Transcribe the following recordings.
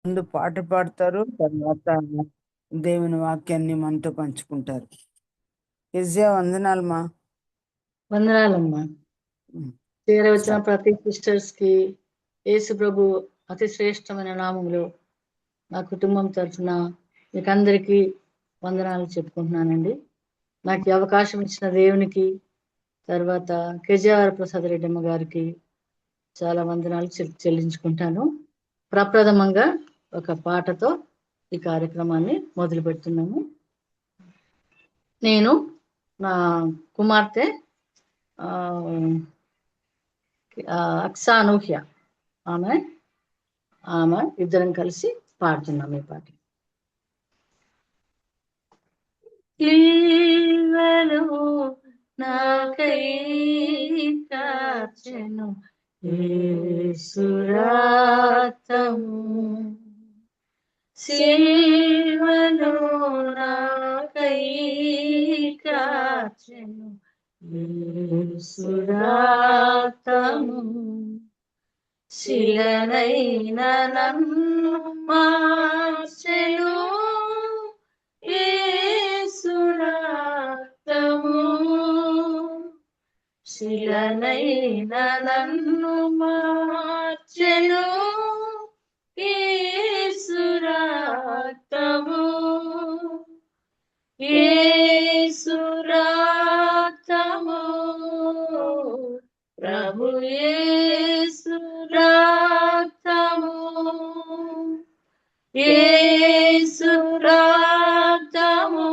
ముందు పాట పాడతారు, తర్వాత దేవుని వాక్యాన్ని మనతో పంచుకుంటారు. యెజ్జా వందనాలమ్మా. వందనాలమ్మా. చేరవచ్చిన ప్రతి సిస్టర్స్ కి యేసు ప్రభు అతి శ్రేష్టమైన నామములో నా కుటుంబం తరఫున మీకు అందరికీ వందనాలు చెప్పుకుంటున్నానండి. నాకు ఈ అవకాశం ఇచ్చిన దేవునికి, తర్వాత కేజీఆర్ ప్రసాద్ రెడ్డమ్మ గారికి చాలా వందనాలు చెల్లించుకుంటాను. ప్రప్రథమంగా ఒక పాటతో ఈ కార్యక్రమాన్ని మొదలు పెడుతున్నాము. నేను నా కుమార్తె అక్సానూహ్య ఆమె ఇద్దరం కలిసి పాడుతున్నాం ఈ పాట. ఈవెలు నాకై కాచెను యేసు రక్తము, సిలువలో నాకై కాచెను యేసు రక్తము, శిలనైన నన్ను మార్చెను యేసు రక్తము, శిలనైన నన్ను మార్చెను యేసు రక్తము, యేసు రక్తము, ప్రభు యేసు రక్తము, యేసు రక్తము,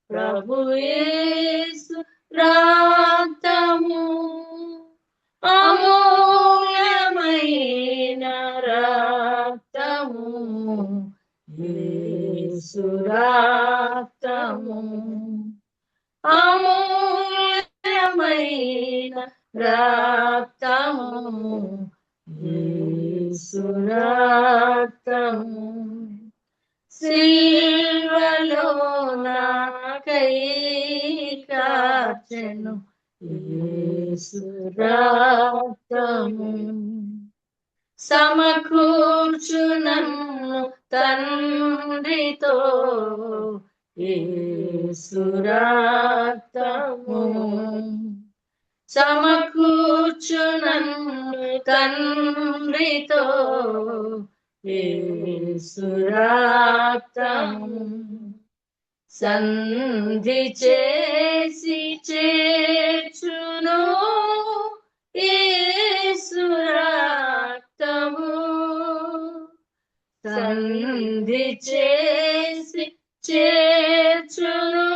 ప్రభు యేసు రక్తము, అమూల్యమైన రక్తము, యేసు రక్తము, అమూల్యమైన రక్తము, యేసు రక్తము, సిలువలో నాకై కార్చెను యేసు రక్తము, సమకూర్చు నన్ను తండ్రితో యేసు రక్తము, సమకూర్చు నన్ను తండ్రితో యేసు రక్తము, సంధి చేసి చేర్చును యేసు రక్తము, సంధి చేసి చేర్చును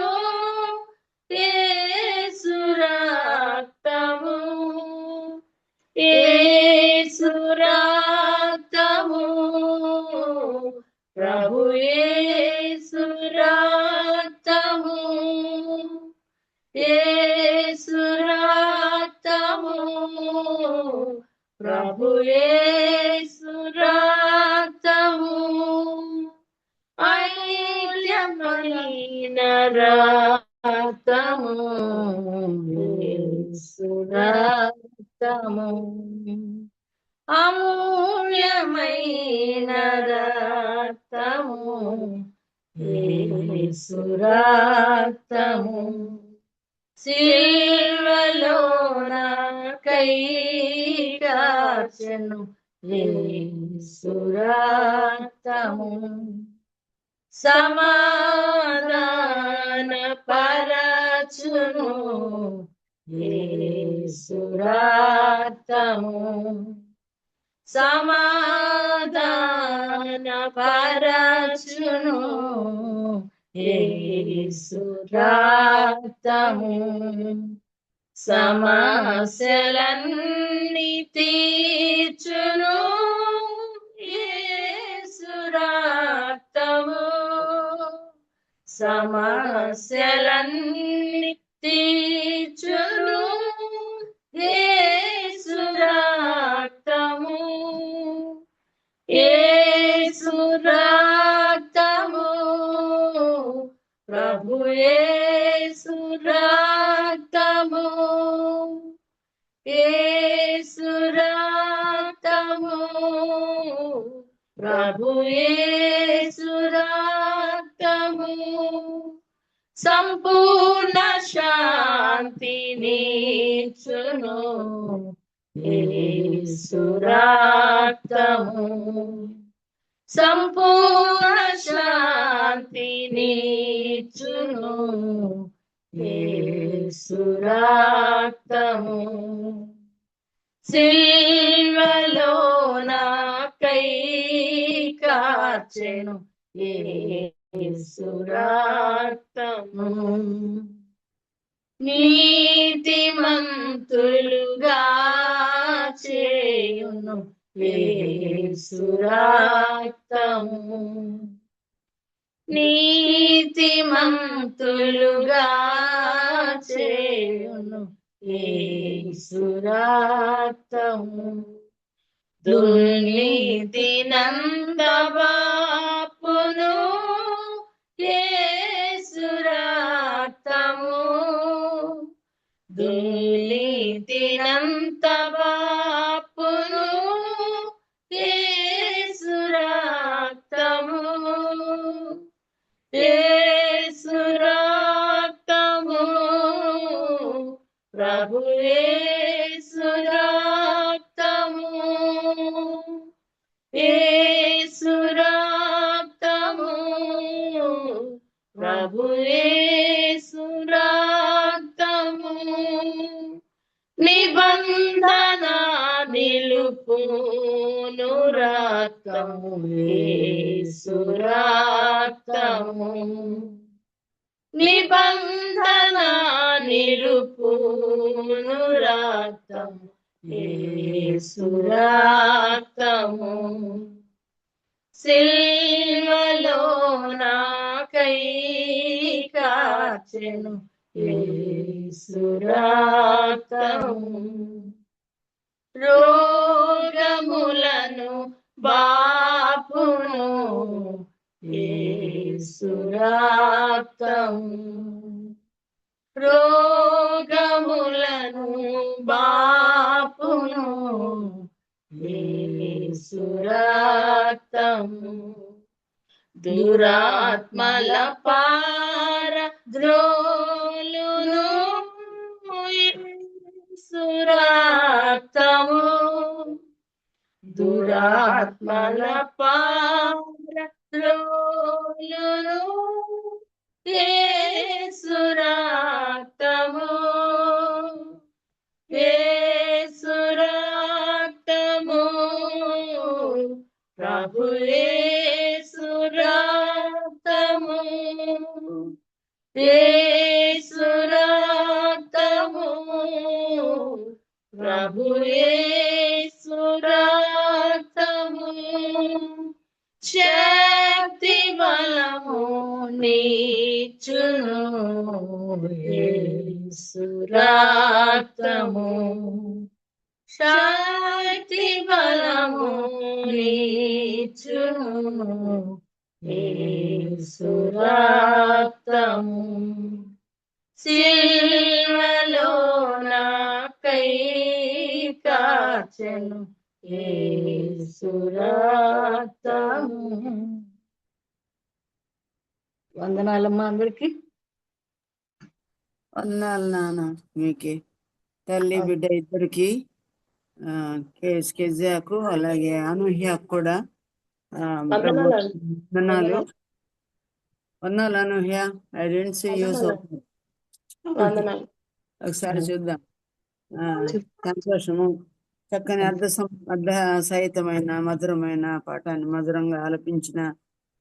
యేసు రక్తము, యేసు రక్తము, ప్రభు యేసు రక్తము, యేసు రక్తము, ప్రభు యేసు రక్తము, అమూల్యమైన రక్తము, యేసు రక్తము, అమూల్యమైన రక్తము, యేసు రక్తము, సిలువలో నాకై కార్చెను యేసు రక్తము, సమాధాన పరచును యేసు రక్తము, సమాధాన పరచును యేసు రక్తము, సమస్యలన్నీ తీర్చును యేసు రక్తము, సమస్యలన్నీ తీర్చును యేసు రక్తము, యేసు రక్తము, ప్రభు యేసు రక్తము, యేసు రక్తము, ప్రభు యేసు రక్తము సంపూర్ణ శాంతినిచ్చును. యేసు రక్తము సంపూర్ణ శాంతినిచ్చును. యేసు రక్తము సిల్వలో నాకై కార్చెను. యేసు రక్తము నీతిమంతులుగా చేయును. యేసు రక్తము నీతిమంతులుగా చేయును. యేసు రక్తము దుర్నీతినంత బాపును. యేసు రక్తము దుర్నీతినంత బాపును. యేసు రక్తము యేసు రక్తము ప్రభు యేసు రక్తము యేసు రక్తము ప్రభు యేసు రక్తము నిబంధన నిలుపును రక్తము. యేసు రక్తము నిబంధన నిలుపును రక్తము. యేసు రక్తము సిల్వలో నాకై కార్చెను. యేసు రక్తము రోగములను బాపును. యేసు రక్తము రోగములను బాపును. యేసు రక్తము దురాత్మల పార ద్రోలును. యేసు రక్తము దురాత్మల పార ద్రోలును. యేసు రక్తము యేసు రక్తము ప్రభు యేసు రక్తము యేసు రక్తము ప్రభు యేసు రక్తము శక్తి బలము నీచును. యేసు రక్తము శక్తి బలము నీచును. యేసు రక్తము సిల్వలో నాకై కార్చెను. యేసు రక్తము. వందనాలమ్మా అందరికి. వందనాలు నాన్న మీకే, తల్లి బిడ్డ ఇద్దరికి, కేజాకు అలాగే అనూహ్యకు కూడా వందనాలు. వందనాలు అనూహ్య. I didn't see you. So ఒకసారి చూద్దాం. సంతోషము. చక్కని అర్థ సహితమైన మధురమైన పాఠాన్ని మధురంగా ఆలపించిన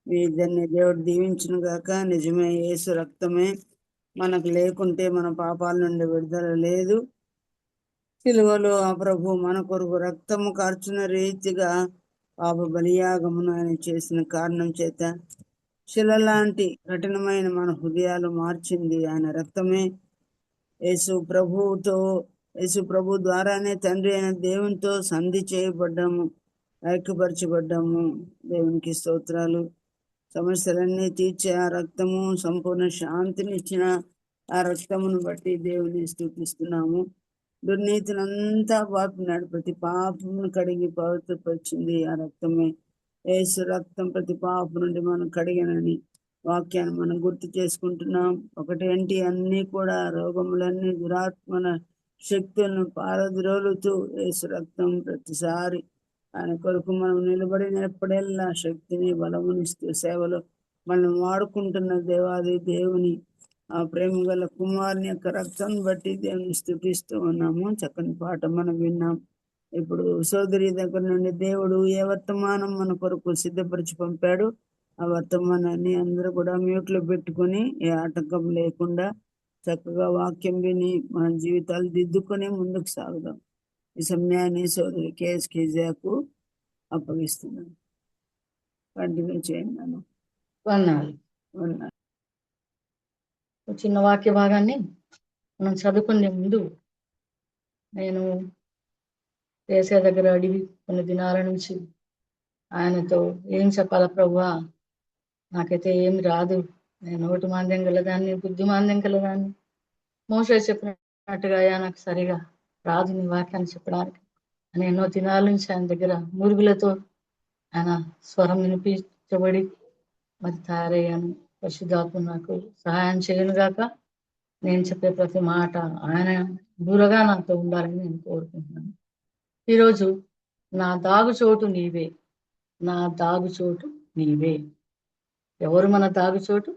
మీ ఇద్దరిని దేవుడు దీవించును గాక. నిజమే, యేసు రక్తమే మనకు లేకుంటే మన పాపాల నుండి విడుదల లేదు. సిలువలో ఆ ప్రభు మన కొరకు రక్తము కార్చిన రీతిగా పాప బలియాగమును ఆయన చేసిన కారణం చేత శిల లాంటి కఠినమైన మన హృదయాలు మార్చింది ఆయన రక్తమే. యేసు ప్రభు ద్వారానే తండ్రి అయిన దేవునితో సంధి చేయబడ్డాము, ఐక్యపరచబడ్డాము. దేవునికి స్తోత్రాలు. సమస్యలన్నీ తీర్చే ఆ రక్తము, సంపూర్ణ శాంతిని ఇచ్చిన ఆ రక్తమును బట్టి దేవుని స్తుతిస్తున్నాము. దుర్నీతినంతా పాపినాడు, ప్రతి పాపమును కడిగి పవిత్రపరిచింది ఆ రక్తమే. యేసు రక్తం ప్రతి పాపం నుండి మనం కడిగినని వాక్యాన్ని మనం గుర్తు చేసుకుంటున్నాం. ఒకటేంటి, అన్ని కూడా రోగములన్నీ దురాత్మల శక్తులను పారద్రోలుతూ యేసు రక్తం ప్రతిసారి ఆయన కొరకు మనం నిలబడినప్పుడల్లా శక్తిని బలమునిస్తూ సేవలో మనం వాడుకుంటున్న దేవాది దేవుని ఆ ప్రేమ గల కుమారుని యొక్క రక్తం బట్టి దేవుని స్తుతిస్తూ ఉన్నాము. చక్కని పాట మనం విన్నాం. ఇప్పుడు సోదరి దగ్గర నుండి దేవుడు ఏ వర్తమానం మన కొరకు సిద్ధపరిచి పంపాడు, ఆ వర్తమానాన్ని అందరూ కూడా మ్యూట్లో పెట్టుకొని ఏ ఆటంకం లేకుండా చక్కగా వాక్యం విని మన జీవితాలు దిద్దుకొని ముందుకు సాగుదాం. ఈ సమయాన్ని సోదరి కేఎస్కేజాకు అప్పగిస్తున్నాను. కంటిన్యూ చేయండి. వందనాలు. వందనాలు. చిన్న వాక్య భాగాన్ని మనం చదువుకునే ముందు నేను ఏసే దగ్గర అడిగి కొన్ని దినాల నుంచి ఆయనతో ఏం చెప్పాలా ప్రభువా, నాకైతే ఏమి రాదు, నేను నోటి మాంద్యం గలదాన్ని, బుద్ధి మాంద్యం గలదాన్ని, మోసే చెప్పినట్టుగా అయ్యా నాకు సరిగా రాదు నీ వాక్యాన్ని చెప్పడానికి అని ఎన్నో దినాల నుంచి ఆయన దగ్గర మురుగులతో ఆయన స్వరం వినిపించబడి మరి తయారయ్యాను. పరిశుద్ధాత్మ నాకు సహాయం చేయను గాక నేను చెప్పే ప్రతి మాట ఆయన దూరగా నాతో ఉండాలని నేను కోరుకుంటున్నాను. ఈరోజు నా దాగుచోటు నీవే, నా దాగుచోటు నీవే. ఎవరు మన దాగుచోటు?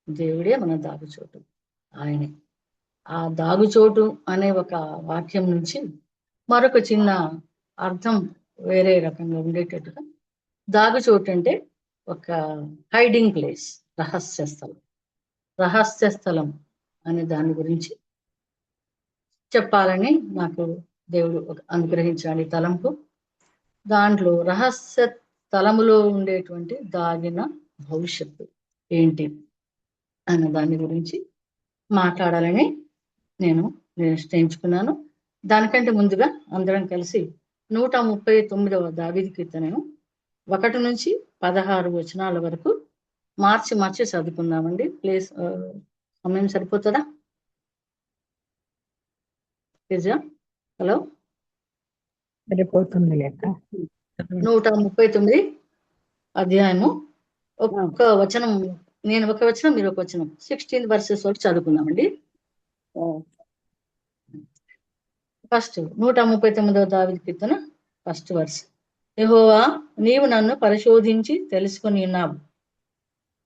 దేవుడే మన దాగుచోటు, ఆయనే. ఆ దాగుచోటు అనే ఒక వాక్యం నుంచి మరొక చిన్న అర్థం వేరే రకంగా ఉండేటట్టుగా, దాగుచోటు అంటే ఒక హైడింగ్ ప్లేస్, రహస్య స్థలం. రహస్య స్థలం అనే దాని గురించి చెప్పాలని నాకు దేవుడు అనుగ్రహించాడు తలంపు. దాంట్లో రహస్య స్థలములో ఉండేటువంటి దాగిన భవిష్యత్తు ఏంటి అన్న దాని గురించి మాట్లాడాలని నేను నిశ్చయించుకున్నాను. దానికంటే ముందుగా అందరం కలిసి 139వ దావీదు కీర్తనను 1 నుంచి 16 వచనాల వరకు మార్చి చదువుకుందామండి. ప్లీజ్, సమయం సరిపోతుందా? హలో, సరిపోతుంది లేక 139 అధ్యాయము ఒక్క వచనం, నేను ఒక వచనం, మీరు ఒక వచనం, 16 verses వరకు చదువుకుందామండి. ఫస్ట్ 139వ దావీదు కీర్తన ఫస్ట్ వర్స్. యెహోవా, నీవు నన్ను పరిశోధించి తెలుసుకొని ఉన్నావు.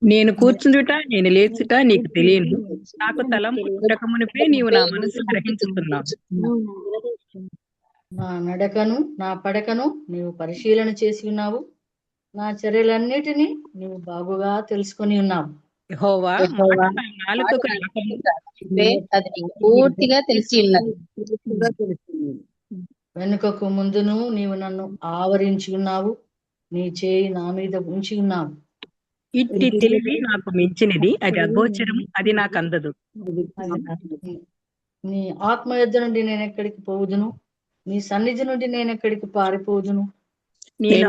నేను కూర్చుందుట నేను లేచుట నీకు తెలియను, నాకు తలంపు పుట్టకమునిపే నీవు నా మనసు గ్రహించుతున్నావు. నా నడకను నా పడకను నీవు పరిశీలన చేసి ఉన్నావు, నా చర్యలన్నిటినీ నీవు బాగుగా తెలుసుకొని ఉన్నావు. యెహోవా, మాట నా నాలుకకు అది నీకు పూర్తిగా తెలిసి ఉన్నది. వెనుకకు ముందును నీవు నన్ను ఆవరించి ఉన్నావు, నీ చేయి నా మీద ఉంచి ఉన్నావు. ఇట్టి తెలివి నాకు మించినది, అది అగోచరము, అది నాకు అందదు. నీ ఆత్మ యుద్ధ నుండి నేను ఎక్కడికి పోవుదును, నీ సన్నిధి నుండి నేను ఎక్కడికి పారిపోదును. నేను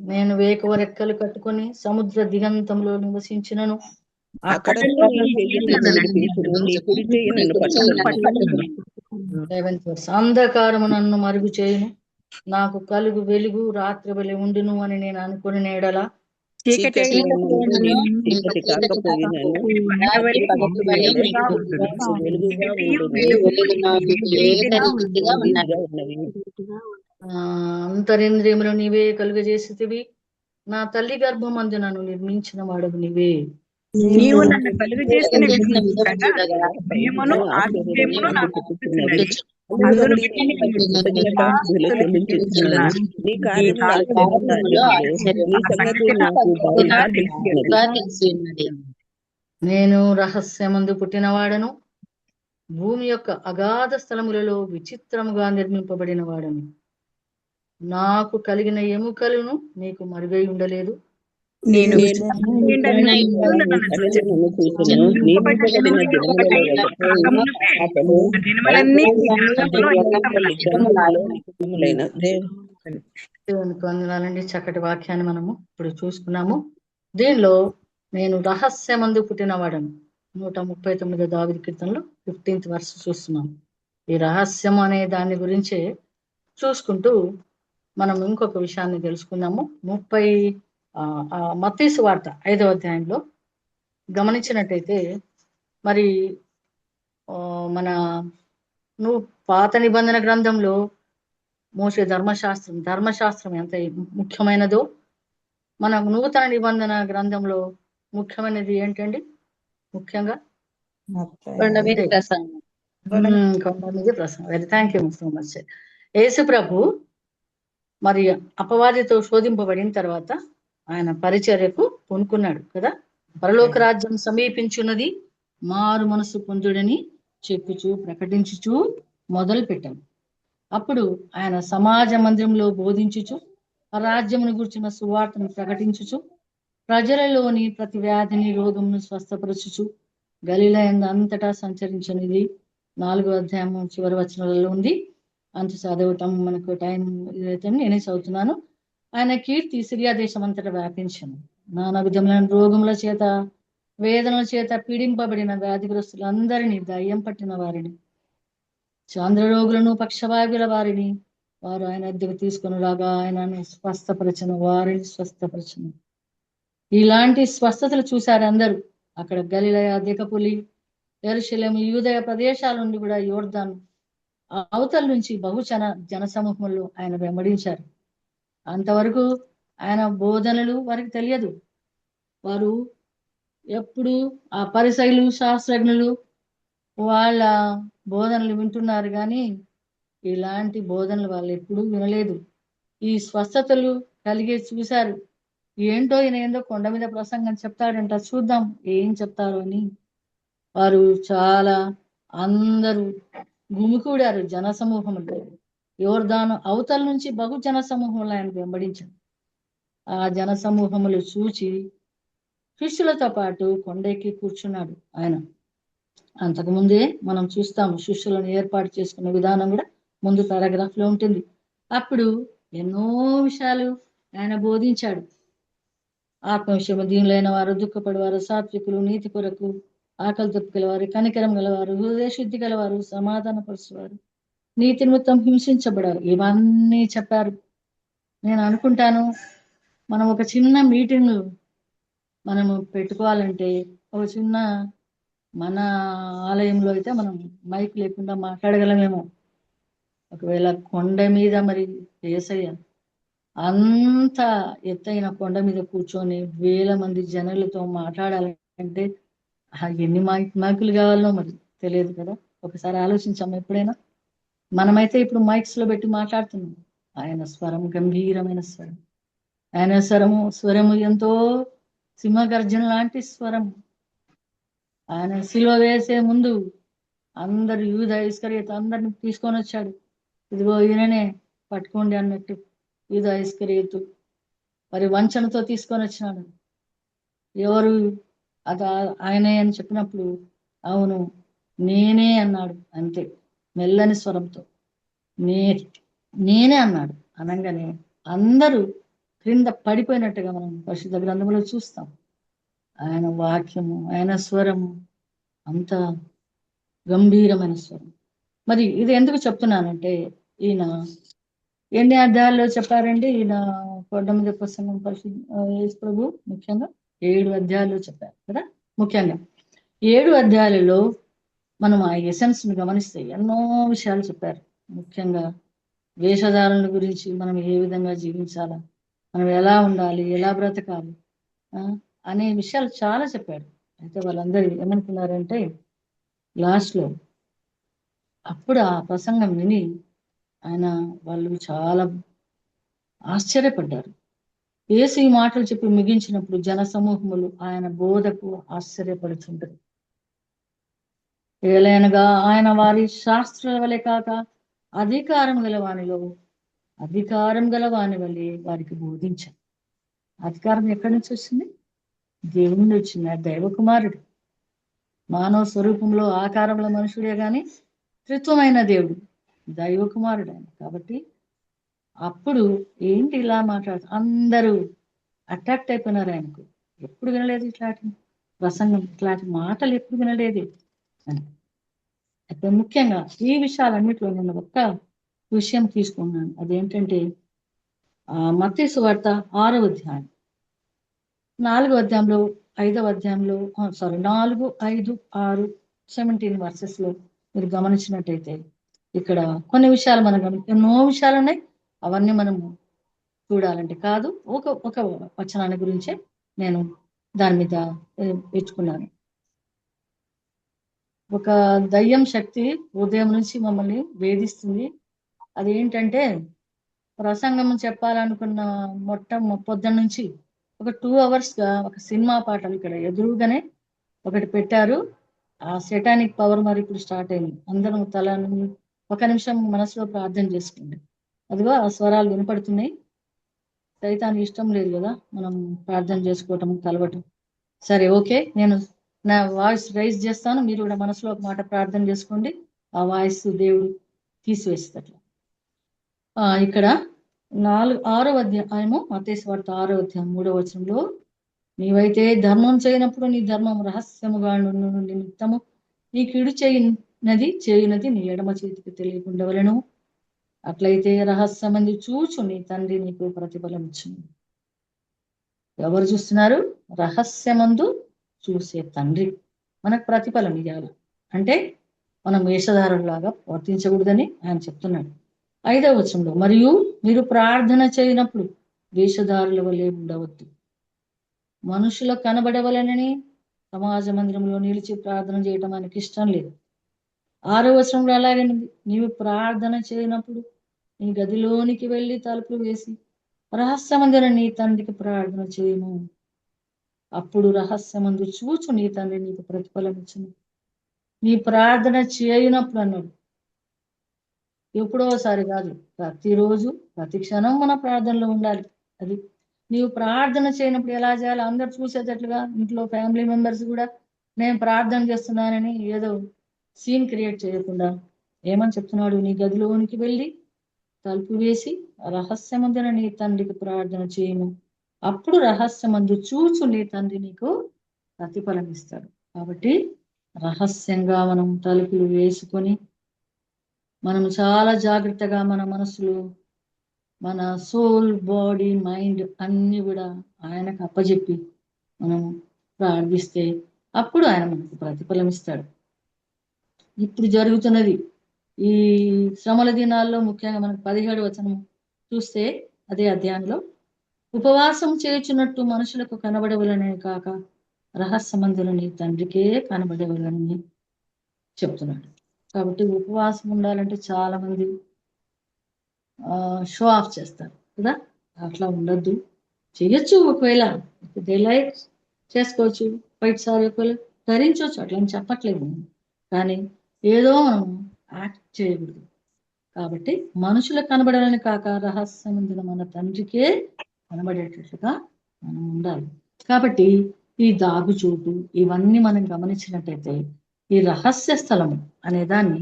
నేను వేకువ రెక్కలు కట్టుకొని సముద్ర దిగంతంలో నివసించినను, అంధకారము నన్ను మరుగు చేయును, నాకు కలుగు వెలుగు రాత్రి వలె ఉండును అని నేను అనుకుని నేడలా, అంతరింద్రియములు నీవే కలుగజేసితివి, నా తల్లి గర్భమందు నన్ను నిర్మించిన వాడవు నీవే. నీవు నన్ను కలుగు చేసిన భయమును ఆశ్చర్యమును నాకు పుట్టుచున్నది. నేను రహస్యమందు పుట్టినవాడను, భూమి యొక్క అగాధ స్థలములలో విచిత్రముగా నిర్మింపబడిన వాడను. నాకు కలిగిన ఎముకలను నీకు మరుగై ఉండలేదు. నేను వందనాలండి. చక్కటి వాక్యాన్ని మనము ఇప్పుడు చూసుకున్నాము. దీనిలో నేను రహస్యమందు పుట్టినవాడను, 139 దావీదు కీర్తనలో 15th వర్స్ చూస్తున్నాం. ఈ రహస్యం అనే దాని గురించే చూసుకుంటూ మనం ఇంకొక విషయాన్ని తెలుసుకుందాము. మత్తయి సువార్త 5వ అధ్యాయంలో గమనించినట్టయితే మరి మన పాత నిబంధన గ్రంథంలో మోషే ధర్మశాస్త్రం ఎంత ముఖ్యమైనదో, మన నూతన నిబంధన గ్రంథంలో ముఖ్యమైనది ఏంటండి? ముఖ్యంగా కొండ మీద ప్రసంగం. కొండ మీద ప్రసంగం. Very thank you so much. యేసు ప్రభు మరి అపవాదితో శోధింపబడిన తర్వాత ఆయన పరిచర్యకు పూనుకున్నాడు కదా. పరలోక రాజ్యం సమీపించున్నది, మారు మనసు పొందుడని చెప్పుచు ప్రకటించుచు మొదలు పెట్టాడు. అప్పుడు ఆయన సమాజ మందిరంలో బోధించుచు రాజ్యమును గురించిన సువార్తను ప్రకటించుచు ప్రజలలోని ప్రతి వ్యాధిని రోగమును స్వస్థపరచుచు గలిలయ అంతటా సంచరించినది 4వ అధ్యాయం చివరి వచనాలలో ఉంది. అంత చదవటం మనకు టైం ఇదైతే నేనే చదువుతున్నాను. ఆయన కీర్తి సిరియా దేశం అంతటా వ్యాపించను. నానా విధములైన రోగముల చేత వేదనల చేత పీడింపబడిన వ్యాధిగ్రస్తులందరినీ, దయ్యం పట్టిన వారిని, చాంద్రరోగులను, పక్షవాయువుల వారిని వారు ఆయన వద్దకు తీసుకుని రాగా ఆయనను స్వస్థపరచను, వారిని స్వస్థపరచను. ఇలాంటి స్వస్థతలు చూశారు అందరూ. అక్కడ గలిలయ, దెకపులి, యెరూషలేము, యూదయ ప్రదేశాల నుండి కూడా యోర్దాను అవతల నుంచి జనసమూహంలో ఆయన వెంబడించారు. అంతవరకు ఆయన బోధనలు వారికి తెలియదు. వారు ఎప్పుడు ఆ పరిసయ్యులు, శాస్త్రజ్ఞులు వాళ్ళ బోధనలు వింటున్నారు, కానీ ఇలాంటి బోధనలు వాళ్ళు ఎప్పుడూ వినలేదు. ఈ స్వస్థతలు కలిగే చూశారు. ఏంటో ఈయన ఏందో కొండ మీద ప్రసంగం చెప్తాడంట, చూద్దాం ఏం చెప్తారు అని వారు చాలా అందరూ గుమికూడారు జనసమూహంలో. యోర్దాను అవతల నుంచి జనసమూహంలో ఆయన వెంబడించారు. ఆ జనసమూహములు చూచి శిష్యులతో పాటు కొండెక్కి కూర్చున్నాడు ఆయన. అంతకుముందే మనం చూస్తాము శిష్యులను ఏర్పాటు చేసుకున్న విధానం కూడా ముందు పారాగ్రాఫ్ లో ఉంటుంది. అప్పుడు ఎన్నో విషయాలు ఆయన బోధించాడు. ఆత్మవిషయము దీనులైన వారు, దుఃఖపడేవారు, సాత్వికులు, నీతి కొరకు ఆకలి దొక్కుగలవారు, కనికరం గలవారు, హృదయ శుద్ధి గలవారు, సమాధానపరుచువారు, నీతి నిమిత్తం హింసించబడారు, ఇవన్నీ చెప్పారు. నేను అనుకుంటాను, మనం ఒక చిన్న మీటింగ్ మనము పెట్టుకోవాలంటే ఒక చిన్న మన ఆలయంలో అయితే మనం మైక్ లేకుండా మాట్లాడగలమేమో. ఒకవేళ కొండ మీద మరి యేసయ్య అంత ఎత్తైన కొండ మీద కూర్చొని వేల మంది జనులతో మాట్లాడాలంటే ఎన్ని మైకులు కావాలో మరి తెలియదు కదా. ఒకసారి ఆలోచించాము ఎప్పుడైనా. మనమైతే ఇప్పుడు మైక్స్ లో పెట్టి మాట్లాడుతున్నాం. ఆయన స్వరం గంభీరమైన స్వరం. ఆయన స్వరము ఎంతో సింహగర్జన లాంటి స్వరం. ఆయన సిలువ వేసే ముందు అందరు యూద ఇస్కరియోతు అందరిని తీసుకొని వచ్చాడు. ఇదిగో ఈయననే పట్టుకోండి అన్నట్టు యూద ఇస్కరియోతు మరి వంచనతో తీసుకొని వచ్చినాడు. ఎవరు అది ఆయనే అని చెప్పినప్పుడు అవును నేనే అన్నాడు. అంతే మెల్లని స్వరంతో నేనే అన్నాడు. అనగానే అందరూ క్రింద పడిపోయినట్టుగా మనం పరిశుద్ధ గ్రంథంలో చూస్తాం. ఆయన వాక్యము, ఆయన స్వరము అంత గంభీరమైన స్వరం. మరి ఇది ఎందుకు చెప్తున్నానంటే ఈయన ఎన్ని అధ్యాయాల్లో చెప్పారండి? ఈయన కొండ మీద ప్రసంగం యేసు ప్రభు ముఖ్యంగా 7 అధ్యాయాల్లో చెప్పారు కదా. ముఖ్యంగా 7 అధ్యాయాలలో మనం ఆ ఎసెన్స్ ను గమనిస్తే ఎన్నో విషయాలు చెప్పారు. ముఖ్యంగా వేషధారణల గురించి, మనం ఏ విధంగా జీవించాలా, మనం ఎలా ఉండాలి, ఎలా బ్రతకాలి అనే విషయాలు చాలా చెప్పాడు. అయితే వాళ్ళందరూ ఏమనుకున్నారంటే లాస్ట్ లో అప్పుడు ఆ ప్రసంగం విని వాళ్ళు చాలా ఆశ్చర్యపడ్డారు. యేసు ఈ మాటలు చెప్పి ముగించినప్పుడు జన సమూహములు ఆయన బోధకు ఆశ్చర్యపడుతుంటారు. ఏలైనగా ఆయన వారి శాస్త్రాల వలె కాక అధికారం గల వాని వలె వారికి బోధించారు. అధికారం ఎక్కడి నుంచి వచ్చింది? దేవుని నుంచి వచ్చింది. దైవ కుమారుడు మానవ స్వరూపంలో ఆకారంలో మనుషుడే గాని త్రిత్వమైన దేవుడు దైవ కుమారుడు ఆయన. కాబట్టి అప్పుడు ఏంటి ఇలా మాట్లాడుతూ అందరూ అట్రాక్ట్ అయిపోయినారు ఆయనకు. ఎప్పుడు వినలేదు ఇట్లాంటి ప్రసంగం ఇట్లాంటి మాటలు ఎప్పుడు వినలేదు అని. అయితే ముఖ్యంగా ఈ విషయాలన్నింటిలో నేను ఒక్క విషయం తీసుకున్నాను. అదేంటంటే మత్తయి సువార్త 6వ అధ్యాయం 4వ అధ్యాయంలో 5వ అధ్యాయంలో 4, 5, 6, 17 వర్సెస్ లో మీరు గమనించినట్టయితే ఇక్కడ కొన్ని విషయాలు మనం ఎన్నో విషయాలు ఉన్నాయి. అవన్నీ మనము చూడాలంటే కాదు, ఒక వచనాన్ని గురించే నేను దాని మీద ఎంచుకున్నాను. ఒక దయ్యం శక్తి ఉదయం నుంచి మమ్మల్ని వేధిస్తుంది. అదేంటంటే ప్రసంగం చెప్పాలనుకున్న పొద్దున్న నుంచి ఒక 2 hours గా ఒక సినిమా పాటలు ఇక్కడ ఎదురుగానే ఒకటి పెట్టారు. ఆ సెటానిక్ పవర్ మరి ఇప్పుడు స్టార్ట్ అయింది. అందరం ఒక నిమిషం మనసులో ప్రార్థన చేసుకోండి. అదిగో ఆ స్వరాలు వినపడుతున్నాయి. సైతానికి ఇష్టం లేదు కదా మనం ప్రార్థన చేసుకోవటం, కలవటం. సరే, ఓకే, నేను నా వాయిస్ రైజ్ చేస్తాను, మీరు కూడా మనసులో ఒక మాట ప్రార్థన చేసుకోండి. ఆ వాయిస్ దేవుడు తీసివేస్తాడు. ఇక్కడ 6వ అధ్యాయము మత్తయి సువార్త 6వ అధ్యాయం 3వ వచనంలో, నీవైతే ధర్మం చేయనప్పుడు నీ ధర్మం రహస్యముగా నిమిత్తము నీ కీడు చేయునది నీ ఎడమ చేతికి తెలియకుండవలెను. అట్లయితే రహస్యమందు చూచు నీ తండ్రి నీకు ప్రతిఫలం ఇచ్చును. ఎవరు చూస్తున్నారు? రహస్యమందు చూసే తండ్రి మనకు ప్రతిఫలం ఇవ్వాలి. అంటే మనం వేషధారులాగా వర్తించకూడదని ఆయన చెప్తున్నాడు. 5వ వచనంలో, మరియు మీరు ప్రార్థన చేయనప్పుడు వేషధారుల వలె ఉండవద్దు, మనుషులకు కనబడవలనని సమాజ మందిరంలో నిలిచి ప్రార్థన చేయటం ఆయనకి ఇష్టం లేదు. 6వ వచనంలో అలాగే నీవు ప్రార్థన చేయనప్పుడు నీ గదిలోనికి వెళ్ళి తలుపులు వేసి రహస్యమందున నీ తండ్రికి ప్రార్థన చేయము, అప్పుడు రహస్యమందు చూచు నీ తండ్రి నీకు ప్రతిఫలం ఇచ్చును. నీ ప్రార్థన చేయనప్పుడు అన్నాడు. ఎప్పుడోసారి కాదు, ప్రతిరోజు ప్రతి క్షణం మన ప్రార్థనలో ఉండాలి. అది నీవు ప్రార్థన చేయనప్పుడు ఎలా చేయాలి? అందరు చూసేటట్లుగా ఇంట్లో ఫ్యామిలీ మెంబర్స్ కూడా నేను ప్రార్థన చేస్తున్నానని ఏదో సీన్ క్రియేట్ చేయకుండా ఏమని చెప్తున్నాడు? నీ గదిలోనికి వెళ్ళి తలుపు వేసి రహస్యమందున నీ తండ్రికి ప్రార్థన చేయము, అప్పుడు రహస్యమందు చూచు నీ తండ్రి నీకు ప్రతిఫలం ఇస్తాడు. కాబట్టి రహస్యంగా మనం తలుపులు వేసుకొని మనం చాలా జాగ్రత్తగా మన మనసులు, మన సోల్, బాడీ, మైండ్ అన్ని కూడా ఆయనకు అప్పచెప్పి మనం ప్రార్థిస్తే అప్పుడు ఆయన మనకు ప్రతిఫలం ఇస్తాడు. ఇప్పుడు జరుగుతున్నది ఈ శ్రమల దినాల్లో ముఖ్యంగా మనకు 17వ వచనం చూస్తే అదే అధ్యాయంలో, ఉపవాసం చేయుచున్నట్టు మనుషులకు కనబడవలనే కాక రహస్యమందున నీ తండ్రికే కనబడవలని చెప్తున్నాడు. కాబట్టి ఉపవాసం ఉండాలంటే చాలా మంది షో ఆఫ్ చేస్తారు కదా, అట్లా ఉండద్దు. చెయ్యొచ్చు, ఒకవేళ లైక్ చేసుకోవచ్చు, బయట సారి ఒకవేళ ధరించవచ్చు, అట్లా చెప్పట్లేదు. కానీ ఏదో మనం యాక్ట్ చేయకూడదు. కాబట్టి మనుషులకు కనబడాలని కాక రహస్యమందున మన తండ్రికే కనబడేటట్లుగా మనం ఉండాలి. కాబట్టి ఈ దాగుచోటు ఇవన్నీ మనం గమనించినట్టయితే ఈ రహస్య స్థలము అనే దాన్ని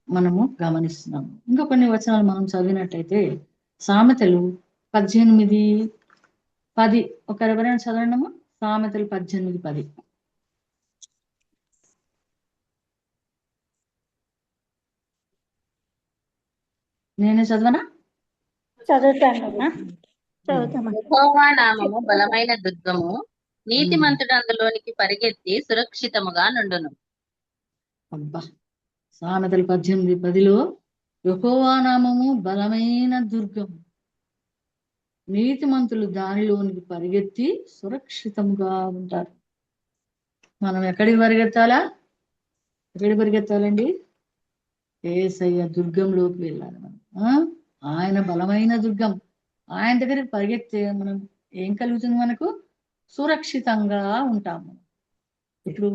మనము గమనిస్తున్నాము. ఇంకా కొన్ని వచనాలు మనం చదివినట్టయితే సామెతలు 18:10 ఎవరైనా చదవండమ్మా. సామెతలు 18:10. నేనే చదవనా? యెహోవా నామము బలమైన దుర్గము, నీతిమంతుడు అందులోనికి పరిగెత్తి సురక్షితముగా నుండును. అబ్బా, సామెతలు 18:10లో యెహోవా నామము బలమైన దుర్గము, నీతిమంతులు దానిలోనికి పరిగెత్తి సురక్షితంగా ఉంటారు. మనం ఎక్కడికి పరిగెత్తాలా? ఎక్కడికి పరిగెత్తాలండి? యేసయ్య దుర్గంలోకి వెళ్ళాలి మనం. ఆయన బలమైన దుర్గం, ఆయన దగ్గరికి పరిగెత్తే మనం ఏం కలుగుతుంది? మనకు సురక్షితంగా ఉంటాము. ఇప్పుడు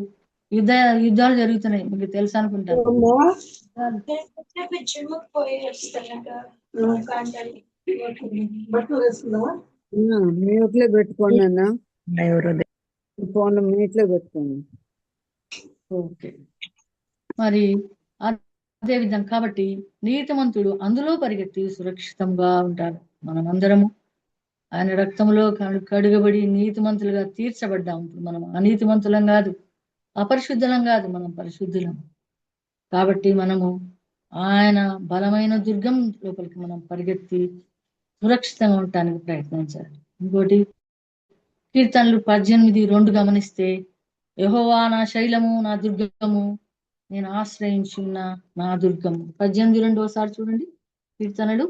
యుద్ధాలు జరుగుతున్నాయి, మీకు తెలుసు అనుకుంటాను. మ్యూట్లో పెట్టుకోండి అన్న, ఫోన్ మ్యూట్లో పెట్టుకోండి. ఓకే, మరి అదే విధంగా కాబట్టి నీతిమంతుడు అందులో పరిగెత్తి సురక్షితంగా ఉంటారు. మనమందరము ఆయన రక్తంలో కడుగబడి నీతిమంతులుగా తీర్చబడ్డాం. ఇప్పుడు మనం అనీతిమంతులం కాదు, అపరిశుద్ధులం కాదు, మనం పరిశుద్ధులం. కాబట్టి మనము ఆయన బలమైన దుర్గం లోపలికి మనం పరిగెత్తి సురక్షితంగా ఉండటానికి ప్రయత్నించాలి. ఇంకోటి కీర్తనలు 18:2 గమనిస్తే, యెహోవా నా శైలము, నా దుర్గము, నేను ఆశ్రయించున్న నా దుర్గము. 18:2 ఒకసారి చూడండి. కీర్తనలు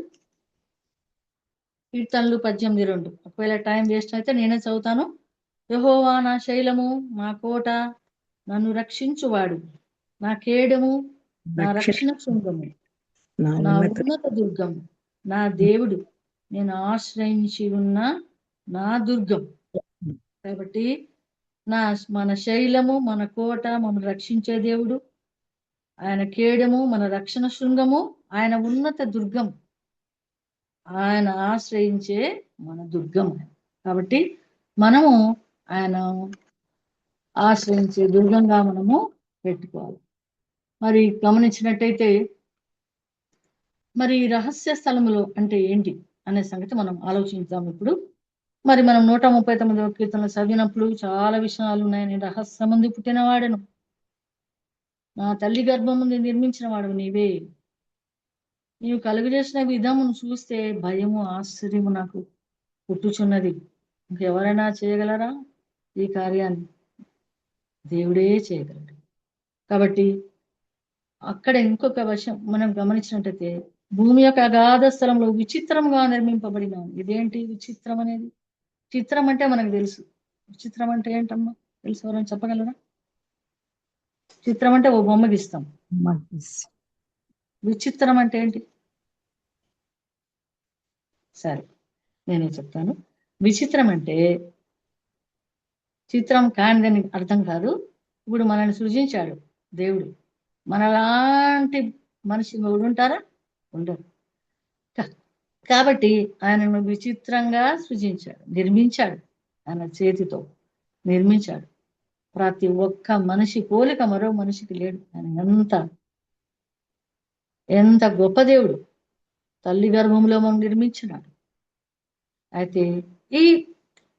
18:2. ఒకవేళ టైం వేస్ట్ అయితే నేనే చదువుతాను. యెహోవా నా శైలము, మా కోట, నన్ను రక్షించువాడు, నా కేడము, నా రక్షణ శృంగము, నా ఉన్నత దుర్గం, నా దేవుడు, నేను ఆశ్రయించి ఉన్న నా దుర్గం. కాబట్టి మన శైలము, మన కోట, మమ్మల్ని రక్షించే దేవుడు, ఆయన కేడము, మన రక్షణ శృంగము, ఆయన ఉన్నత దుర్గం, ఆయన ఆశ్రయించే మన దుర్గం. కాబట్టి మనము ఆయన ఆశ్రయించే దుర్గంగా మనము పెట్టుకోవాలి. మరి గమనించినట్టయితే మరి రహస్య స్థలములు అంటే ఏంటి అనే సంగతి మనం ఆలోచించాం ఇప్పుడు. మరి మనం 139వ కీర్తనలు చదివినప్పుడు చాలా విషయాలు ఉన్నాయి. నేను రహస్యమందు పుట్టినవాడను, నా తల్లి గర్భం ముందు నిర్మించిన వాడు నీవే, నీవు కలుగజేసిన విధమును చూస్తే భయము ఆశ్చర్యము నాకు పుట్టుచున్నది. ఇంకెవరైనా చేయగలరా ఈ కార్యాన్ని? దేవుడే చేయగలడు. కాబట్టి అక్కడ ఇంకొక విషయం మనం గమనించినట్టయితే, భూమి యొక్క అగాధ స్థలంలో విచిత్రంగా నిర్మింపబడిన. ఇదేంటి విచిత్రం అనేది? చిత్రం అంటే మనకు తెలుసు. విచిత్రం అంటే ఏంటమ్మా తెలుసు? ఎవరైనా చెప్పగలరా? చిత్రం అంటే ఓ బొమ్మ గీస్తాం. విచిత్రం అంటే ఏంటి? సరే, నేనే చెప్తాను. విచిత్రం అంటే చిత్రం కానిదని అర్థం కాదు. ఇప్పుడు మనల్ని సృజించాడు దేవుడు. మనలాంటి మనిషి ఉంటారా? ఉండరు. కాబట్టి ఆయనను విచిత్రంగా సృజించాడు, నిర్మించాడు. ఆయన చేతితో నిర్మించాడు. ప్రతి ఒక్క మనిషి పోలిక మరో మనిషికి లేడు. ఆయన ఎంత గొప్ప దేవుడు. తల్లి గర్భంలో మనం నిర్మించినాడు. అయితే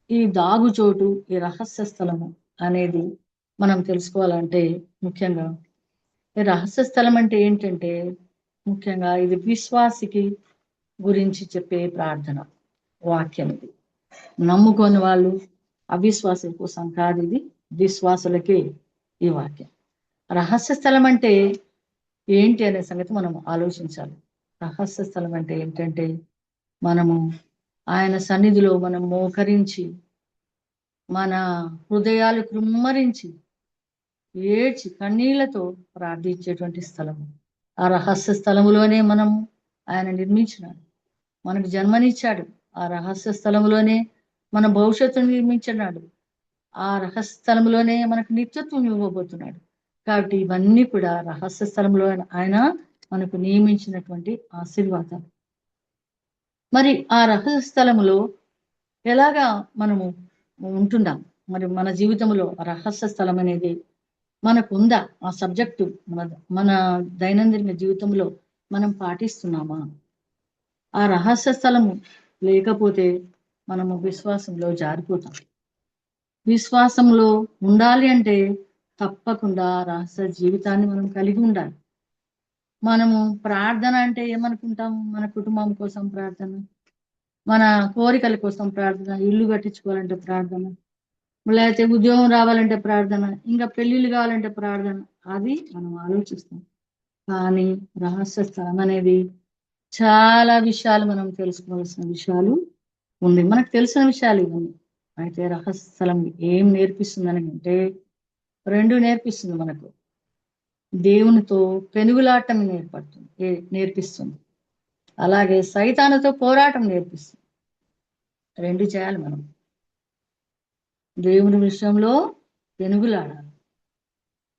ఈ దాగుచోటు, ఈ రహస్య స్థలము అనేది మనం తెలుసుకోవాలంటే ముఖ్యంగా ఈ రహస్య స్థలం అంటే ఏంటంటే ముఖ్యంగా ఇది విశ్వాసికి గురించి చెప్పే ప్రార్థన వాక్యం. ఇది నమ్ముకొని వాళ్ళు అవిశ్వాసుల కోసం కాదు, ఇది విశ్వాసులకే ఈ వాక్యం. రహస్య స్థలం అంటే ఏంటి అనే సంగతి మనం ఆలోచించాలి. రహస్య స్థలం అంటే ఏంటంటే మనము ఆయన సన్నిధిలో మనం మోకరించి, మన హృదయాలు కృమ్మరించి, ఏడ్చి కన్నీళ్లతో ప్రార్థించేటువంటి స్థలము. ఆ రహస్య స్థలములోనే మనం ఆయన నిర్మించినాడు, మనకు జన్మనిచ్చాడు. ఆ రహస్య స్థలములోనే మన భవిష్యత్తును నిర్మించినాడు. ఆ రహస్య స్థలంలోనే మనకు నిత్యత్వం ఇవ్వబోతున్నాడు. కాబట్టి ఇవన్నీ కూడా రహస్య స్థలంలో ఆయన మనకు నియమించినటువంటి ఆశీర్వాదాలు. మరి ఆ రహస్య స్థలములో ఎలాగా మనము ఉంటున్నాం? మరి మన జీవితంలో రహస్య స్థలం అనేది మనకు ఉందా? ఆ సబ్జెక్టు మన దైనందిన జీవితంలో మనం పాటిస్తున్నామా? ఆ రహస్య స్థలము లేకపోతే మనము విశ్వాసంలో జారిపోతాం. విశ్వాసంలో ఉండాలి అంటే తప్పకుండా రహస్య జీవితాన్ని మనం కలిగి ఉండాలి. మనము ప్రార్థన అంటే ఏమనుకుంటాం? మన కుటుంబం కోసం ప్రార్థన, మన కోరికల కోసం ప్రార్థన, ఇల్లు కట్టించుకోవాలంటే ప్రార్థన, లేకపోతే ఉద్యోగం రావాలంటే ప్రార్థన, ఇంకా పెళ్ళిళ్ళు కావాలంటే ప్రార్థన. అది మనం ఆలోచిస్తాం. కానీ రహస్య స్థలం అనేది చాలా విషయాలు మనం తెలుసుకోవాల్సిన విషయాలు ఉంది. మనకు తెలిసిన విషయాలు ఇవన్నీ. అయితే రహస్య స్థలం ఏం నేర్పిస్తుందని అంటే 2 నేర్పిస్తుంది. మనకు దేవునితో పెనుగులాటం నేర్పిస్తుంది, అలాగే సైతానుతో పోరాటం నేర్పిస్తుంది. 2 చేయాలి మనం. దేవుని విషయంలో పెనుగులాడాలి,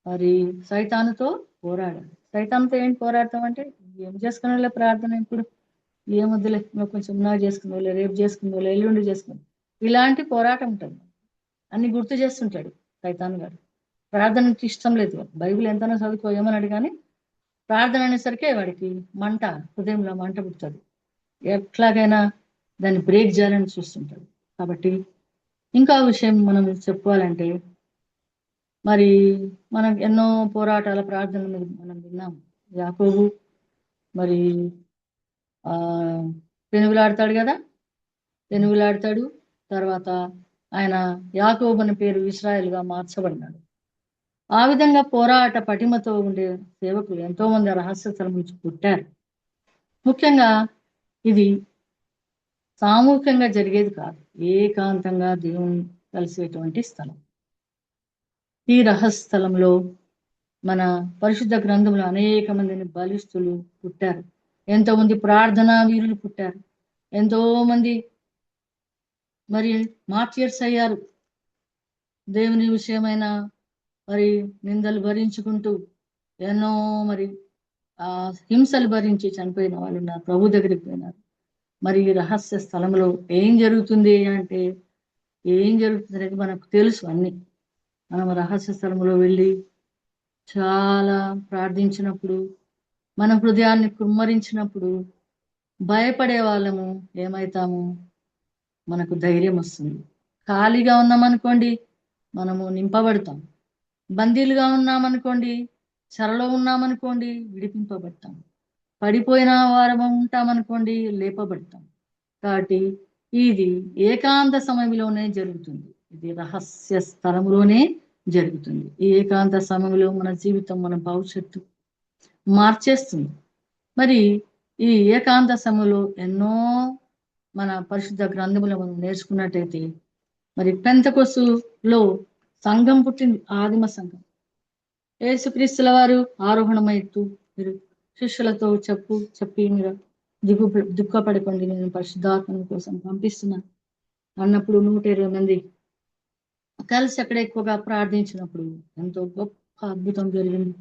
మరి సైతానుతో పోరాడాలి. సైతానుతో ఏంటి పోరాడతాం అంటే, ఏం చేసుకునే ప్రార్థన, ఇప్పుడు ఏమొద్దులే, నువ్వు కొంచెం నాకు చేసుకుందో, రేపు చేసుకుందో, ఎల్లుండి చేసుకుందో, ఇలాంటి పోరాటం ఉంటుంది. అన్ని గుర్తు చేస్తుంటాడు సైతాన్ గారు. ప్రార్థనకి ఇష్టం లేదు. బైబిల్ ఎంతనో చదువుకో ఏమన్నాడు, కానీ ప్రార్థన అనేసరికి వాడికి మంట, హృదయంలో మంట పుడుతుంది. ఎట్లాగైనా దాన్ని బ్రేక్ చేయాలని చూస్తుంటాడు. కాబట్టి ఇంకా విషయం మనం చెప్పుకోవాలంటే, మరి మనం ఎన్నో పోరాటాల ప్రార్థనలు మనం విన్నాం. యాకోబు మరి ఆ పెనుగులాడతాడు కదా, పెనుగులాడతాడు. తర్వాత ఆయన యాకోబు అనే పేరు ఇశ్రాయేలుగా మార్చబడినాడు. ఆ విధంగా పోరాట పటిమతో ఉండే సేవకులు ఎంతో మంది రహస్య స్థలం నుంచి పుట్టారు. ముఖ్యంగా ఇది సామూహికంగా జరిగేది కాదు, ఏకాంతంగా దేవుని కలిసేటువంటి స్థలం. ఈ రహస్య స్థలంలో మన పరిశుద్ధ గ్రంథంలో అనేక మందిని బలిస్తులు పుట్టారు, ఎంతో మంది ప్రార్థనా వీరులు పుట్టారు, ఎంతో మంది మరి మార్టియర్స్ అయ్యారు. దేవుని విషయమైన మరి నిందలు భరించుకుంటూ ఎన్నో మరి హింసలు భరించి చనిపోయిన వాళ్ళు ఉన్నారు, ప్రభు దగ్గరికి పోయినారు. మరి ఈ రహస్య స్థలంలో ఏం జరుగుతుంది అంటే, ఏం జరుగుతుంది అనేది మనకు తెలుసు అన్ని. మనం రహస్య స్థలంలో వెళ్ళి చాలా ప్రార్థించినప్పుడు, మన హృదయాన్ని కుమ్మరించినప్పుడు భయపడే వాళ్ళము ఏమవుతాము, మనకు ధైర్యం వస్తుంది. ఖాళీగా ఉన్నామనుకోండి మనము నింపబడతాం, బందీలుగా ఉన్నామనుకోండి, చెరలో ఉన్నామనుకోండి విడిపింపబడతాం, పడిపోయిన వారము ఉంటామనుకోండి లేపబడతాం. కాబట్టి ఇది ఏకాంత సమయంలోనే జరుగుతుంది, ఇది రహస్య స్థలంలోనే జరుగుతుంది. ఈ ఏకాంత సమయంలో మన జీవితం, మన భవిష్యత్తు మార్చేస్తుంది. మరి ఈ ఏకాంత సమయంలో ఎన్నో మన పరిశుద్ధ గ్రంథములు మనం నేర్చుకున్నట్టయితే, మరి పెంతెకొస్తులో సంఘం పుట్టింది, ఆదిమ సంఘం. యేసుక్రీస్తుల వారు ఆరోహణమైతూ మీరు శిష్యులతో చెప్పి మీరు దుఃఖపడకండి, నేను పరిశుద్ధాత్మ కోసం పంపిస్తున్నాను అన్నప్పుడు 120 మంది కలిసి అక్కడ ఎక్కువగా ప్రార్థించినప్పుడు ఎంతో గొప్ప అద్భుతం జరిగింది.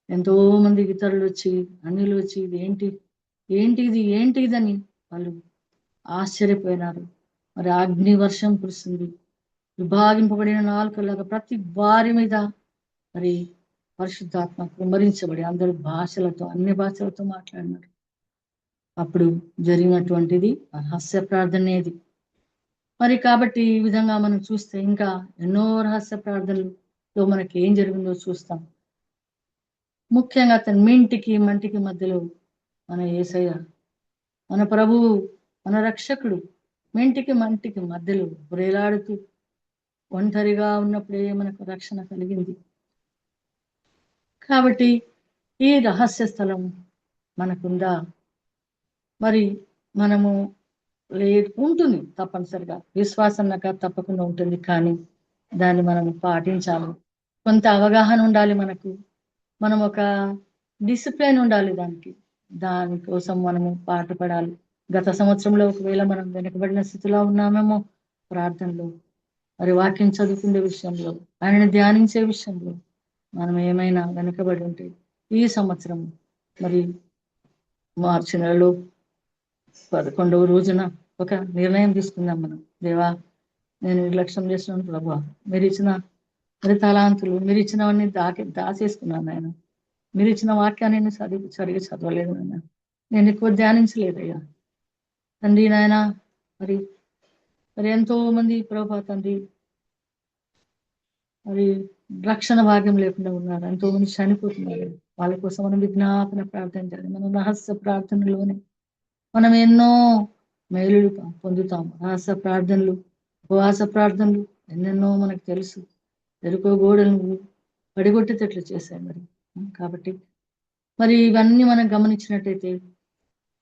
ఎంతో మంది ఇతరులు వచ్చి, అన్యులు వచ్చి ఏంటిదని వాళ్ళు ఆశ్చర్యపోయినారు. మరి అగ్ని వర్షం కురుస్తుంది, విభాగింపబడిన నాలుకలాగా ప్రతి వారి మీద మరి పరిశుద్ధాత్మ కుమ్మరించబడి అందరూ భాషలతో, అన్ని భాషలతో మాట్లాడినారు. అప్పుడు జరిగినటువంటిది రహస్య ప్రార్థనేది. మరి కాబట్టి ఈ విధంగా మనం చూస్తే ఇంకా ఎన్నో రహస్య ప్రార్థనలో మనకి ఏం జరిగిందో చూస్తాం. ముఖ్యంగా తన మంటికి మధ్యలో మన యేసయ్య, మన ప్రభువు, మన రక్షకుడు మంటికి మధ్యలో వ్రేలాడుతూ ఒంటరిగా ఉన్నప్పుడే మనకు రక్షణ కలిగింది. కాబట్టి ఈ రహస్య స్థలం మనకుందా? మరి మనము లేదు, ఉంటుంది తప్పనిసరిగా, విశ్వాసం తప్పకుండా ఉంటుంది. కానీ దాన్ని మనం పాటించాలి, కొంత అవగాహన ఉండాలి మనకు, మనం ఒక డిసిప్లిన్ ఉండాలి దానికోసం మనము పాటుపడాలి. గత సంవత్సరంలో ఒకవేళ మనం వెనుకబడిన స్థితిలో ఉన్నామేమో ప్రార్థనలో, మరి వాక్యం చదువుకునే విషయంలో, ఆయనని ధ్యానించే విషయంలో మనం ఏమైనా వెనుకబడి ఉంటే ఈ సంవత్సరం మరి మార్చి నెలలో 11వ రోజున ఒక నిర్ణయం తీసుకుందాం మనం. దేవా, నేను నిర్లక్ష్యం చేస్తున్నాను ప్రభా, మీరు ఇచ్చిన మరి తలాంతులు, మీరు ఇచ్చినవన్నీ దాచేసుకున్నాను ఆయన, మీరు ఇచ్చిన వాక్యాన్ని నేను సరిగా చదవలేదు నాయన, నేను ఎక్కువ ధ్యానించలేదయ్యా తండ్రి నాయన. మరి ఎంతో మంది ప్రభా తండ్రి మరి రక్షణ భాగ్యం లేకుండా ఉన్నారు, ఎంతో మంది చనిపోతున్నారు. వాళ్ళ కోసం మనం విజ్ఞాపన ప్రార్థన చేయాలి. మనం రహస్య ప్రార్థనలోనే మనం ఎన్నో మేలులు పొందుతాం. రహస్య ప్రార్థనలు, ఉపవాస ప్రార్థనలు ఎన్నెన్నో మనకు తెలుసు. ఎరుకో గోడలను పడిగొట్టేటట్లు చేశాయి మరి. కాబట్టి మరి ఇవన్నీ మనం గమనించినట్టయితే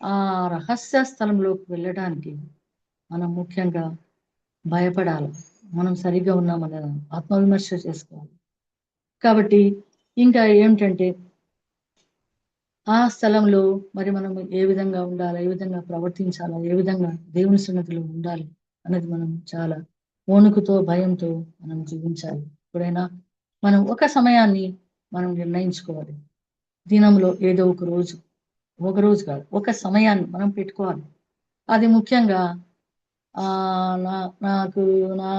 ఆ రహస్య స్థలంలోకి వెళ్ళడానికి మనం ముఖ్యంగా భయపడాలి. మనం సరిగ్గా ఉన్నామని ఆత్మవిమర్శ చేసుకోవాలి. కాబట్టి ఇంకా ఏమిటంటే, ఆ స్థలంలో మరి మనం ఏ విధంగా ఉండాలి, ఏ విధంగా ప్రవర్తించాలా, ఏ విధంగా దేవుని సన్నిధిలో ఉండాలి అన్నది మనం చాలా వణుకుతో, భయంతో మనం జీవించాలి. ఎప్పుడైనా మనం ఒక సమయాన్ని మనం నిర్ణయించుకోవాలి. దినంలో ఏదో ఒక రోజు కాదు, ఒక సమయాన్ని మనం పెట్టుకోవాలి. అది ముఖ్యంగా నాకు నా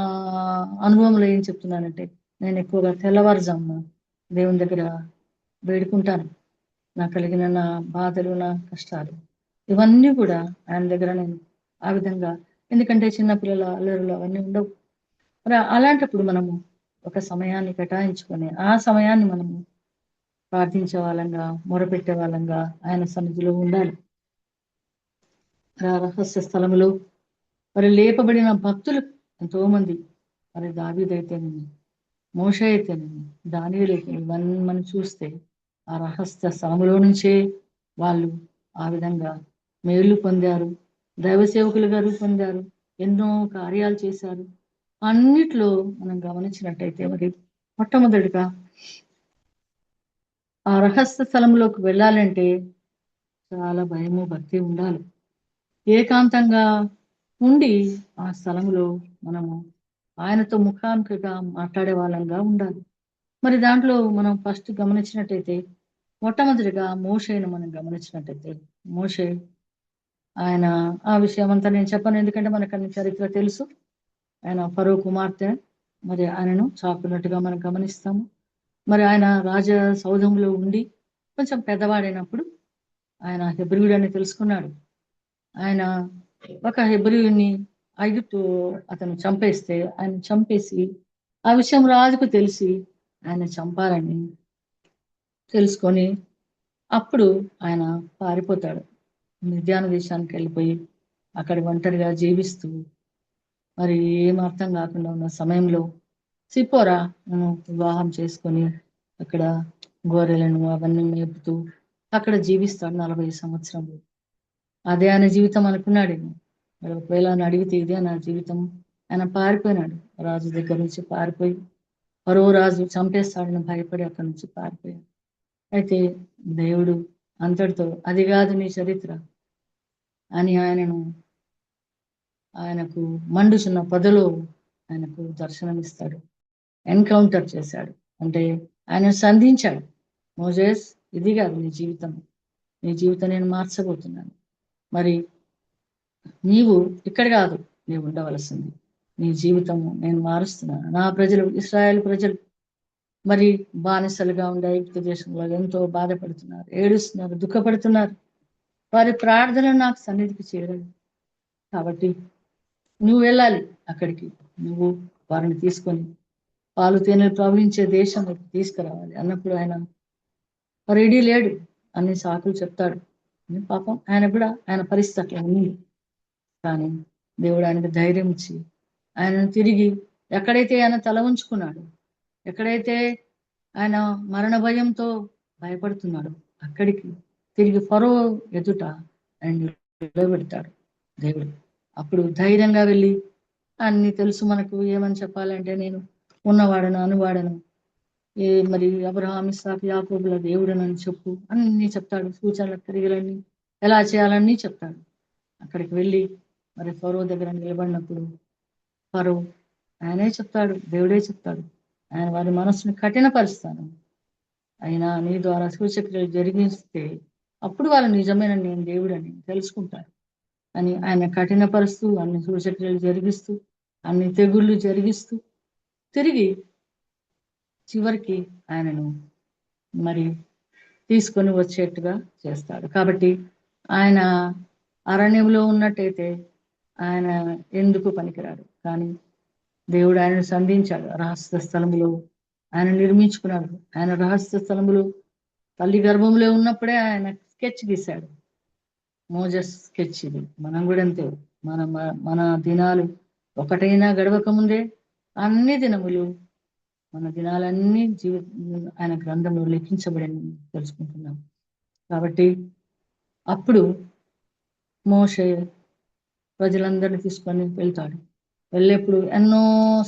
అనుభవంలో ఏం చెప్తున్నానంటే, నేను ఎక్కువగా తెల్లవారుజామున దేవుని దగ్గర వేడుకుంటాను. నాకు కలిగిన నా బాధలు, నా కష్టాలు ఇవన్నీ కూడా ఆయన దగ్గర నేను ఆ విధంగా. ఎందుకంటే చిన్నపిల్లల అల్లరులు అవన్నీ ఉండవు. మరి అలాంటప్పుడు మనము ఒక సమయాన్ని కేటాయించుకొని ఆ సమయాన్ని మనము ప్రార్థించే వాళ్ళంగా, మొరపెట్టే వాళ్ళంగా ఆయన సన్నిధిలో ఉండాలి. రహస్య స్థలములో మరి లేపబడిన భక్తులు ఎంతో మంది, మరి దావీదైతేనేమి, మోషే అయితేనేమి, దానియేలు అయితేనేమి, ఇవన్నీ మనం చూస్తే ఆ రహస్య స్థలములో నుంచే వాళ్ళు ఆ విధంగా మేలు పొందారు, దైవ సేవకులుగా పొందారు, ఎన్నో కార్యాలు చేశారు. అన్నిట్లో మనం గమనించినట్టయితే మరి మొట్టమొదటిగా ఆ రహస్య స్థలంలోకి వెళ్ళాలంటే చాలా భయము భక్తి ఉండాలి. ఏకాంతంగా ఉండి ఆ స్థలంలో మనము ఆయనతో ముఖాముఖిగా మాట్లాడే వాళ్ళంగా ఉండాలి. మరి దాంట్లో మనం ఫస్ట్ గమనించినట్టయితే మొట్టమొదటిగా మోషేను మనం గమనించినట్టయితే మోషే ఆయన ఆ విషయం అంతా నేను చెప్పను, ఎందుకంటే మనకు అన్ని చరిత్ర తెలుసు. ఆయన ఫరో కుమార్తె మరి ఆయనను చాకున్నట్టుగా మనం గమనిస్తాము. మరి ఆయన రాజ సౌధంలో ఉండి కొంచెం పెద్దవాడైనప్పుడు ఆయన హెబ్రీయుడు అని తెలుసుకున్నాడు. ఆయన ఒక హెబ్రీయుని ఐగుప్తు అతను చంపేస్తే ఆయన చంపేసి ఆ విషయం రాజుకు తెలిసి ఆయన చంపాలని తెలుసుకొని అప్పుడు ఆయన పారిపోతాడు. మిద్యాను దేశానికి వెళ్ళిపోయి అక్కడ ఒంటరిగా జీవిస్తూ మరి ఏం అర్థం కాకుండా ఉన్న సమయంలో సిపోరా వివాహం చేసుకొని అక్కడ గొర్రెలను అవన్నీ మేపుతూ అక్కడ జీవిస్తాడు 40 సంవత్సరాలు. అదే ఆయన జీవితం అనుకున్నాడు. మరి ఒకవేళ ఆయన అడిగితే ఇదే నా జీవితం, ఆయన పారిపోయినాడు. రాజు దగ్గర నుంచి పారిపోయి మరో రాజు చంపేస్తాడని భయపడి అక్కడి నుంచి పారిపోయాడు. అయితే దేవుడు అంతటితో అది కాదు నీ చరిత్ర అని ఆయనకు మండుచున్న పొదలో ఆయనకు దర్శనమిస్తాడు, ఎన్కౌంటర్ చేశాడు. అంటే ఆయన సంధించాడు, మోజెస్ ఇది కాదు నీ జీవితం, నీ జీవితం నేను మార్చబోతున్నాను. మరి నీవు ఇక్కడ కాదు నీవు ఉండవలసింది, నీ జీవితము నేను మారుస్తున్నాను. నా ప్రజలు ఇశ్రాయేలు ప్రజలు మరి బానిసలుగా ఉండే ఐగుప్తు దేశంలో ఎంతో బాధపడుతున్నారు, ఏడుస్తున్నారు, దుఃఖపడుతున్నారు. వారి ప్రార్థన నాకు సన్నిధికి చేరాలి. కాబట్టి నువ్వు వెళ్ళాలి అక్కడికి, నువ్వు వారిని తీసుకొని పాలు తేనెలు ప్రవహించే దేశంలోకి తీసుకురావాలి అన్నప్పుడు ఆయన రెడీ లేడు, అన్ని సాకులు చెప్తాడు. పాపం ఆయన కూడా ఆయన పరిస్థితి అట్లా ఉంది. కానీ దేవుడు ఆయనకు ధైర్యం ఇచ్చి ఆయనను తిరిగి ఎక్కడైతే ఆయన తల ఉంచుకున్నాడు, ఎక్కడైతే ఆయన మరణ భయంతో భయపడుతున్నాడు అక్కడికి తిరిగి ఫరో ఎదుట ఆయన నిలబెడతాడు దేవుడు. అప్పుడు ధైర్యంగా వెళ్ళి అన్ని తెలుసు మనకు, ఏమని చెప్పాలంటే నేను ఉన్నవాడను అనువాడను, మరి అబ్రహాం ఇస్సాకు యాకోబుల దేవుడనని చెప్పు అన్ని చెప్తాడు. సూచనల క్రియలన్నీ ఎలా చేయాలన్నీ చెప్తాడు. అక్కడికి వెళ్ళి మరి ఫరో దగ్గర నిలబడినప్పుడు ఫరో ఆయనే చెప్తాడు, దేవుడే చెప్తాడు, ఆయన వారి మనసుని కఠినపరుస్తాను, అయినా నీ ద్వారా సూచక్రియలు జరిగిస్తే అప్పుడు వాళ్ళు నిజమైన నేను దేవుడని తెలుసుకుంటారు అని ఆయన కఠినపరుస్తూ అన్ని సూచక్రియలు జరిగిస్తూ అన్ని తెగుళ్ళు జరిగిస్తూ తిరిగి చివరికి ఆయనను మరి తీసుకొని వచ్చేట్టుగా చేస్తాడు. కాబట్టి ఆయన అరణ్యంలో ఉన్నట్టయితే ఆయన ఎందుకు పనికిరాడు, కానీ దేవుడు ఆయనను సంధించాడు. రహస్య స్థలములో ఆయన నిర్మించుకున్నాడు. ఆయన రహస్య స్థలములో తల్లి గర్భంలో ఉన్నప్పుడే ఆయన స్కెచ్ గీశాడు, మోజెస్ స్కెచ్. ఇది మనం కూడా అంతే, మన దినాలు ఒకటైనా గడవక ముందే అన్ని దినములు మన దినాలన్నీ ఆయన గ్రంథంలో లిఖించబడని తెలుసుకుంటున్నాం. కాబట్టి అప్పుడు మోషే ప్రజలందరినీ తీసుకొని వెళ్తాడు. వెళ్ళేప్పుడు ఎన్నో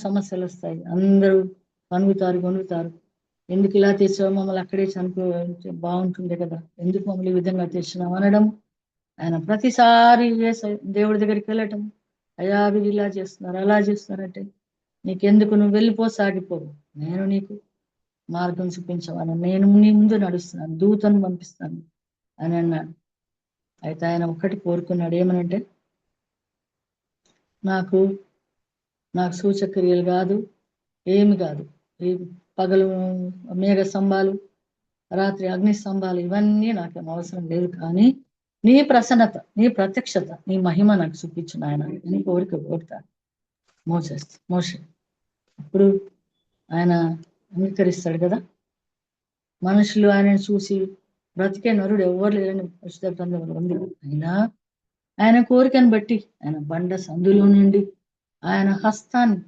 సమస్యలు వస్తాయి, అందరూ గొనుగుతారు. ఎందుకు ఇలా తెచ్చావు, మమ్మల్ని అక్కడే చనిపోతే బాగుంటుండే కదా, ఎందుకు మమ్మల్ని ఈ విధంగా తెచ్చినాం అనడం. ఆయన ప్రతిసారి దేవుడి దగ్గరికి వెళ్ళటం, అయ్యా వీళ్ళు ఇలా చేస్తున్నారు అలా చేస్తున్నారంటే నీకెందుకు, నువ్వు వెళ్ళిపో సాగిపోవు, నేను నీకు మార్గం చూపించవాను, నేను నీ ముందు నడుస్తున్నాను, దూతను పంపిస్తాను అని అన్నాడు. అయితే ఆయన ఒక్కటి కోరుకున్నాడు, ఏమనంటే నాకు సూచక్రియలు కాదు, ఏమి కాదు, ఈ పగలు మేఘ స్తంభాలు రాత్రి అగ్ని స్తంభాలు ఇవన్నీ నాకేం అవసరం లేదు, కానీ నీ ప్రసన్నత, నీ ప్రత్యక్షత, నీ మహిమ నాకు చూపించు నాయన నీ కోరుతాడు మోషే. అప్పుడు ఆయన అంగీకరిస్తాడు కదా. మనుషులు ఆయనను చూసి బ్రతికే నరుడు ఎవరు లేరని పరిశుద్ధ గ్రంథంలో ఉంది. అయినా ఆయన కోరికను బట్టి ఆయన బండ సందులో నుండి ఆయన హస్తాన్ని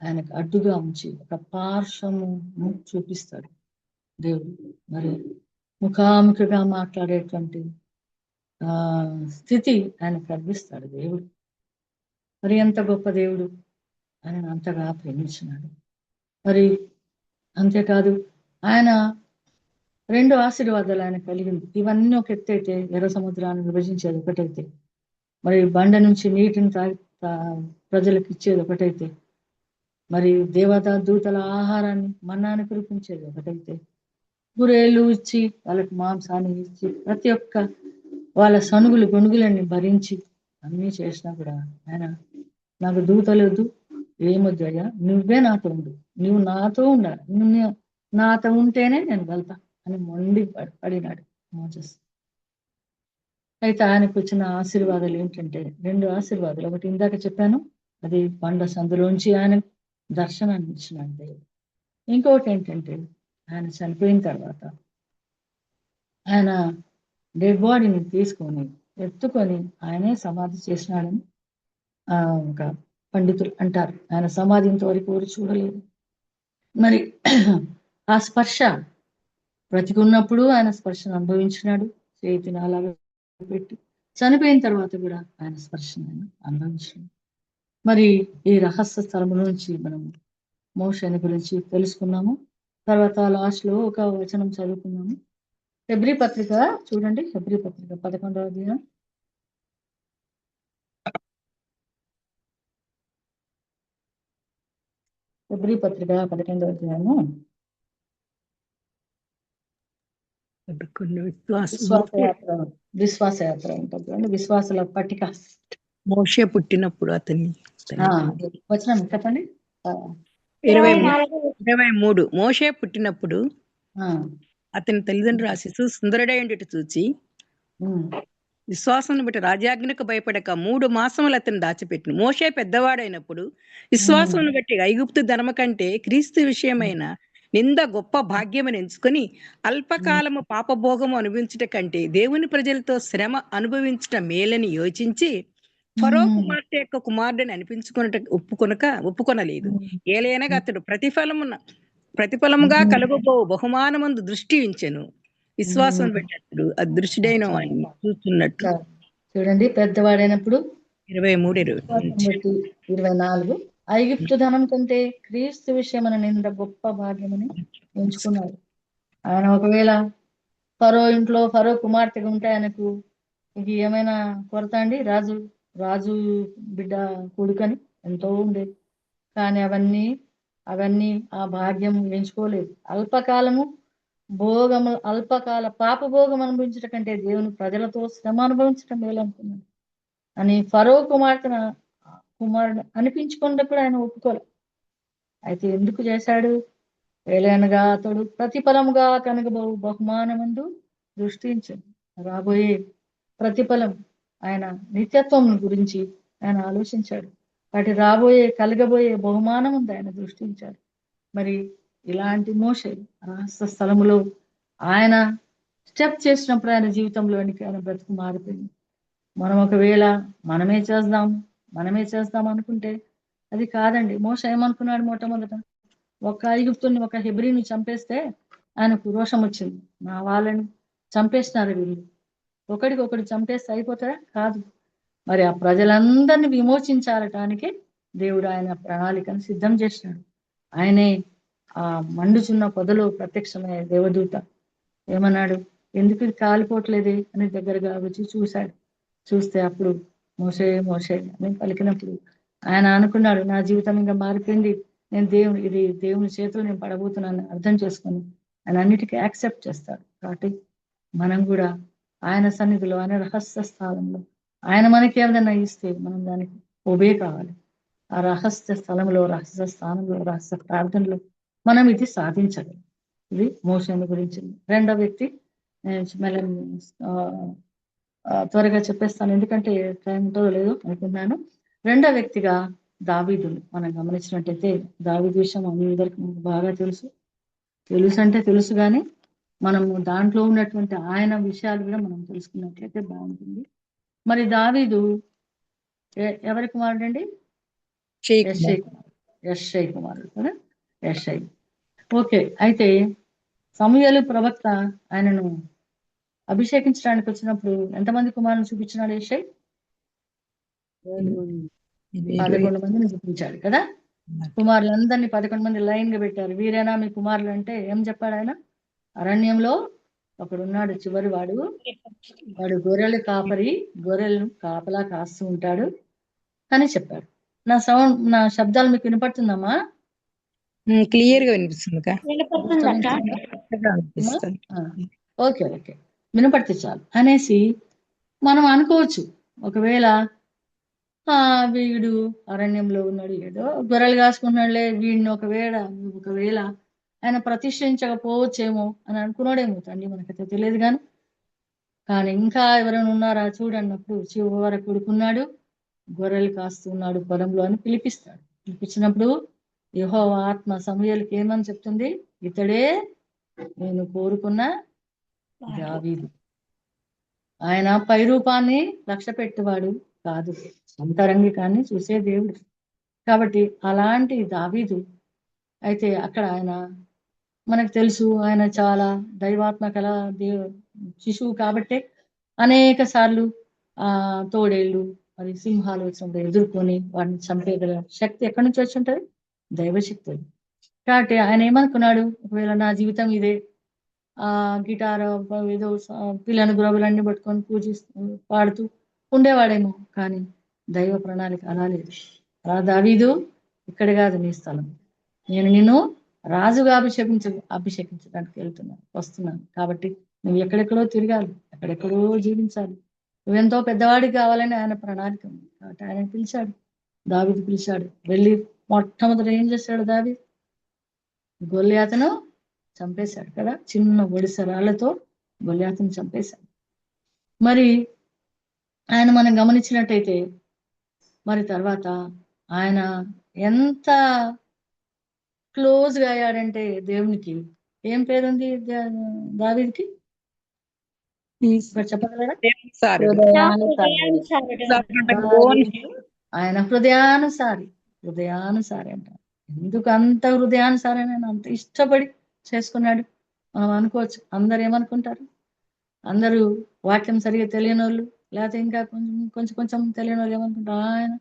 ఆయనకు అడ్డుగా ఉంచి ఒక పార్శ్వము చూపిస్తాడు దేవుడు. మరి ముఖాముఖిగా మాట్లాడేటువంటి స్థితి ఆయన కల్పిస్తాడు దేవుడు. మరి ఎంత గొప్ప దేవుడు, ఆయన అంతగా ప్రేమించినాడు. మరి అంతేకాదు ఆయన 2 ఆశీర్వాదాలు ఆయన కలిగింది. ఇవన్నీ ఒక ఎత్తైతే, ఎర్ర సముద్రాన్ని విభజించేది ఒకటైతే, మరి బండ నుంచి నీటిని ప్రజలకు ఇచ్చేది ఒకటైతే, మరి దేవతా దూతల ఆహారాన్ని మన్నాన్ని కురిపించేది ఒకటైతే, గురేళ్ళు ఇచ్చి వాళ్ళకి మాంసాన్ని ఇచ్చి ప్రతి ఒక్క వాళ్ళ సనుగులు గొనుగులన్నీ భరించి అన్నీ చేసినా కూడా ఆయన నాకు దూతలేదు ఏమొద్దయ్యా, నువ్వే నాతో ఉండు, నువ్వు నాతో ఉండాలి, నువ్వు నాతో ఉంటేనే నేను వెళ్తా అని మొండి పడినాడు మోసెస్. అయితే ఆయనకు వచ్చిన ఆశీర్వాదాలు ఏంటంటే 2 ఆశీర్వాదాలు. ఒకటి ఇందాక చెప్పాను, అది బండ సందులోంచి ఆయన దర్శనాన్ని ఇచ్చినాడు దేవుడు. ఇంకొకటి ఏంటంటే ఆయన చనిపోయిన తర్వాత ఆయన డెడ్ బాడీని తీసుకొని ఎత్తుకొని ఆయనే సమాధి చేసినాడని ఒక పండితులు అంటారు. ఆయన సమాధి ఇంతవరకు ఎవరు చూడలేదు. మరి ఆ స్పర్శ బ్రతికున్నప్పుడు ఆయన స్పర్శను అనుభవించినాడు, చేతిని అలాగే పెట్టి. చనిపోయిన తర్వాత కూడా ఆయన స్పర్శను ఆయన అనుభవించినాడు. మరి ఈ రహస్య స్థలం నుంచి మనం మోషేని గురించి తెలుసుకున్నాము. తర్వాత లాస్ట్ లో ఒక వచనం చదువుకున్నాము. హెబ్రీ పత్రిక చూడండి, హెబ్రీ పత్రిక 11వ అధ్యాయం. హెబ్రీ పత్రిక 11వ అధ్యాయము. విశ్వాసయాత్ర ఉంటుంది చూడండి, విశ్వాసాల పట్టిక. మోషే పుట్టినప్పుడు అతన్ని వచనం చెప్పండి. 23. మోషే పుట్టినప్పుడు అతని తల్లిదండ్రులు ఆ శిశువు సుందరుడైండుట చూచి విశ్వాసం బట్టి రాజాజ్ఞకు భయపడక 3 మాసములు అతను దాచిపెట్టిన. మోషే పెద్దవాడైనప్పుడు విశ్వాసం బట్టి ఐగుప్తు ధర్మ కంటే క్రీస్తు విషయమైన నింద గొప్ప భాగ్యమని ఎంచుకొని అల్పకాలము పాపభోగము అనుభవించుట కంటే దేవుని ప్రజలతో శ్రమ అనుభవించుట మేలని యోచించి ఫరో కుమార్తె యొక్క కుమారుడని ఒప్పుకొనలేదు. ఏలైనగా అతడు ప్రతిఫలముగా కలుగబో బహుమానమందు దృష్టి ఉంచెను. విశ్వాసం పెట్టాడు అదృష్టుడైన వాడిని చూస్తున్నట్టు. చూడండి, పెద్దవాడైనప్పుడు 23, 24 ఐగుప్తు ధనం కంటే క్రీస్తు విషయమైన నింద గొప్ప భాగ్యమని ఎంచుకున్నాడు. ఆయన ఒకవేళ ఫరో ఇంట్లో ఫరో కుమార్తెగా ఉంటే ఆయనకు ఇది ఏమైనా కొరత అండి? రాజు బిడ్డ కొడుకని ఎంతో ఉండేది. కానీ అవన్నీ ఆ భాగ్యం ఎంచుకోలేదు. అల్పకాల పాప భోగం అనుభవించడం కంటే దేవుని ప్రజలతో శ్రమ అనుభవించడం మేలు అనుకున్నాడు అని ఫరో కుమారుడు అనిపించుకున్నప్పుడు ఆయన ఒప్పుకోలే. అయితే ఎందుకు చేశాడు? ఏలైనగా అతడు ప్రతిఫలముగా కనగబోవు బహుమానమందు దృష్టించాడు. రాబోయే ప్రతిఫలం, ఆయన నిత్యత్వం గురించి ఆయన ఆలోచించాడు. వాటి కలగబోయే బహుమానం ఉంది ఆయన దృష్టించాడు. మరి ఇలాంటి మోషే రహస్య స్థలములో ఆయన స్టెప్ చేసినప్పుడు ఆయన జీవితంలోనికి ఆయన బ్రతుకు మారిపోయింది. మనం ఒకవేళ మనమే చేద్దాం అనుకుంటే అది కాదండి. మోషే ఏమనుకున్నాడు? మొట్టమొదట ఒక ఐగుప్తుని, ఒక హెబ్రీని చంపేస్తే ఆయనకు రోషం వచ్చింది. నా వాళ్ళని చంపేస్తున్నారు వీళ్ళు, ఒకడికొకటి చంపేస్తే అయిపోతారా? కాదు. మరి ఆ ప్రజలందరినీ విమోచించాలటానికి దేవుడు ఆయన ప్రణాళికను సిద్ధం చేసినాడు. ఆయనే ఆ మండుచున్న పొదలో ప్రత్యక్షమైన దేవదూత ఏమన్నాడు? ఎందుకు ఇది కాలిపోవట్లేదే అని దగ్గరగా వచ్చి చూస్తే అప్పుడు మోషే అని పలికినప్పుడు ఆయన అనుకున్నాడు, నా జీవితం ఇంకా మారిపోయింది, ఇది దేవుని చేతులు నేను పడబోతున్నాను అర్థం చేసుకొని ఆయన అన్నిటికీ యాక్సెప్ట్ చేస్తాడు. కాబట్టి మనం కూడా ఆయన సన్నిధిలో, ఆయన రహస్య స్థానంలో ఆయన మనకి ఏదైనా ఇస్తే మనం దానికి ఒబే కావాలి. ఆ రహస్య స్థలంలో, రహస్య స్థానంలో, రహస్య ప్రార్థనలో మనం ఇది సాధించగలం. ఇది మోషేని గురించి. రెండో వ్యక్తి త్వరగా చెప్పేస్తాను, ఎందుకంటే టైం ఉంటుందో లేదో అనుకుంటున్నాను. రెండో వ్యక్తిగా దావీదుని మనం గమనించినట్టయితే, దావీదు విషయం అందరికీ మనకు బాగా తెలుసు. అంటే తెలుసు కానీ మనము దాంట్లో ఉన్నటువంటి ఆయన విషయాలు కూడా మనం తెలుసుకున్నట్లయితే బాగుంటుంది. మరి దావీదు ఎవరి కుమారుడు అండి? యెష్షై కుమారుడు. యెష్షై కుమారుడు కదా, యెష్షై. ఓకే, అయితే సమూయేలు ప్రవక్త ఆయనను అభిషేకించడానికి వచ్చినప్పుడు ఎంతమంది కుమారులను చూపించినాడు యెష్షై? 11 మందిని చూపించాడు కదా. కుమారులందరినీ 11 మంది లైన్ గా పెట్టారు. వీరేనా మీ కుమారులు అంటే ఏం చెప్పాడు ఆయన? అరణ్యంలో ఒకడున్నాడు చివరి వాడు గొర్రెలు కాపరి, గొర్రెలను కాపలా కాస్తూ ఉంటాడు అని చెప్పాడు. నా శబ్దాలు మీకు వినపడుతుందమ్మా? క్లియర్ గా వినిపిస్తుంది ఓకే ఓకే, వినపడితే చాలు అనేసి మనం అనుకోవచ్చు. ఒకవేళ వీడు అరణ్యంలో ఉన్నాడు, ఏదో గొర్రెలు కాసుకున్నాడులే, వీడిని ఒకవేళ ఆయన ప్రతిష్ఠించకపోవచ్చేమో అని అనుకున్నాడేమో తండ్రి, మనకైతే తెలియదు. కానీ ఇంకా ఎవరైనా ఉన్నారా చూడన్నప్పుడు చివరి కొడుకున్నాడు, గొర్రెలు కాస్తున్నాడు పొలంలో అని పిలిపిస్తాడు. పిలిపించినప్పుడు యెహోవా ఆత్మ సమూయేలుకి ఏమని చెప్తుంది? ఇతడే నేను కోరుకున్న దావీదు. ఆయన పై రూపాన్ని లక్ష్య పెట్టేవాడు కాదు, అంతరంగికాన్ని చూసే దేవుడు. కాబట్టి అలాంటి దావీదు అయితే అక్కడ ఆయన మనకు తెలుసు, ఆయన చాలా దైవాత్మ కల శిశువు కాబట్టి అనేక సార్లు తోడేళ్ళు మరి సింహాలు వచ్చినప్పుడు ఎదుర్కొని వాటిని చంపేగల శక్తి ఎక్కడి నుంచి వచ్చి ఉంటుంది? దైవశక్తి. కాబట్టి ఆయన ఏమనుకున్నాడు, ఒకవేళ నా జీవితం ఇదే, గిటార్ ఏదో పిల్లని గురవులన్నీ పట్టుకొని పాడుతూ ఉండేవాడేమో. కానీ దైవ ప్రణాళిక అలా లేదు. అలా దావీదు, ఇక్కడ కాదు నీ స్థలం, నేను నిన్ను రాజుగా అభిషేకించడానికి వస్తున్నాను. కాబట్టి నువ్వు ఎక్కడెక్కడో తిరగాలి, ఎక్కడెక్కడో జీవించాలి, నువ్వెంతో పెద్దవాడికి కావాలని ఆయన ప్రణాళిక ఉంది. కాబట్టి ఆయన పిలిచాడు, దావీదు పిలిచాడు. వెళ్ళి మొట్టమొదటి ఏం చేశాడు? దావీదు గొల్యాతును చంపేశాడు కదా, చిన్న ఒడిసరాళ్లతో గొల్యాతును చంపేశాడు. మరి ఆయన మనం గమనించినట్టయితే మరి తర్వాత ఆయన ఎంత క్లోజ్ గా అయ్యాడంటే దేవునికి. ఏం పేరుంది దావీదుకి? చెప్పగలరా? ఆయన హృదయానుసారి అంట. ఎందుకు అంత హృదయానుసారి అంత ఇష్టపడి చేసుకున్నాడు? మనం అనుకోవచ్చు, అందరు ఏమనుకుంటారు? అందరూ వాక్యం సరిగా తెలియని వాళ్ళు, లేకపోతే ఇంకా కొంచెం తెలియని వాళ్ళు ఏమనుకుంటారు? ఆయన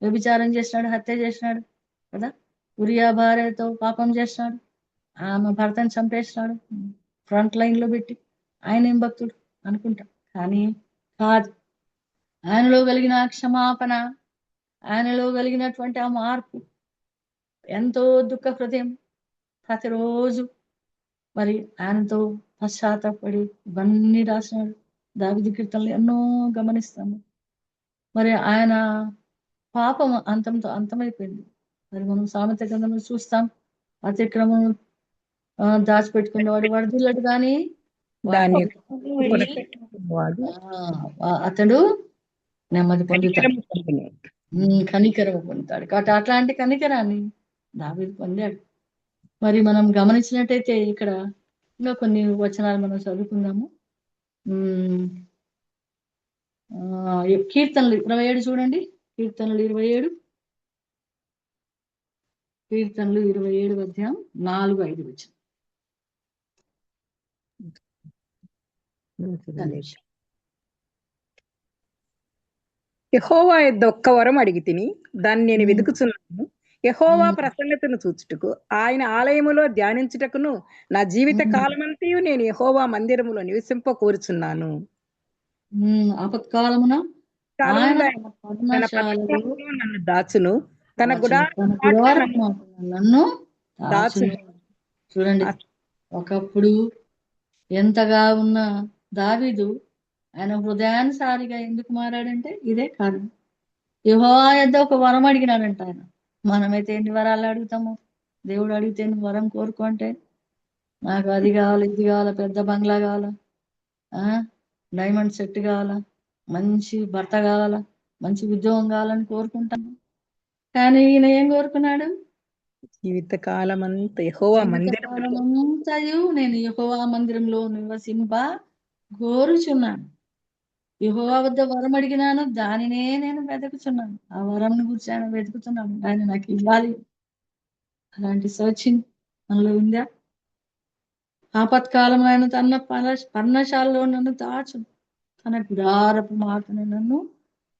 వ్యభిచారం చేసినాడు, హత్య చేసినాడు కదా, ఉరియా భార్యతో పాపం చేసినాడు, ఆమె భర్తను చంపేసినాడు ఫ్రంట్ లైన్ లో పెట్టి, ఆయన ఏం భక్తుడు అనుకుంటాం. కానీ కాదు. ఆయనలో కలిగిన క్షమాపణ, ఆయనలో కలిగినటువంటి ఆ మార్పు, ఎంతో దుఃఖ హృదయం, ప్రతిరోజు మరి ఆయనతో పశ్చాత్తపడి ఇవన్నీ రాసినాడు. దావీదు కీర్తనలు ఎన్నో గమనిస్తాము. మరి ఆయన పాపం అంతమైపోయింది. మరి మనం సామెత గ్రంథంలో చూస్తాం, అతిక్రమం దాచిపెట్టుకునేవాడు వర్ధిల్లడు కానీ అతడు నెమ్మది పొందుతాడు, కనికరం పొందుతాడు. కాబట్టి అట్లాంటి కనికరాన్ని దావీదు పొందాడు. మరి మనం గమనించినట్టయితే ఇక్కడ ఇంకా కొన్ని వచనాలు మనం చదువుకుందాము. కీర్తనలు 27 చూడండి. కీర్తనలు 27 అధ్యాయం 4-5 వచ్చి. యెహోవా యొద్ద ఒక్క వరం అడిగి తిని దాన్ని నేను వెతుకుచున్నాను. యెహోవా ప్రసన్నతను చూచుటకు, ఆయన ఆలయములో ధ్యానించుటకును నా జీవిత కాలమంతయు నేను యెహోవా మందిరములో నివసింప కోరుచున్నాను. ఆపత్కాలమున నన్ను దాచును, తన నన్ను దాచును. చూడండి, ఒకప్పుడు ఎంతగా ఉన్న దావీదు ఆయన హృదయానుసారిగా ఎందుకు మారాడంటే ఇదే కారణం. యెహోవా యొద్ద ఒక వరం అడిగినాడంట ఆయన. మనమైతే ఎన్ని వరాలు అడుగుతాము? దేవుడు అడిగితే నువ్వు వరం కోరుకో అంటే, నాకు అది కావాలి, ఇది కావాలా, పెద్ద బంగ్లా కావాలా, డైమండ్ సెట్ కావాలా, మంచి భర్త కావాలా, మంచి ఉద్యోగం కావాలని కోరుకుంటాను. కానీ ఈయన ఏం కోరుకున్నాడు? జీవితకాలం అంతా యెహోవా మందిరంలో జీవితకాలమంతయు నేను యెహోవా మందిరంలో నివసింప కోరుచున్నాను. యెహోవా వద్ద వరం అడిగినాను, దానినే నేను వెతుకుతున్నాను. ఆ వరంను గురించి ఆయన వెతుకుతున్నాను. ఆయన నాకు ఇవ్వాలి. అలాంటి సర్చింగ్ మనలో ఉందా? ఆపత్కాలం ఆయన తన పర్ణశాలలో నన్ను దాచును, తన గుడారపు మాటను నన్ను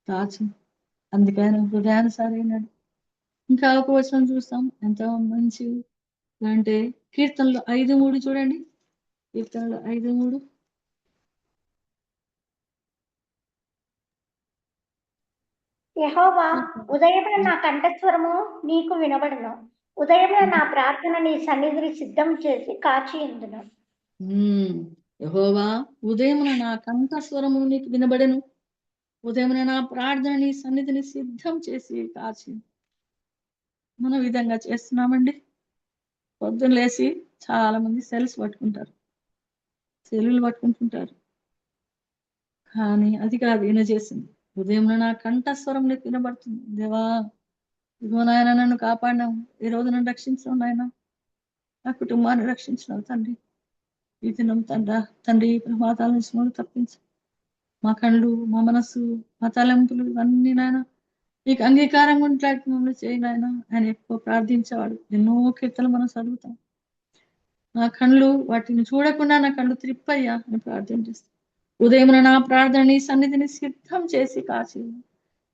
దాచును. అందుకే ఆయన హృదయానుసారైనాడు. ఇంకా ఒక వచనం చూస్తాం, ఎంతో మంచి అంటే కీర్తనలు 5:3 చూడండి. కీర్తనలు 5:3. యెహోవా, ఉదయమున నా కంఠస్వరము నీకు వినబడును. ఉదయమున నా ప్రార్థన నీ సన్నిధిని సిద్ధం చేసి కాచి ఉందును. యెహోవా, ఉదయమున నా కంఠస్వరము నీకు వినబడెను. ఉదయమున నా ప్రార్థన నీ సన్నిధిని సిద్ధం చేసి కాచి. మనం ఈ విధంగా చేస్తున్నామండి. పొద్దున్న లేచి చాలా మంది సెల్స్ పట్టుకుంటారు, సెల్లులు పట్టుకుంటుంటారు. కానీ అది కాదు ఈయన చేసింది. ఉదయం నా కంఠస్వరం నీకు వినబడుతుంది. దేవా, ఇదిగో నాయన నన్ను కాపాడినావు, ఈ రోజు నన్ను రక్షించడం నాయన, నా కుటుంబాన్ని రక్షించినావు తండ్రి. ఈ దినం తండ్రి ప్రమాదాల నుంచి మమ్మల్ని తప్పించు. మా కళ్ళు, మా మనస్సు, మా తలంపులు ఇవన్నీ నాయన నీకు అంగీకారంగా ఉండేట్టు మమ్మల్ని చేయి నాయన. ఆయన ఎక్కువ ప్రార్థించేవాడు. ఎన్నో కీర్తనలు మనం చదువుతాం. నా కళ్ళు వాటిని చూడకుండా నా కళ్ళు త్రిప్పయ్యా అని ప్రార్థన చేస్తాం. ఉదయం నా ప్రార్థన నీ సన్నిధిని సిద్ధం చేసి కాచి.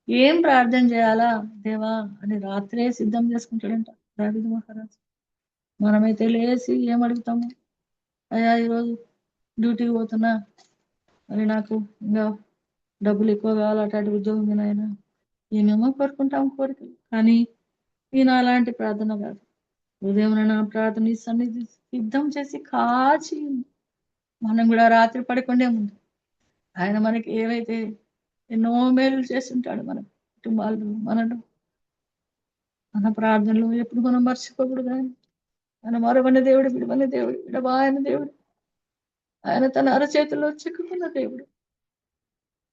ఏం ప్రార్థన చేయాలా దేవా అని రాత్రే సిద్ధం చేసుకుంటాడంట దావీదు మహారాజు. మనమైతే లేచి ఏం అడుగుతాము? అయ్యా, ఈరోజు డ్యూటీకి పోతున్నా, మరి నాకు ఇంకా డబ్బులు ఎక్కువ కావాలి, అటు ఉద్యోగం వినాయన, ఏమేమో కోరుకుంటాం కోరికలు. కానీ ఈయన అలాంటి ప్రార్థన కాదు. ఉదయం నా ప్రార్థన నీ సన్నిధి సిద్ధం చేసి కాచి. మనం కూడా రాత్రి పడుకుండే ముందు ఆయన మనకి ఏవైతే ఎన్నో మేలు చేస్తుంటాడు మన కుటుంబాలు, మన ప్రార్థనలు ఎప్పుడు మనం మర్చిపోకూడదు. ఆయన మరవని దేవుడు, విడవని దేవుడు, విడవాయన దేవుడు. ఆయన తన అరచేతిలో చిక్కుకున్న దేవుడు.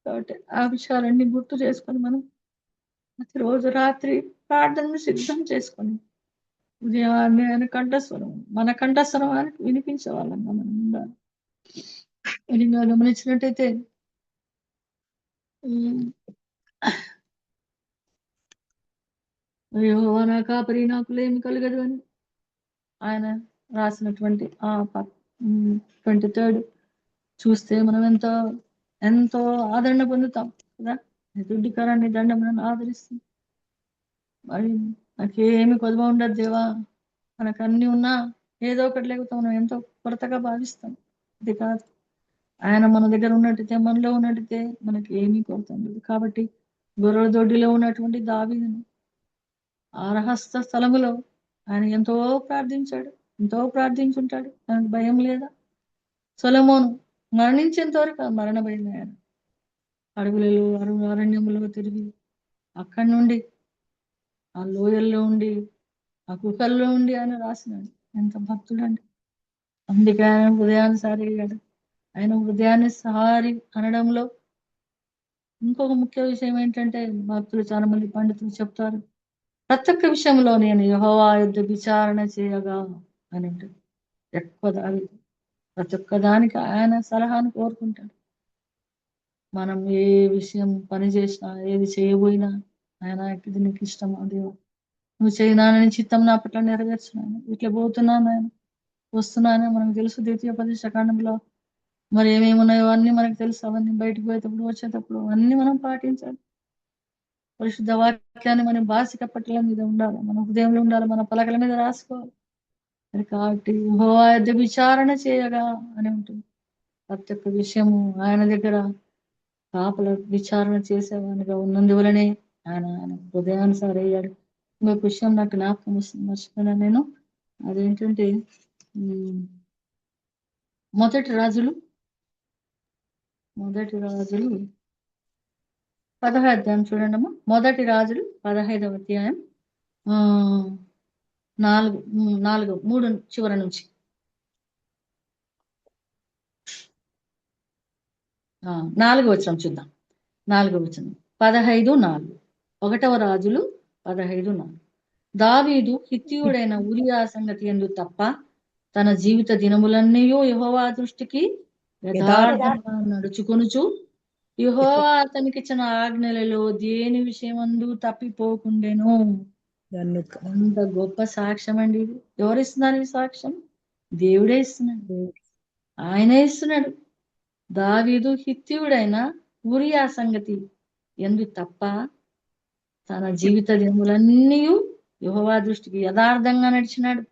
కాబట్టి ఆ విషయాలన్నీ గుర్తు చేసుకొని మనం ప్రతిరోజు రాత్రి ప్రార్థనను సిద్ధం చేసుకొని ఉదయాన్నే ఆయన కంఠస్వరం, మన కంఠస్వరం ఆయనకు వినిపించే వాళ్ళంగా మనం ఉండాలి. ఇంకా గమనించినట్టయితే యెహోవా నా కాపరి, నాకు ఏమి కలగదు అని ఆయన రాసినటువంటి ఆ 23 చూస్తే మనం ఎంతో ఆదరణ పొందుతాం కదా. దుడ్డికరాన్ని దండం నన్ను ఆదరిస్తుంది. మరి నాకేమి కొదవ ఉండదు దేవా, మనకు అన్ని ఉన్నా ఏదో ఒకటి లేకపోతే మనం ఎంతో కొరతగా భావిస్తాం. ఇది కాదు, ఆయన మన దగ్గర ఉన్నట్టయితే, మనలో ఉన్నట్టయితే మనకి ఏమీ కొరత ఉండదు. కాబట్టి గొర్రెల దొడ్డిలో ఉన్నటువంటి దావీదును ఆ రహస్య స్థలములో ఆయన ఎంతో ప్రార్థించాడు, ఎంతో ప్రార్థించుంటాడు. ఆయనకు భయం లేదా? సొలొమోను మరణించేంత వరకు మరణ భయం. ఆయన అడవులలో అరణ్యములో తిరిగి అక్కడి నుండి ఆ లోయల్లో ఉండి ఆ గుహల్లో ఉండి ఆయన రాసినాడు. ఎంత భక్తుడండి. అందుకే ఆయన హృదయానుసారి అయ్యాడు. ఆయన హృదయానుసారి అనడంలో ఇంకొక ముఖ్య విషయం ఏంటంటే, భక్తులు చాలా మంది పండితులు చెప్తారు, ప్రతి ఒక్క విషయంలో నేను యెహోవా యుద్ధ విచారణ చేయగా అని అంటాడు. ఎక్కువ దావీదు ప్రతి ఒక్క దానికి ఆయన సలహాను కోరుకుంటాడు. మనం ఏ విషయం పని చేసినా, ఏది చేయబోయినా ఆయన ఇది నీకు ఇష్టమా దేవా, నువ్వు చేయనానని చిత్తం నా పట్ల నెరవేర్చున్నాను, ఇట్లా పోతున్నాను ఆయన వస్తున్నాను. మనకు తెలుసు ద్వితీయోపదేశకాండంలో మరి ఏమేమి ఉన్నాయో అన్ని మనకు తెలుసు. అవన్నీ బయటకు పోయేటప్పుడు, వచ్చేటప్పుడు అన్ని మనం పాటించాలి. పరిశుద్ధ వాక్యాన్ని మన భాషిక పట్టల మీద ఉండాలి, మన హృదయంలో ఉండాలి, మన పలకల మీద రాసుకోవాలి. మరి కాబట్టి యెహోవా యుద్ధ విచారణ చేయగా అని ఉంటుంది. ప్రతి ఒక్క విషయము ఆయన దగ్గర కాపల విచారణ చేసేవానిగా ఉన్నందువలనే ఆయన హృదయానుసారి అయ్యాడు. ఇంకొక విషయం నాకు జ్ఞాపకం వస్తుంది, మర్చిపోయినాను నేను. అదేంటంటే మొదటి రాజులు 15వ అధ్యాయం చూడండి అమ్మా. మొదటి రాజులు 15వ అధ్యాయం 3 చివరి నుంచి 4వ వచనం చూద్దాం. 4వ వచనం 15:4. 1వ రాజులు 15:4. దావీదు హిత్తీయుడైన ఉరియా సంగతి యందు తప్ప తన జీవిత దినములన్నీ యెహోవా దృష్టికి యథార్థంగా నడుచుకొనుచు యెహోవా అతనికి ఇచ్చిన ఆజ్ఞలలో దేని విషయమందు తప్పిపోకుండెను. అంత గొప్ప సాక్ష్యం అండి ఇది. ఎవరు ఇస్తున్నారు ఈ సాక్ష్యం? దేవుడే ఇస్తున్నాడు. ఆయనే ఇస్తున్నాడు. దావీదు హిత్తీయుడైన ఉరియా సంగతి ఎందు తప్ప తన జీవిత దినములన్నీ యెహోవా దృష్టికి యథార్థంగా నడిచినాడు.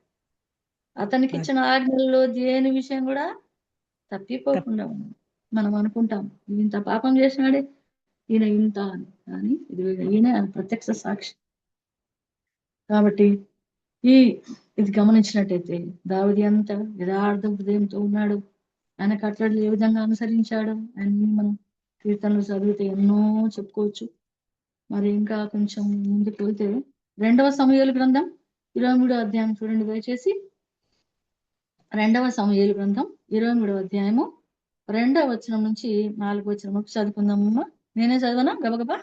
అతనికి ఇచ్చిన ఆజ్ఞలలో దేని విషయం కూడా తప్పిపోకుండా ఉన్నాడు. మనం అనుకుంటాం ఇంత పాపం చేసినాడే, ఈయన ఇంత అని. కానీ ఈయన ప్రత్యక్ష సాక్షి. కాబట్టి ఇది గమనించినట్టయితే దావీదు ఎంత యథార్థ హృదయంతో ఉన్నాడు, ఆయన కట్టడలు ఏ విధంగా అనుసరించాడు అన్ని మనం కీర్తనలు చదివితే ఎన్నో చెప్పుకోవచ్చు. మరి ఇంకా కొంచెం ముందుకు వెళ్తే 2వ సమూయేలు గ్రంథం 23వ అధ్యాయం చూడండి దయచేసి. 2వ సమూయేలు గ్రంథం 23వ అధ్యాయము 2వ వచనం నుంచి 4వ వచనం వరకు చదువుకుందామమ్మా. నేనే చదవనా గబగబా?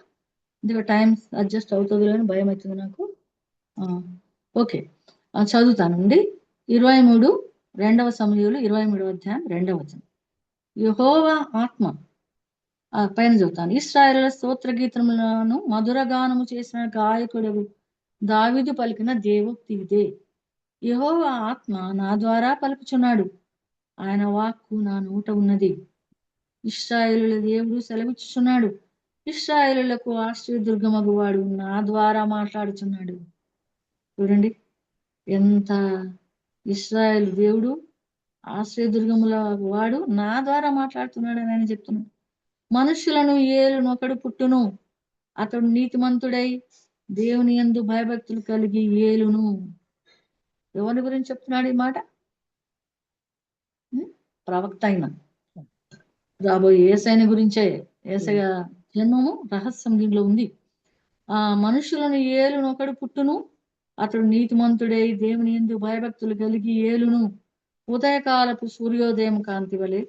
ఇది టైం అడ్జస్ట్ అవుతుంది అని భయం అవుతుంది నాకు. ఓకే, చదువుతానండి. 2వ సమూయేలు 23వ అధ్యాయం 2వ వచనం. యెహోవా ఆత్మ పైన చదువుతాను. ఇశ్రాయేలుల స్తోత్ర గీతములను మధురగానము చేసిన గాయకుడు దావీదు పలికిన దేవోక్తి ఇదే. యెహోవా ఆత్మ నా ద్వారా పలుకుచున్నాడు, ఆయన వాక్కు నా నోట ఉన్నది. ఇశ్రాయేలుల దేవుడు సెలవిచ్చుచున్నాడు, ఇశ్రాయేలులకు ఆశ్రయదుర్గమగువాడు నా ద్వారా మాట్లాడుచున్నాడు. చూడండి ఎంత ఇశ్రాయేలు దేవుడు ఆశ్రయదుర్గముల వాడు నా ద్వారా మాట్లాడుతున్నాడు అని ఆయన చెప్తున్నాడు. మనుషులను ఏలునొకడు పుట్టును, అతడు నీతిమంతుడై దేవుని యందు భయభక్తులు కలిగి ఏలును. ఎవరి గురించి చెప్తున్నాడు ఈ మాట? ప్రవక్త అయిన రాబోయే యేసయ్యని గురించే. యేసయ్య జన్మము రహస్యం దీనిలో ఉంది. మనుషులను ఏలునొకడు పుట్టును, అతడు నీతిమంతుడై దేవుని యందు భయభక్తులు కలిగి ఏలును. ఉదయకాలపు సూర్యోదయం కాంతి వలె,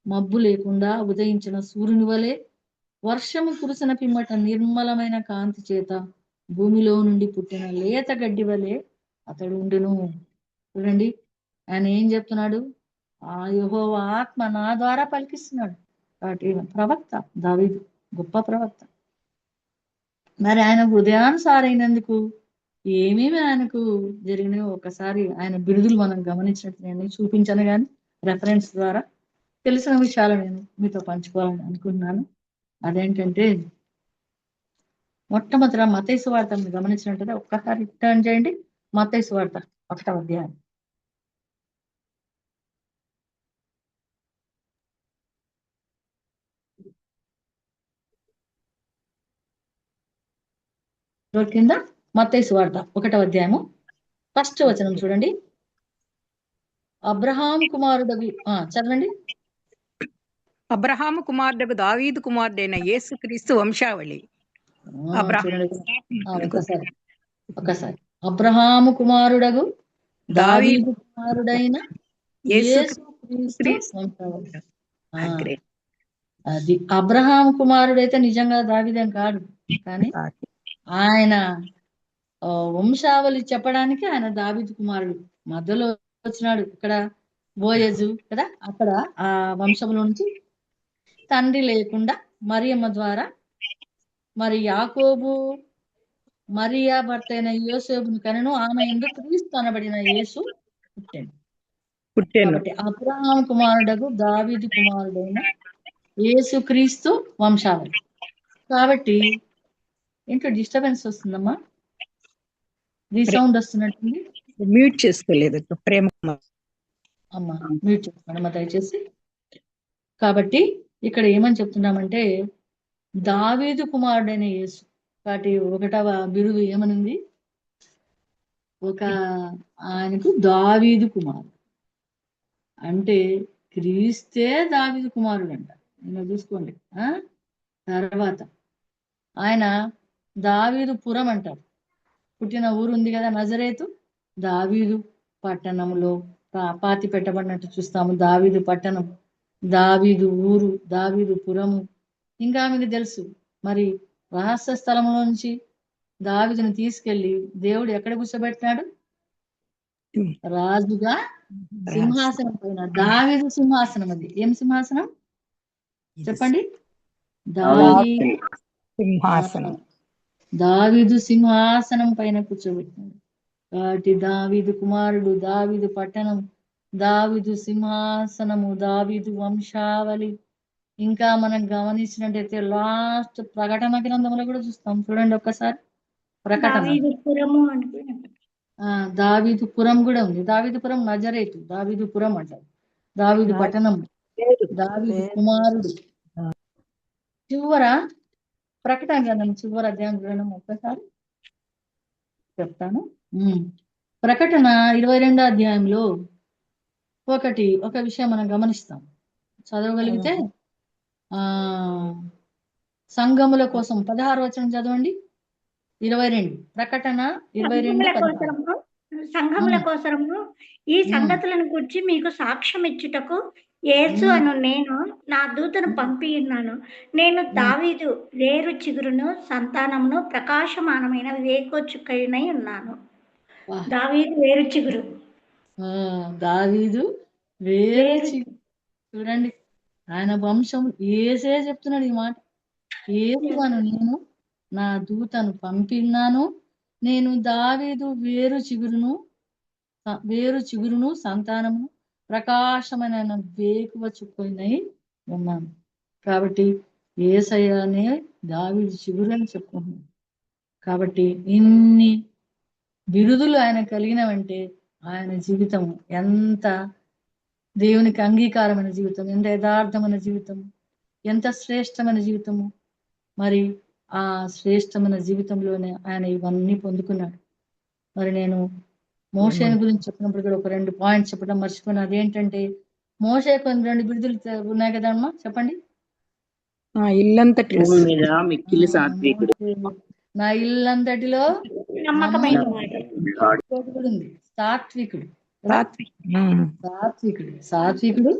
మబ్బు లేకుండా ఉదయించిన సూర్యుని వలె, వర్షము కురిసిన పిమ్మట నిర్మలమైన కాంతి చేత భూమిలో నుండి పుట్టిన లేత గడ్డి వలె అతడు ఉండును. చూడండి ఆయన ఏం చెప్తున్నాడు? యెహోవా ఆత్మ నా ద్వారా పలికిస్తున్నాడు. కాబట్టి ప్రవక్త దావీదు గొప్ప ప్రవక్త. మరి ఆయన హృదయానుసారైనందుకు ఏమేమి ఆయనకు జరిగినాయో ఒకసారి ఆయన బిరుదులు మనం గమనించినట్టు నేను చూపించాను, కానీ రెఫరెన్స్ ద్వారా తెలిసిన విషయాలు నేను మీతో పంచుకోవాలని అనుకుంటున్నాను. అదేంటంటే మొట్టమొదట మత్తయి సువార్త మీరు గమనించినట్టయితే ఒక్కసారి టర్న్ చేయండి. మత్తయి సువార్త 1వ అధ్యాయం. కింద మత్తయి సువార్త 1వ అధ్యాయము 1వ వచనం చూడండి. అబ్రహాము కుమారుడగు చదవండి. అబ్రహాము కుమారుడగు దావీదు కుమారుడైన యేసుక్రీస్తు వంశావళి. ఒకసారి అబ్రహాము కుమారుడగు దావీదు కుమారుడైన యేసుక్రీస్తు వంశావళి. అది అబ్రహాము కుమారుడైతే నిజంగా దావీదేం కాదు, కానీ ఆయన వంశావళి చెప్పడానికి ఆయన దావీదు కుమారుడు. మధ్యలో వచ్చినాడు ఇక్కడ బోయజు కదా, అక్కడ ఆ వంశంలో నుంచి తండ్రి లేకుండా మరియమ్మ ద్వారా మరి యాకోబు మరియా భర్త అయిన యోసేపును కనెను, ఆమె యందు క్రీస్తు అనబడిన యేసు పుట్టాడు. కాబట్టి అబ్రహాము కుమారుడగు దావీదు కుమారుడైన యేసు క్రీస్తు వంశావళి. కాబట్టి ఏంటో డిస్టర్బెన్స్ వస్తుందమ్మా, రీసౌండ్ వస్తున్నట్టుంది. మ్యూట్ చేసుకోలేదు ప్రేమ అమ్మా, మ్యూట్ చేసుకోండి దయచేసి. కాబట్టి ఇక్కడ ఏమని చెప్తున్నామంటే దావీదు కుమారుడైన యేసు. కాబట్టి 1వ బిరుదు ఏమనుంది? ఆయనకు దావీదు కుమారుడు అంటే క్రీస్తే దావీదు కుమారుడు అంట. నేను చూసుకోండి. తర్వాత ఆయన దావీదు పురం అంటారు. పుట్టిన ఊరు ఉంది కదా నజరేతు, దావీదు పట్టణంలో పాతి పెట్టబడినట్టు చూస్తాము. దావీదు పట్టణం, దావీదు ఊరు, దావీదు పురము. ఇంకా మీకు తెలుసు మరి రహస్య స్థలంలో నుంచి దావీదుని తీసుకెళ్లి దేవుడు ఎక్కడ కూర్చోబెట్టినాడు? రాజుగా సింహాసనం పైన. దావీదు సింహాసనం. అది ఏం సింహాసనం చెప్పండి? సింహాసనం. దావీదు సింహాసనం పైన కూర్చోబెట్టినాడు. కాబట్టి దావీదు కుమారుడు, దావీదు పట్టణం, దావీదు సింహాసనము, దావీదు వంశావళి. ఇంకా మనం గమనించినట్టయితే లాస్ట్ ప్రకటన గ్రంథంలో కూడా చూస్తాం. చూడండి ఒక్కసారి ప్రకటన. దావీదుపురము అనుకున్నాను. దావీదుపురం కూడా ఉంది. దావీదుపురం నజరేతు, దావీదుపురం అంటారు. దావీదు పట్టణం, దావీదు కుమారుడు. చివర ప్రకటన గ్రంథం చివరి అధ్యాయం చూడడం ఒక్కసారి చెప్తాను. ప్రకటన 22వ అధ్యాయంలో ఒక విషయం మనం గమనిస్తాం. చదవగలిగితే సంఘముల కోసం 16వ వచనం చదవండి. 22 ప్రకటన 22 సంఘముల కోసము ఈ సంగతులను గురించి మీకు సాక్ష్యం ఇచ్చుటకు యేసు అను నేను నా దూతను పంపి ఉన్నాను. నేను దావీదు వేరు చిగురును సంతానమును ప్రకాశమానమైన వేకోచుకైనై ఉన్నాను. దావీదు వేరు చిగురు. దావీదు వేరు చిగురు. చూడండి, ఆయన వంశం ఏసే చెప్తున్నాడు ఈ మాట. యేసు అను నేను నా దూతను పంపిన్నాను. నేను దావీదు వేరు చిగురును సంతానము ప్రకాశమైన వేకువ చుక్కనై ఉన్నాను. కాబట్టి యేసయ్యనే దావీదు చిగురు అని చెప్పుకుంటున్నాను. కాబట్టి ఇన్ని బిరుదులు ఆయన కలిగినవంటే ఆయన జీవితం ఎంత దేవునికి అంగీకారమైన జీవితం, ఎంత యథార్థమైన జీవితం, ఎంత శ్రేష్టమైన జీవితము. మరి ఆ శ్రేష్టమైన జీవితంలోనే ఆయన ఇవన్నీ పొందుకున్నాడు. మరి నేను మోషేని గురించి చెప్పినప్పుడు కూడా ఒక 2 పాయింట్స్ చెప్పడం మర్చిపోయినా. అదేంటంటే మోషే కొన్ని 2 బిరుదులు ఉన్నాయి కదా అమ్మా, చెప్పండి. నా ఇల్లంతటిలో నా ఇల్లంతటిలో నమ్మకమైన సాత్వికుడు. సాత్వికుడు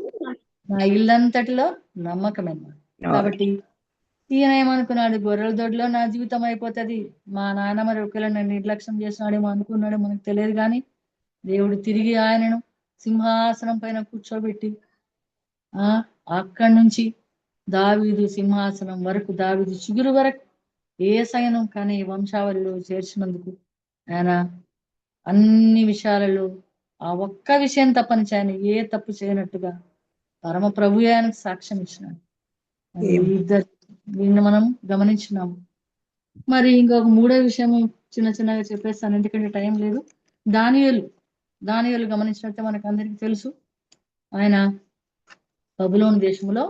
నా ఇల్లంతటిలో నమ్మకమైన. కాబట్టి ఈయన ఏమనుకున్నాడు? గొర్రెల దొడ్లో నా జీవితం అయిపోతుంది, మా నాన్న మరి ఒకవేళ నన్ను నిర్లక్ష్యం చేసినాడేమో అనుకున్నాడో మనకు తెలియదు. కానీ దేవుడు తిరిగి ఆయనను సింహాసనం పైన కూర్చోబెట్టి అక్కడి నుంచి దావీదు సింహాసనం వరకు, దావీదు చిగురు వరకు యేసయ్యను కానీ వంశావళిలో చేర్చినందుకు ఆయన అన్ని విషయాలలో ఆ ఒక్క విషయం తప్పనిచ్చి ఆయన ఏ తప్పు చేయనట్టుగా పరమ ప్రభు ఆయనకు సాక్ష్యం ఇచ్చినాడు. ఇద్దరు దీన్ని మనం గమనించినాము. మరి ఇంకొక 3వ విషయం చిన్నగా చెప్పేస్తాను, ఎందుకంటే టైం లేదు. దానియేలు గమనించినట్టే మనకు అందరికీ తెలుసు. ఆయన బబులోను దేశంలో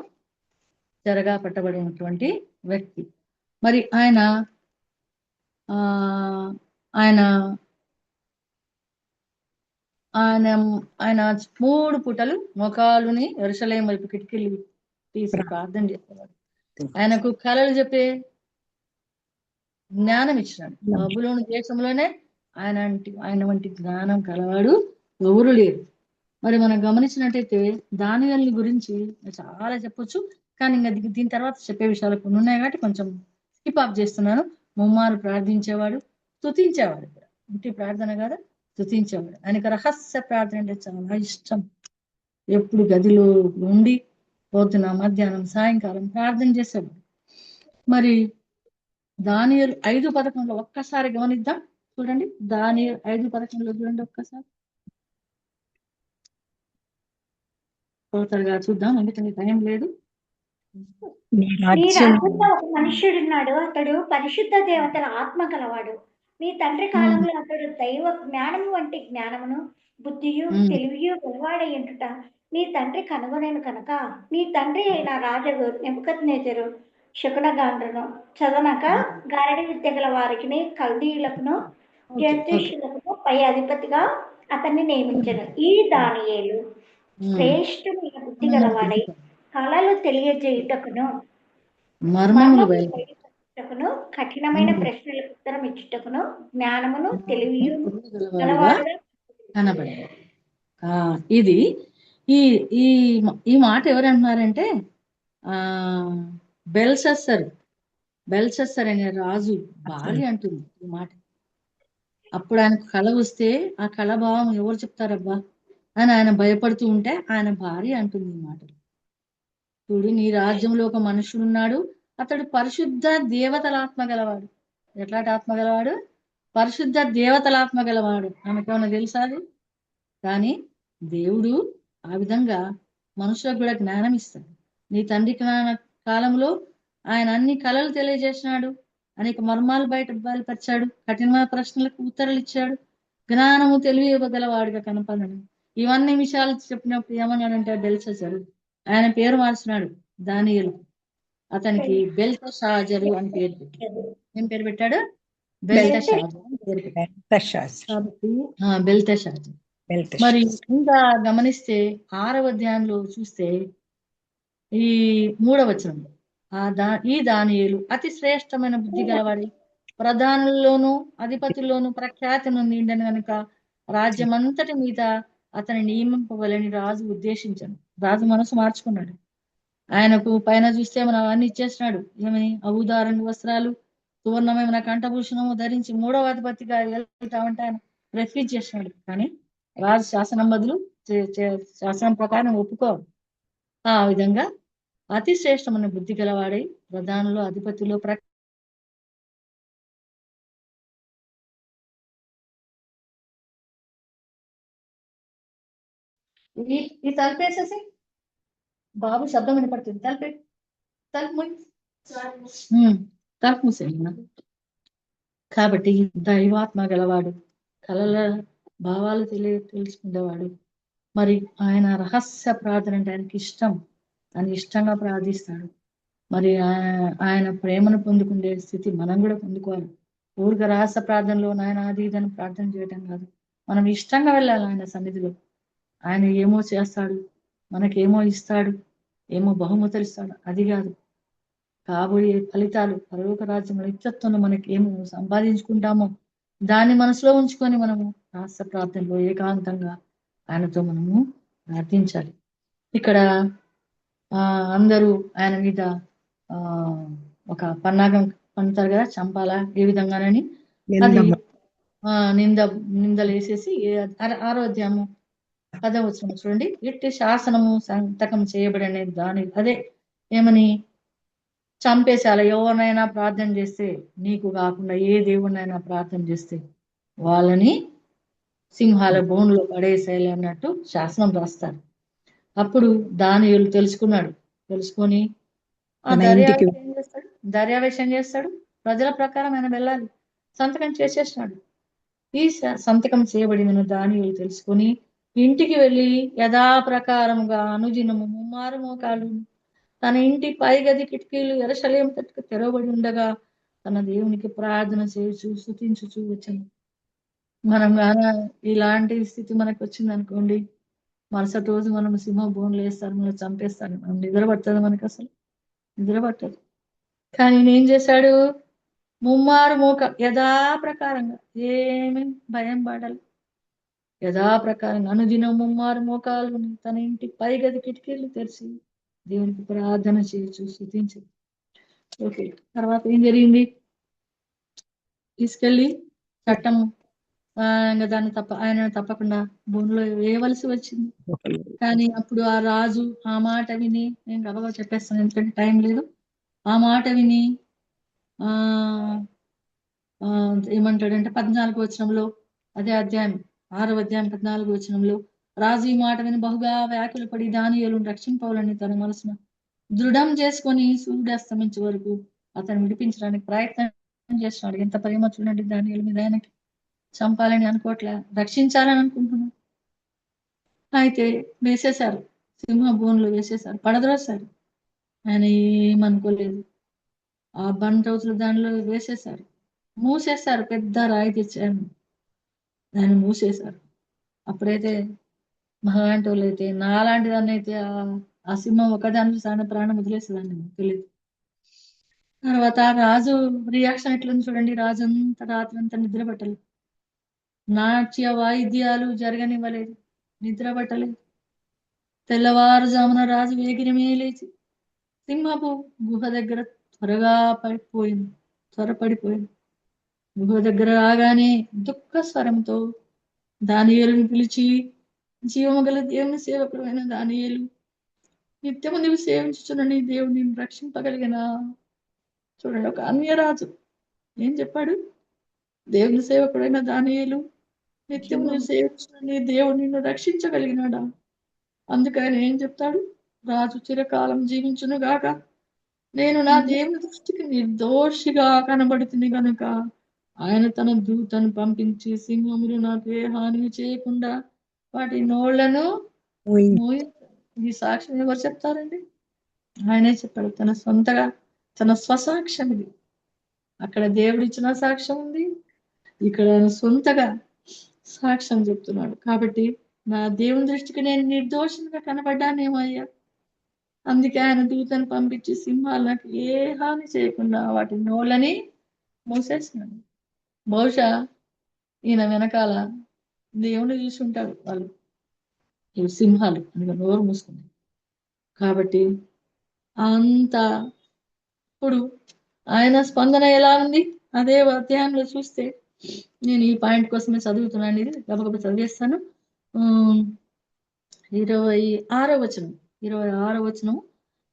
చెరగా పట్టబడినటువంటి వ్యక్తి. మరి ఆయన 3 పూటలు మొఖాలుని యెరూషలేము వైపు కిటికీలు తీసి ప్రార్థన చేసేవాడు. ఆయనకు కళలు చెప్పే జ్ఞానం ఇచ్చినాడు. బబులోను దేశంలోనే ఆయన వంటి జ్ఞానం కలవాడు ఎవరు లేరు. మరి మనం గమనించినట్టయితే దానియేలు గురించి చాలా చెప్పొచ్చు, కానీ ఇంకా దీని తర్వాత చెప్పే విషయాలు కొన్ని ఉన్నాయి కాబట్టి కొంచెం స్కిప్ ఆఫ్ చేస్తున్నాను. ముమ్మారు ప్రార్థించేవాడు, స్తుతించేవాడు. ఇంటి ప్రార్థన కాదు, స్తుతించేవాడు. ఆయనకు రహస్య ప్రార్థన అంటే చాలా ఇష్టం. ఎప్పుడు గదిలో ఉండి పొద్దున, మధ్యాహ్నం, సాయంకాలం ప్రార్థన చేసేవాడు. మరి దానియేలు 5:11 ఒక్కసారి గమనిద్దాం. చూడండి, దానియేలు 5:11 చూడండి ఒక్కసారి. త్వరగా చూద్దాం, ఎందుకంటే టైం లేదు. నీ రాజ్యంలో ఒక మనుష్యుడున్నాడు, అతడు పరిశుద్ధ దేవతల ఆత్మ కలవాడు. నీ తండ్రి కాలంలో అతడు దైవ జ్ఞానము వంటి జ్ఞానమును బుద్ధియు తెలివియు గలవాడయ్యుండుట నీ తండ్రి కనుగొనేను కనుక నీ తండ్రి అయిన రాజు నెబుకద్నెజరు శకునగాండ్రును చదవనక గారడి విద్య గల వారికి కల్దీయులకును జ్యోతిష్యులకును పై అధిపతిగా అతన్ని నియమించను. ఈ దానియేలు శ్రేష్ఠమైన బుద్ధి గలవాడై కళలు తెలియజేయుటకును మర్మములు కఠినమైన ప్రశ్నలకు ఉత్తరం ఇచ్చుటకును జ్ఞానమును తెలివియు గలవాడుగా కనబడాడు. ఇది ఈ ఈ మాట ఎవరంటున్నారంటే బెల్షస్సరు బెల్షస్సర్ అనే రాజు భార్య అంటుంది ఈ మాట. అప్పుడు ఆయనకు కళ వస్తే ఆ కళ భావం ఎవరు చెప్తారబ్బా అని ఆయన భయపడుతూ ఉంటే ఆయన భార్య అంటుంది ఈ మాటలు. చూడు, నీ రాజ్యంలో ఒక మనుషుడు ఉన్నాడు, అతడు పరిశుద్ధ దేవతల ఆత్మ గలవాడు. ఎట్లాంటి ఆత్మ గలవాడు? పరిశుద్ధ దేవతల ఆత్మ గలవాడు. ఆమెకేమన్నా తెలుసా అది? కానీ దేవుడు ఆ విధంగా మనుషులకు కూడా జ్ఞానం ఇస్తాడు. నీ తండ్రి కాలంలో ఆయన అన్ని కళలు తెలియజేసినాడు, అనేక మర్మాలు బయలుపరిచాడు, కఠినమైన ప్రశ్నలకు ఉత్తరాలు ఇచ్చాడు, జ్ఞానము తెలివి ఇవ్వగలవాడుగా కనపడను. ఇవన్నీ విషయాలు చెప్పినప్పుడు ఏమన్నాడంటే బెల్షస్సరు ఆయన పేరు మార్చినాడు దానియేలు. అతనికి బెల్తెషాజరు అని పేరు పెట్టాడు. ఏం పేరు పెట్టాడు? బెల్తెషాజరు అని పేరు పెట్టాడు. కాబట్టి బెల్తెషాజరు. మరి ఇంకా గమనిస్తే 6వ అధ్యాయంలో చూస్తే ఈ 3వ వచనంలో ఈ దానియేలు అతి శ్రేష్టమైన బుద్ధి గలవాడి, ప్రధానుల్లోనూ అధిపతుల్లోనూ ప్రఖ్యాతి నొందిండెను గనుక రాజ్యమంతటి మీద అతని నియమింపవలని రాజు ఉద్దేశించాను. రాజు మనసు మార్చుకున్నాడు. ఆయనకు పైన చూస్తే మనం అవన్నీ ఇచ్చేసినాడు. ఏమని? ఔదారంగు వస్త్రాలు, సువర్ణమైన కంఠభూషణము ధరించి 3వ అధిపతిగా వెళ్తామంటే ఆయన రెఫ్యూజ్ చేసినాడు. కానీ రాజు శాసనం బదులు శాసనం ప్రకారం ఒప్పుకోవాలి. ఆ విధంగా అతి శ్రేష్టమైన బుద్ధి గలవాడై ప్రధానులు అధిపతిలో ఈ తలుపేసేసి బాబు శబ్దం వినపడుతుంది. తలుపు మూసేయండి. కాబట్టి దైవాత్మ గలవాడు, కలల భావాలు తెలుసుకునేవాడు. మరి ఆయన రహస్య ప్రార్థన అంటే ఆయనకి ఇష్టం, ఆయన ఇష్టంగా ప్రార్థిస్తాడు. మరి ఆయన ప్రేమను పొందుకునే స్థితి మనం కూడా పొందుకోవాలి. ఊరిక రహస్య ప్రార్థనలో నాయన అది ఇదని ప్రార్థన చేయటం కాదు, మనం ఇష్టంగా వెళ్ళాలి ఆయన సన్నిధిలో. ఆయన ఏమో చేస్తాడు, మనకేమో ఇస్తాడు, ఏమో బహుమతులు ఇస్తాడు, అది కాదు. కాబోయే ఫలితాలు పరలోక రాజ్యంలో నిత్యత్వంలో మనకి ఏమో సంపాదించుకుంటామో దాన్ని మనసులో ఉంచుకొని మనము రహస్య ప్రార్థనలో ఏకాంతంగా ఆయనతో మనము ప్రార్థించాలి. ఇక్కడ అందరూ ఆయన మీద ఒక పన్నాగం పండుతారు కదా, చంపాలా ఏ విధంగానని. అది నిందలు వేసేసి 6వ అధ్యాయము 10వ వచనం చూడండి. ఇట్టి శాసనము సంతకం చేయబడనే దాని అదే ఏమని చంపేశాల. ఎవరినైనా ప్రార్థన చేస్తే, నీకు కాకుండా ఏ దేవుడినైనా ప్రార్థన చేస్తే వాళ్ళని సింహాల బోన్లో పడేసేయాలి అన్నట్టు శాసనం రాస్తారు. అప్పుడు దానియేలు తెలుసుకొని ఆ దర్యావేశం చేస్తాడు. ప్రజల ప్రకారం ఆయన వెళ్ళాలి, సంతకం చేసేసినాడు. ఈ సంతకం చేయబడిన దానియేలు తెలుసుకొని ఇంటికి వెళ్ళి యథాప్రకారముగా అనుదినము 3 మోకాలు తన ఇంటి పైగది కిటికీలు యెరూషలేము తట్టుకు తెరవబడి ఉండగా తన దేవునికి ప్రార్థన చేయుచు స్తుతించుచు వచ్చాను. మనం ఇలాంటి స్థితి మనకు వచ్చింది అనుకోండి, మరుసటి రోజు మనం సింహ బోన్లు వేస్తారు, మనం చంపేస్తాను. మనం నిద్ర పడుతుంది, మనకు అసలు నిద్ర పట్టదు. కానీ నేనేం చేశాడు? 3 మోక యథాప్రకారంగా, ఏమి భయం పడాలి, యథాప్రకారంగా అనుదినం 3 మోకాలు తన ఇంటి పైగది కిటికీలు తెరిచి దేవునికి ప్రార్థన చేయొచ్చు, స్తుతించి. ఓకే, తర్వాత ఏం జరిగింది? తీసుకెళ్ళి చట్టం దాన్ని ఆయన తప్పకుండా భూమిలో వేయవలసి వచ్చింది. కానీ అప్పుడు ఆ రాజు ఆ మాట విని, నేను గబగబా చెప్పేస్తాను ఎందుకంటే టైం లేదు, ఆ మాట విని ఏమంటాడంటే 14వ వచనంలో, అదే అధ్యాయం 6వ అధ్యాయం 14వ వచనంలో, రాజు ఈ మాట విని బహుగా వ్యాకులపడి దానియేలును రక్షింపవాలని తన మనసును దృఢం చేసుకొని సూర్యుడు అస్తమించే వరకు అతను విడిపించడానికి ప్రయత్నం చేస్తున్నాడు. ఎంత ప్రేమ చూడండి దానియేలు మీద ఆయనకి. చంపాలని అనుకోవట్లే, రక్షించాలని అనుకుంటున్నాడు. అయితే వేసేశారు, సింహ బోన్లో వేసేశారు, పడద్రోసారు. ఆయన ఏమనుకోలేదు. ఆ బండ్ రోజులు దానిలో వేసేశారు, మూసేశారు, పెద్ద రాయి తెచ్చారు, దాన్ని మూసేశారు. అప్పుడైతే మహాలాంటి వాళ్ళు అయితే, నాలాంటి దాన్ని అయితే ఆ సింహం ఒకదాని సాన ప్రాణం వదిలేసేదాన్ని, తెలియదు. తర్వాత రాజు రియాక్షన్ ఎట్లుంది చూడండి. రాజు అంతా రాత్రి అంతా నిద్ర పట్టలేదు, నాట్య వాయిద్యాలు జరగనివ్వలేదు, నిద్ర పట్టలేదు. తెల్లవారుజామున రాజు వేగిరమే లేచి సింహపు గుహ దగ్గర త్వరగా త్వరపడిపోయింది. గుహ దగ్గర రాగానే దుఃఖ స్వరంతో దానియేలుని పిలిచి, జీవము గల దేవుని సేవకుడైన దానియేలు, నిత్యము నీవు సేవించుచున్న నీ దేవుడు నిన్ను రక్షింపగలిగిన. చూడండి, ఒక అన్యరాజు ఏం చెప్పాడు? దేవుని సేవకుడైన దానియేలు, నిత్యము నువ్వు సేవించున్న నీ దేవుడు నిన్ను రక్షించగలిగినాడా? అందుకని ఏం చెప్తాడు? రాజు చిరకాలం జీవించును గాక, నేను నా దేవుని దృష్టికి నిర్దోషిగా కనబడుతుంది గనుక ఆయన తన దూతను పంపించి సింహములు నాకు ఏ హాని చేయకుండా వాటి నోళ్లను మూయించాడు. ఈ సాక్ష్యం ఎవరు చెప్తారండి? ఆయనే చెప్పాడు. తన సొంతగా, తన స్వసాక్ష్యం ఇది. అక్కడ దేవుడిచ్చిన సాక్ష్యం ఉంది, ఇక్కడ ఆయన సొంతగా సాక్ష్యం చెప్తున్నాడు. కాబట్టి నా దేవుని దృష్టికి నేను నిర్దోషంగా కనబడ్డానేమయ్యా, అందుకే ఆయన దూతను పంపించి సింహాలు నాకు ఏ హాని చేయకుండా వాటి నోళ్ళని మూసేసినాడు. బహుశా ఈయన వెనకాల దేవుని చూసి ఉంటాడు. వాళ్ళు ఇవి సింహాలు అందుకే నోరు మూసుకున్నాయి. కాబట్టి అంత ఇప్పుడు ఆయన స్పందన ఎలా ఉంది? అదే అధ్యాయంలో చూస్తే, నేను ఈ పాయింట్ కోసమే చదువుతున్నాను, ఇది గబగబ చదివేస్తాను. 26వ వచనం, 26వ వచనం,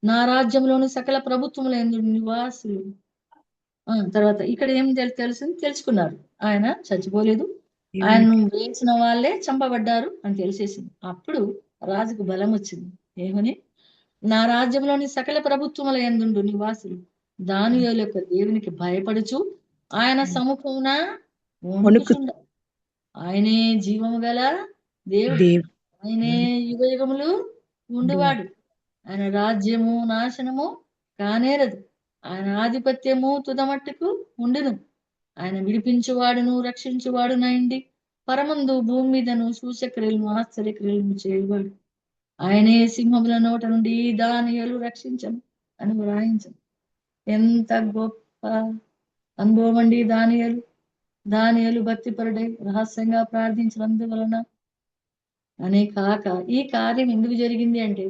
నా రాజ్యంలోని సకల ప్రభుత్వములందు నివాసులు. తర్వాత ఇక్కడ ఏం తెలుసుకున్నారు? ఆయన చచ్చిపోలేదు, ఆయన్ను వేసిన వాళ్ళే చంపబడ్డారు అని తెలిసేసింది. అప్పుడు రాజుకు బలం వచ్చింది. ఏమని? నా రాజ్యంలోని సకల ప్రభుత్వముల యందు నివాసులు దానియేలు యొక్క దేవునికి భయపడుచు ఆయన సముఖమున వణుకుచుండ. ఆయనే జీవము గల దేవుడు, ఆయనే యుగ యుగములు ఉండువాడు. ఆయన రాజ్యము నాశనము కానేరదు, ఆయన ఆధిపత్యము తుదమట్టుకు ఉండును. ఆయన విడిపించువాడును రక్షించువాడునైండి, పరమందు భూమి మీదను సూచక్రియలను ఆశ్చర్యక్రియలను చేయవాడు. ఆయనే సింహముల నోట నుండి దానియేలు రక్షించను అని వ్రాయించను. ఎంత గొప్ప అనుభవం అండి! దానియేలు భక్తిపరుడై రహస్యంగా ప్రార్థించినందువలన అనే కాక, ఈ కార్యం ఎందుకు జరిగింది అంటే,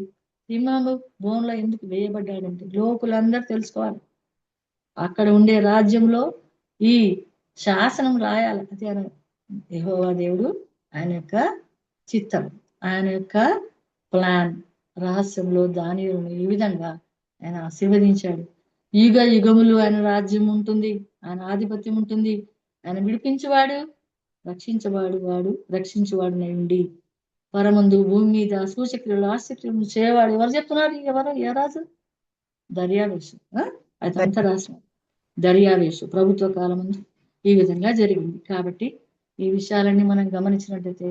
సింహము బోన్లో ఎందుకు వేయబడ్డాడంటే లోకులందరూ తెలుసుకోవాలి. అక్కడ ఉండే రాజ్యంలో ఈ శాసనం రాయాలి. అది యెహోవా దేవుడు, ఆయన యొక్క చిత్తం, ఆయన యొక్క ప్లాన్. రహస్యంలో దానియేలును ఈ విధంగా ఆయన ఆశీర్వదించాడు. యుగ యుగములు ఆయన రాజ్యం ఉంటుంది, ఆయన ఆధిపత్యం ఉంటుంది. ఆయన విడిపించేవాడు, రక్షించేవాడునై ఉండి, పరమందు భూమి మీద సూచక్రియలు ఆశ్చర్యములు చేయవాడు. ఎవరు చెప్తున్నారు? ఏ రాజు? దర్యావేషు. అదంతా రాసిన దర్యావేషు ప్రభుత్వ కాలం ఈ విధంగా జరిగింది. కాబట్టి ఈ విషయాలన్నీ మనం గమనించినట్టయితే,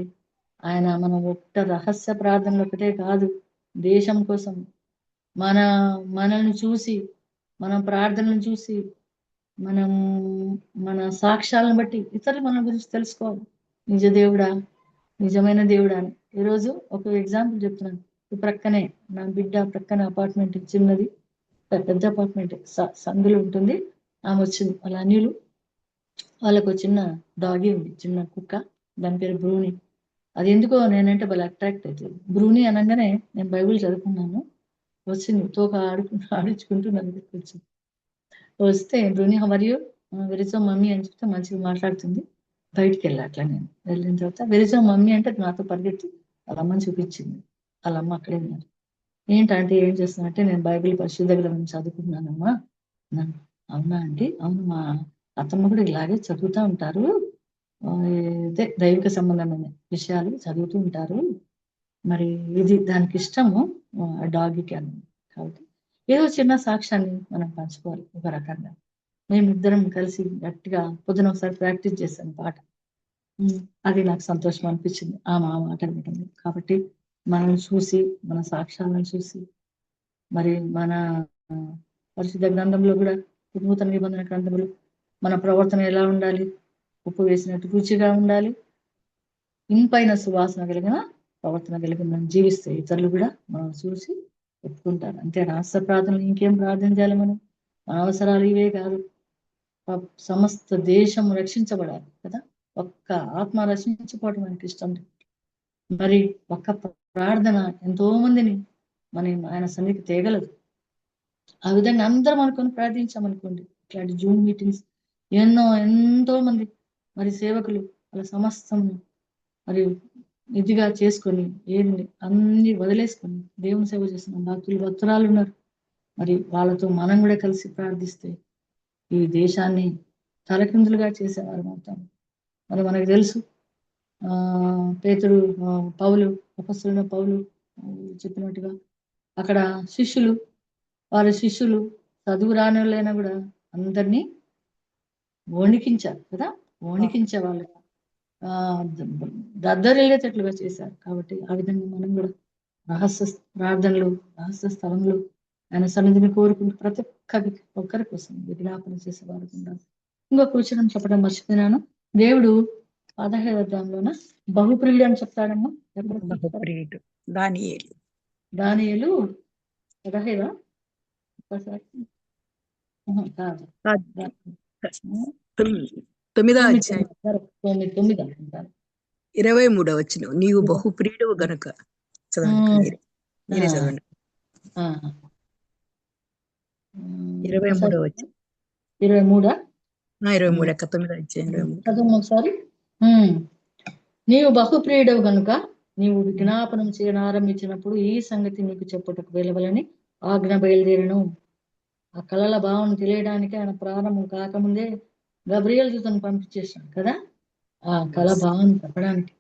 ఆయన మనం ఒక్క రహస్య ప్రార్థనలు ఒకటే కాదు, దేశం కోసం మనల్ని చూసి, మనం ప్రార్థనలు చూసి, మన సాక్ష్యాలను బట్టి ఇతరులు మన గురించి తెలుసుకోవాలి. నిజ దేవుడా, నిజమైన దేవుడా అని. ఈరోజు ఒక ఎగ్జాంపుల్ చెప్తున్నాను. ఈ ప్రక్కనే నా బిడ్డ ప్రక్కనే అపార్ట్మెంట్, చిన్నది పెద్ద అపార్ట్మెంట్, సందులు ఉంటుంది. ఆమె వచ్చింది, వాళ్ళ అనిలు వాళ్ళకు చిన్న డాగి ఉంది, చిన్న కుక్క, దాని పేరు బ్రూని. అది ఎందుకో నేనంటే వాళ్ళు అట్రాక్ట్ అవుతుంది. బ్రూని అనగానే నేను బైబిల్ చదువుకున్నాను, వచ్చింది తోక ఆడించుకుంటూ నా దగ్గరికి వచ్చింది. వస్తే బ్రూని మరియు వెరిజో మమ్మీ అని చెప్తే మంచిగా మాట్లాడుతుంది. బయటికి వెళ్ళా అట్లా. నేను వెళ్ళిన తర్వాత వెరిజో మమ్మీ అంటే నాతో పరిగెత్తి వాళ్ళ అమ్మని చూపించింది. వాళ్ళ అమ్మ అక్కడే ఉన్నారు. ఏంటంటే ఏం చేస్తున్నట్టే, నేను బైబిల్ పరిశుద్ధ గ్రంథం చదువుకుంటున్నానమ్మా. అవునా అండి? అవును, మా అత్తమ్మ కూడా ఇలాగే చదువుతూ ఉంటారు, అదే దైవిక సంబంధమైన విషయాలు చదువుతూ ఉంటారు. మరి ఇది దానికి ఇష్టము డాగికి అని. కాబట్టి ఏదో చిన్న సాక్ష్యాన్ని మనం పంచుకోవాలి. ఒక రకంగా మేమిద్దరం కలిసి గట్టిగా పొద్దున ఒకసారి ప్రాక్టీస్ చేశాను పాట. అది నాకు సంతోషం అనిపించింది ఆ మాట వినడం. కాబట్టి మనం చూసి, మన సాక్ష్యాలను చూసి, మరి మన పరిశుద్ధ గ్రంథంలో కూడా, నూతన నిబంధన గ్రంథంలో మన ప్రవర్తన ఎలా ఉండాలి? ఉప్పు వేసినట్టు రుచిగా ఉండాలి, ఇంపైన సువాసన కలిగిన ప్రవర్తన కలిగిన జీవిస్తే ఇతరులు కూడా మనం చూసి ఒప్పుకుంటారు. అంతే. రహస్య ప్రార్థనలు ఇంకేం ప్రార్థన చేయాలి? మన అవసరాలు ఇవే కాదు, సమస్త దేశం రక్షించబడాలి కదా. ఒక్క ఆత్మ రక్షించుకోవటం మనకి ఇష్టం. మరి ఒక్క ప్రార్థన ఎంతో మందిని ఆయన సన్నిధికి తేగలదు. ఆ విధంగా అందరం అనుకొని ప్రార్థించామనుకోండి, ఇట్లాంటి జూమ్ మీటింగ్స్ ఎంతో మంది మరి సేవకులు వాళ్ళ సమస్తం మరి ఇదిగా చేసుకొని ఏంది అన్ని వదిలేసుకొని దేవుని సేవ చేస్తున్న భక్తురాలు ఉన్నారు. మరి వాళ్ళతో మనం కూడా కలిసి ప్రార్థిస్తే ఈ దేశాన్ని తలకిందులుగా చేసేవారు అవుతాం. మరి మనకు తెలుసు పేతురు పౌలు అపొస్తలుడైన పౌలు చెప్పినట్టుగా అక్కడ వారి శిష్యులు చదువు రాని వాళ్ళైనా కూడా అందరినీ వణికించారు కదా, వణికించే వాళ్ళు దద్దరిల్లేటట్లుగా చేశారు. కాబట్టి ఆ విధంగా మనం కూడా రహస్య ప్రార్థనలు, రహస్య స్థలంలో ఆయన సన్నిధిని కోరుకుంటూ ప్రతి ఒక్కరి కోసం విజ్ఞాపన చేసేవారు ఉండాలి. ఇంకొక విషయం చెప్పడం మర్చిపోయినాను. దేవుడు 17వ అధ్యాయంలోన బహుప్రియుడు అని చెప్తాడమ్మా. బహుప్రియుడు దానియేలు. దానియేలు 17 ఒకసారి కాదు 9వ అధ్యాయం 9 అంటారు. 23వ వచనం, నీవు బహుప్రియుడు గనుక. చదవండి, మీరే చదవండి. 23వ వచనం. 23 23 అక్క, 9వ అధ్యాయం 23. చదువు ఒకసారి. నీవు బహుప్రియుడవు గనుక నీవు విజ్ఞాపనం చేయడం ఆరంభించినప్పుడు ఈ సంగతి నీకు చెప్పుటకు వెళ్ళవలని ఆజ్ఞ బయలుదేరను. ఆ కళల భావన తెలియడానికి ఆయన ప్రారంభం కాకముందే గబ్రియల్ దూతను పంపించేశాడు కదా, ఆ కళ భావన చెప్పడానికి.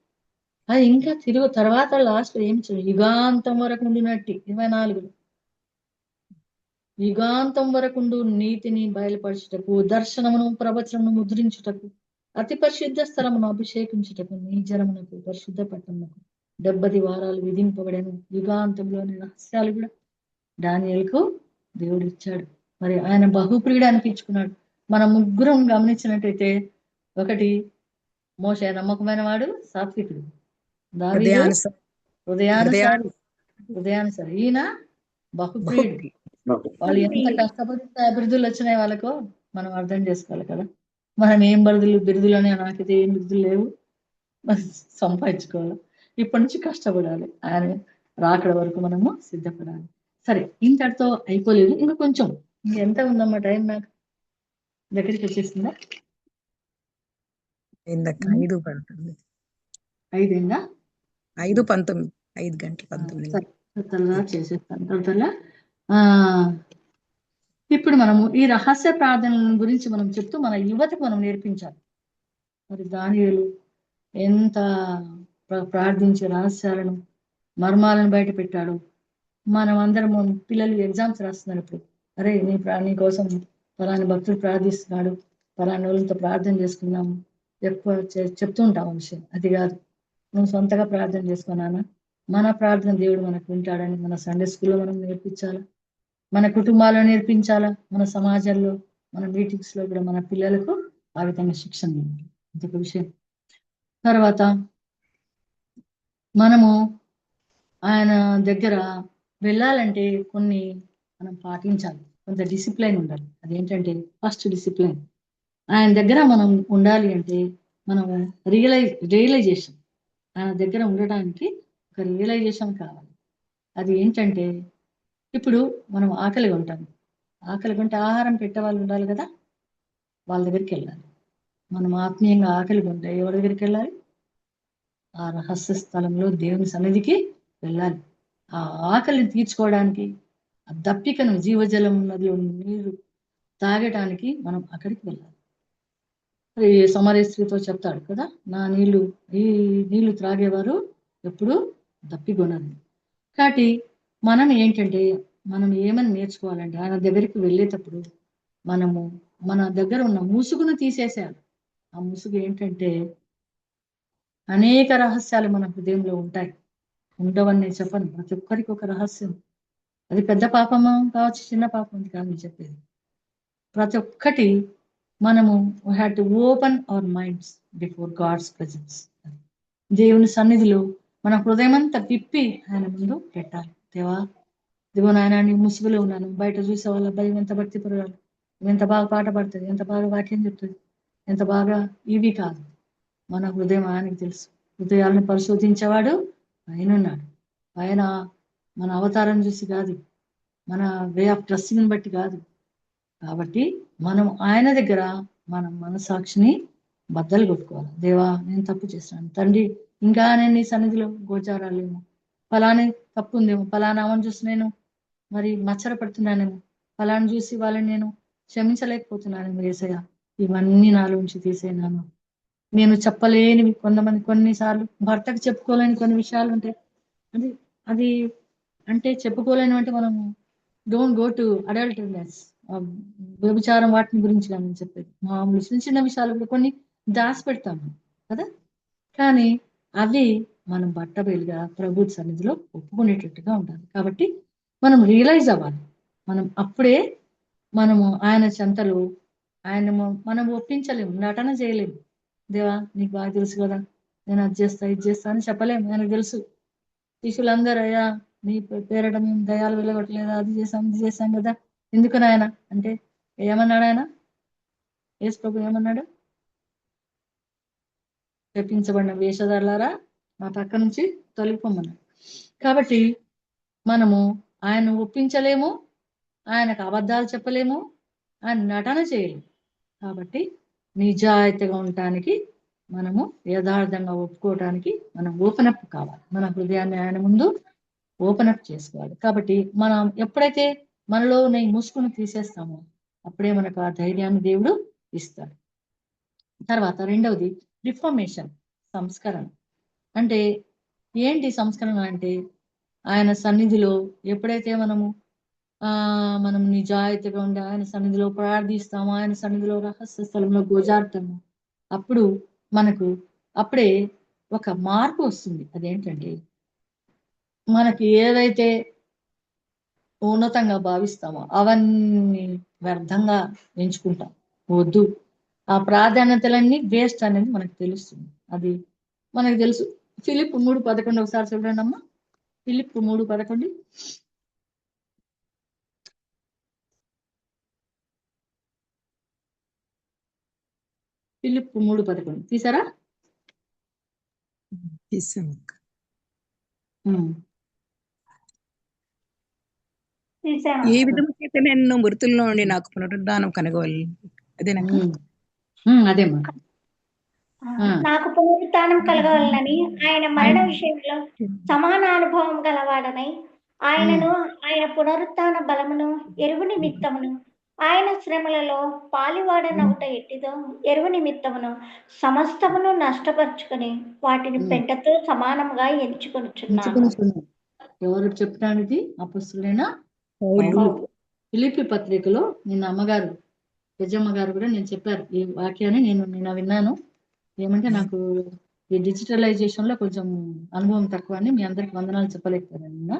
అది ఇంకా తిరుగు తర్వాత లాస్ట్ ఏం యుగాంతం వరకు ఉండినట్టు 24 యుగాంతం వరకుండు నీతిని బయలుపరచుటకు, దర్శనమును ప్రవచనమును ముద్రించుటకు, అతి పరిశుద్ధ స్థలమును అభిషేకించుటకు, నీ జనమునకు పరిశుద్ధ పట్టణమునకు 70 వారాలు విధింపబడను. యుగాంతంలోని రహస్యాలు కూడా దానియేలుకు దేవుడు ఇచ్చాడు. మరి ఆయన బహుప్రియుడు అనిపించుకున్నాడు. మనం ముగ్గురం గమనించినట్టయితే, ఒకటి మోషే నమ్మకమైన వాడు, సాత్వికుడు. దావీదు హృదయానుసారి. ఈయన బహుప్రియుడు. వాళ్ళు ఎంత కష్టపడితే బిరుదులు వచ్చినాయి వాళ్ళకు మనం అర్థం చేసుకోవాలి కదా. మనం ఏం బిరుదులు అని నాకైతే ఏం బిరుదులు లేవు, సంపాదించుకోవాలి. ఇప్పటి నుంచి కష్టపడాలి, ఆయన రాకడ వరకు మనము సిద్ధపడాలి. సరే, ఇంతటితో అయిపోలేదు, ఇంకా కొంచెం ఎంత ఉందమ్మా టైం? నాకు దగ్గరికి వచ్చేసిందా? 5:19. 5:00 5:19 5:19 చేసేస్తాను. ఇప్పుడు మనము ఈ రహస్య ప్రార్థనల గురించి మనం చెప్తూ మన యువతకు మనం నేర్పించాలి. మరి దానియేలు ఎంత ప్రార్థించే రహస్యాలను, మర్మాలను బయట పెట్టాడు. మనం అందరం పిల్లలు ఎగ్జామ్స్ రాస్తున్నారు ఇప్పుడు, అరే నీ కోసం పలాని భక్తులు ప్రార్థిస్తున్నాడు, పలాని వాళ్ళతో ప్రార్థన చేసుకున్నాము, ఎక్కువ చెప్తూ ఉంటాం విషయం. అది కాదు, నువ్వు సొంతగా ప్రార్థన చేసుకున్నానా, మన ప్రార్థన దేవుడు మనకు వింటాడని మన సండే స్కూల్లో మనం నేర్పించాలా, మన కుటుంబాల్లో నేర్పించాలా, మన సమాజంలో, మన మీటింగ్స్ లో కూడా మన పిల్లలకు ఆ విధంగా శిక్షణ ఇవ్వాలి. ఇంకొక విషయం, తర్వాత మనము ఆయన దగ్గర వెళ్ళాలంటే కొన్ని మనం పాటించాలి, కొంత డిసిప్లైన్ ఉండాలి. అదేంటంటే ఫస్ట్ డిసిప్లైన్. ఆయన దగ్గర మనం ఉండాలి అంటే మనము రియలైజేషన్, ఆయన దగ్గర ఉండటానికి ఒక రియలైజేషన్ కావాలి. అది ఏంటంటే, ఇప్పుడు మనం ఆకలి ఉంటాం, ఆకలి కొంటే ఆహారం పెట్టే వాళ్ళు ఉండాలి కదా, వాళ్ళ దగ్గరికి వెళ్ళాలి. మనం ఆత్మీయంగా ఆకలి కొంటే ఎవరి దగ్గరికి వెళ్ళాలి? ఆ రహస్య స్థలంలో దేవుని సన్నిధికి వెళ్ళాలి. ఆ ఆకలిని తీర్చుకోవడానికి, ఆ దప్పికను, జీవజలం నదిలో నీరు తాగటానికి మనం అక్కడికి వెళ్ళాలి. సమరయ స్త్రీతో చెప్తాడు కదా, ఈ నీళ్లు త్రాగేవారు ఎప్పుడు దప్పికొనరు. కాబట్టి మనం ఏంటంటే, మనం ఏమని నేర్చుకోవాలంటే, ఆయన దగ్గరికి వెళ్ళేటప్పుడు మనము మన దగ్గర ఉన్న ముసుగును తీసేసేయాలి. ఆ ముసుగు ఏంటంటే, అనేక రహస్యాలు మన హృదయంలో ఉంటాయి. ఉండవని నేను చెప్పను, ప్రతి ఒక్కరికి ఒక రహస్యం. అది పెద్ద పాపము కావచ్చు, చిన్న పాపం కాదు నేను చెప్పేది. ప్రతి ఒక్కటి మనము had to open our minds before God's presence. దేవుని సన్నిధిలో మన హృదయం అంతా విప్పి ఆయన ముందు పెట్టాలి. దేవా, ఇదిగో నాయన, నీ ముసుగులో ఉన్నాను. బయట చూసే వాళ్ళ భయం ఎంత భక్తి పరగాలి, ఎంత బాగా పాట పడుతుంది, ఎంత బాగా వాక్యం చెప్తుంది, ఎంత బాగా, ఇవి కాదు. మన హృదయం ఆయనకి తెలుసు. హృదయాలను పరిశోధించేవాడు ఆయన ఉన్నాడు. ఆయన మన అవతారం చూసి కాదు, మన వే ఆఫ్ డ్రెస్సింగ్ని బట్టి కాదు. కాబట్టి మనం ఆయన దగ్గర మనం మనసాక్షిని బద్దలు కొట్టుకోవాలి. దేవా, నేను తప్పు చేశాను తండ్రి, ఇంకా నేను నీ సన్నిధిలో గోచారాలేమో, ఫలాని తప్పు ఉందేమో, ఫలానా ఆమెను చూసి నేను మరి మచ్చర పడుతున్నానేమో, ఫలాన్ని చూసి వాళ్ళని నేను క్షమించలేకపోతున్నానేమో యేసయ్య, ఇవన్నీ నాలోంచి తీసేనాను. నేను చెప్పలేనివి కొంతమంది, కొన్నిసార్లు భర్తకు చెప్పుకోలేని కొన్ని విషయాలు ఉంటాయి. అది అది అంటే చెప్పుకోలేని అంటే మనం డోంట్ గో టు అడల్టరీనెస్, వ్యభిచారం వాటిని గురించి కానీ చెప్పేది. మామూలు చిన్న చిన్న విషయాలు కూడా కొన్ని దాచి పెడతాము కదా. కానీ అవి మనం బట్టబయలుగా ప్రభు సన్నిధిలో ఒప్పుకునేటట్టుగా ఉండాలి. కాబట్టి మనం రియలైజ్ అవ్వాలి. మనం అప్పుడే మనము ఆయన చెంతలు ఆయన మనం ఒప్పించలేము, నటన చేయలేము. దేవా, నీకు బాగా తెలుసు కదా, నేను అది చేస్తా ఇది చేస్తా అని చెప్పలేము. ఆయనకు తెలుసు. శిష్యులందరూ, అయ్యా నీ పేరట మేము దయాలు వెళ్ళగొట్టలేదా, అది చేసాం ఇది చేసాం కదా, ఎందుకు నాయన అంటే ఏమన్నాడు ఆయన? యేసు ప్రభు ఏమన్నాడు? చెప్పించబడిన వేషధారులారా మా పక్క నుంచి తొలగిపోమన్నాడు. కాబట్టి మనము ఆయన ఒప్పించలేము, ఆయనకు అబద్ధాలు చెప్పలేము, ఆయన నటన చేయలేము. కాబట్టి నిజాయితీగా ఉండటానికి, మనము యథార్థంగా ఒప్పుకోవటానికి మనం ఓపెన్ అప్ కావాలి. మన హృదయాన్ని ఆయన ముందు ఓపెన్ అప్ చేసుకోవాలి. కాబట్టి మనం ఎప్పుడైతే మనలో ముసుగును తీసేస్తామో అప్పుడే మనకు ఆ ధైర్యాన్ని దేవుడు ఇస్తాడు. తర్వాత రెండవది రిఫర్మేషన్, సంస్కరణ. అంటే ఏంటి సంస్కరణ అంటే, ఆయన సన్నిధిలో ఎప్పుడైతే మనం నిజాయితీగా ఉండి ఆయన సన్నిధిలో ప్రార్థిస్తాము, ఆయన సన్నిధిలో రహస్య స్థలంలో గోజారుతాము, అప్పుడు మనకు అప్పుడే ఒక మార్పు వస్తుంది. అదేంటంటే, మనకి ఏదైతే ఉన్నతంగా భావిస్తామో అవన్నీ వ్యర్థంగా ఎంచుకుంటాం. వద్దు, ఆ ప్రాధాన్యతలన్నీ వేస్ట్ అనేది మనకు తెలుస్తుంది. అది మనకు తెలుసు. ఫిలిప్ 3:11 ఒకసారి చూడండి అమ్మా. ఫిలిప్ 3:11. ఫిలిప్ 3:11 తీసారా? ఏ విధము చేత నేను మృతుల్లో ఉండి నాకు పునరుద్ధానం కనగవాలి, అదేనక్క? అదేమ్మా. నాకు పునరుద్ధానం కలగవాలని ఆయన మరణ విషయంలో సమాన అనుభవం గలవాడనై ఆయనను, ఆయన పునరుత్థాన బలమును ఎరువు నిమిత్తమును, ఆయన శ్రమలలో పాలివాడనవుట ఎట్టిదో ఎరువు నిమిత్తమును సమస్తమును నష్టపరుచుకొని వాటిని పెంటతో సమానంగా ఎంచుకొనుచున్నాను. ఎవరు చెప్తానిది? అపొస్తలుడైన పౌలు. ఫిలిప్పీ పత్రికలో నిన్న అమ్మగారు, పెద్దమ్మ గారు కూడా నేను చెప్పారు ఈ వాక్యాన్ని. నేను విన్నాను. ఏమంటే, నాకు ఈ డిజిటలైజేషన్ లో కొంచెం అనుభవం తక్కువ అని మీ అందరికి వందనాలు చెప్పలేకపోయాను నిన్న.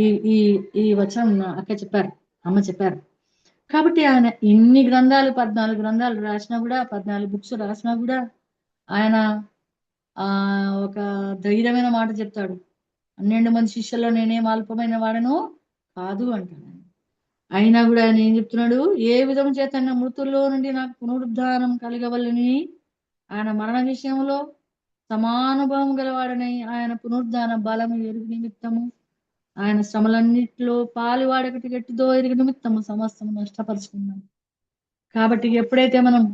ఈ ఈ ఈ వచనం అక్క చెప్పారు, అమ్మ చెప్పారు. కాబట్టి ఆయన ఇన్ని గ్రంథాలు 14 గ్రంథాలు రాసినా కూడా, 14 బుక్స్ రాసినా కూడా ఆయన ఒక ధైర్యమైన మాట చెప్తాడు. 12 మంది శిష్యుల్లో నేనేం అల్పమైన వాడను కాదు అంటాడు. అయినా కూడా ఆయన ఏం చెప్తున్నాడు? ఏ విధం చేత మృతుల్లో నుండి నాకు పునరుద్ధానం కలగవలని, ఆయన మరణ విషయంలో సమానుభవం గలవాడని, ఆయన పునరుద్ధాన బలము ఎరుగు నిమిత్తము, ఆయన శ్రమలన్నిటిలో పాలువాడకటి గట్టిదో ఎరుగు నిమిత్తము సమస్తము నష్టపరుచుకున్నాం. కాబట్టి ఎప్పుడైతే మనం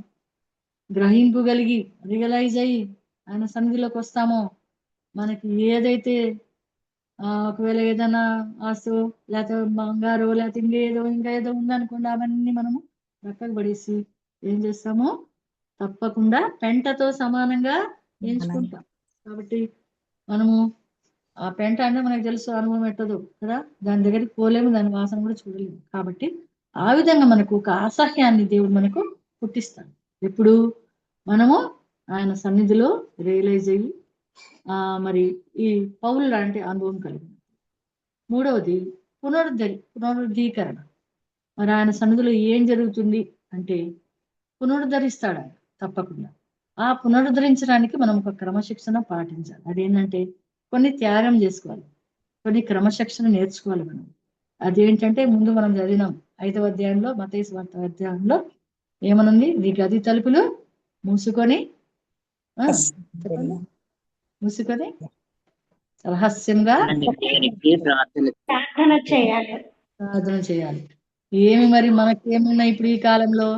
గ్రహింపుగలిగి రియలైజ్ అయ్యి ఆయన సన్నిధిలోకి వస్తామో, మనకి ఏదైతే ఒకవేళ ఏదైనా ఆస్తో లేకపోతే బంగారు లేకపోతే ఇంకా ఏదో ఉందనుకోండి, అవన్నీ మనము పక్కకు పడేసి ఏం చేస్తామో తప్పకుండా పెంటతో సమానంగా ఎంచుకుంటాం. కాబట్టి మనము ఆ పెంట అంటే మనకు తెలుసు, అనుభవం ఎట్టదు కదా, దాని దగ్గరికి పోలేము, దాని వాసన కూడా చూడలేము. కాబట్టి ఆ విధంగా మనకు ఒక అసహ్యాన్ని దేవుడు మనకు పుట్టిస్తాడు ఎప్పుడు మనము ఆయన సన్నిధిలో రియలైజ్ అయ్యి మరి ఈ పౌలు లాంటి అనుభవం కలిగింది. మూడవది పునరుద్ధీకరణ. మరి ఆయన సన్నిధిలో ఏం జరుగుతుంది అంటే, పునరుద్ధరిస్తాడు ఆయన తప్పకుండా. ఆ పునరుద్ధరించడానికి మనం ఒక క్రమశిక్షణ పాటించాలి. అదేంటంటే, కొన్ని త్యాగం చేసుకోవాలి, కొన్ని క్రమశిక్షణ నేర్చుకోవాలి మనం. అదేంటంటే, ముందు మనం చదివినాం 5వ అధ్యాయంలో, మత్తయి సువార్త అధ్యాయంలో ఏమనుంది? నీ గది తలుపులు మూసుకొని రహస్యంగా ప్రార్థన చేయాలి. ప్రార్థన చేయాలి. ఏమి మరి మనకేమున్నాయి ఇప్పుడు ఈ కాలంలో?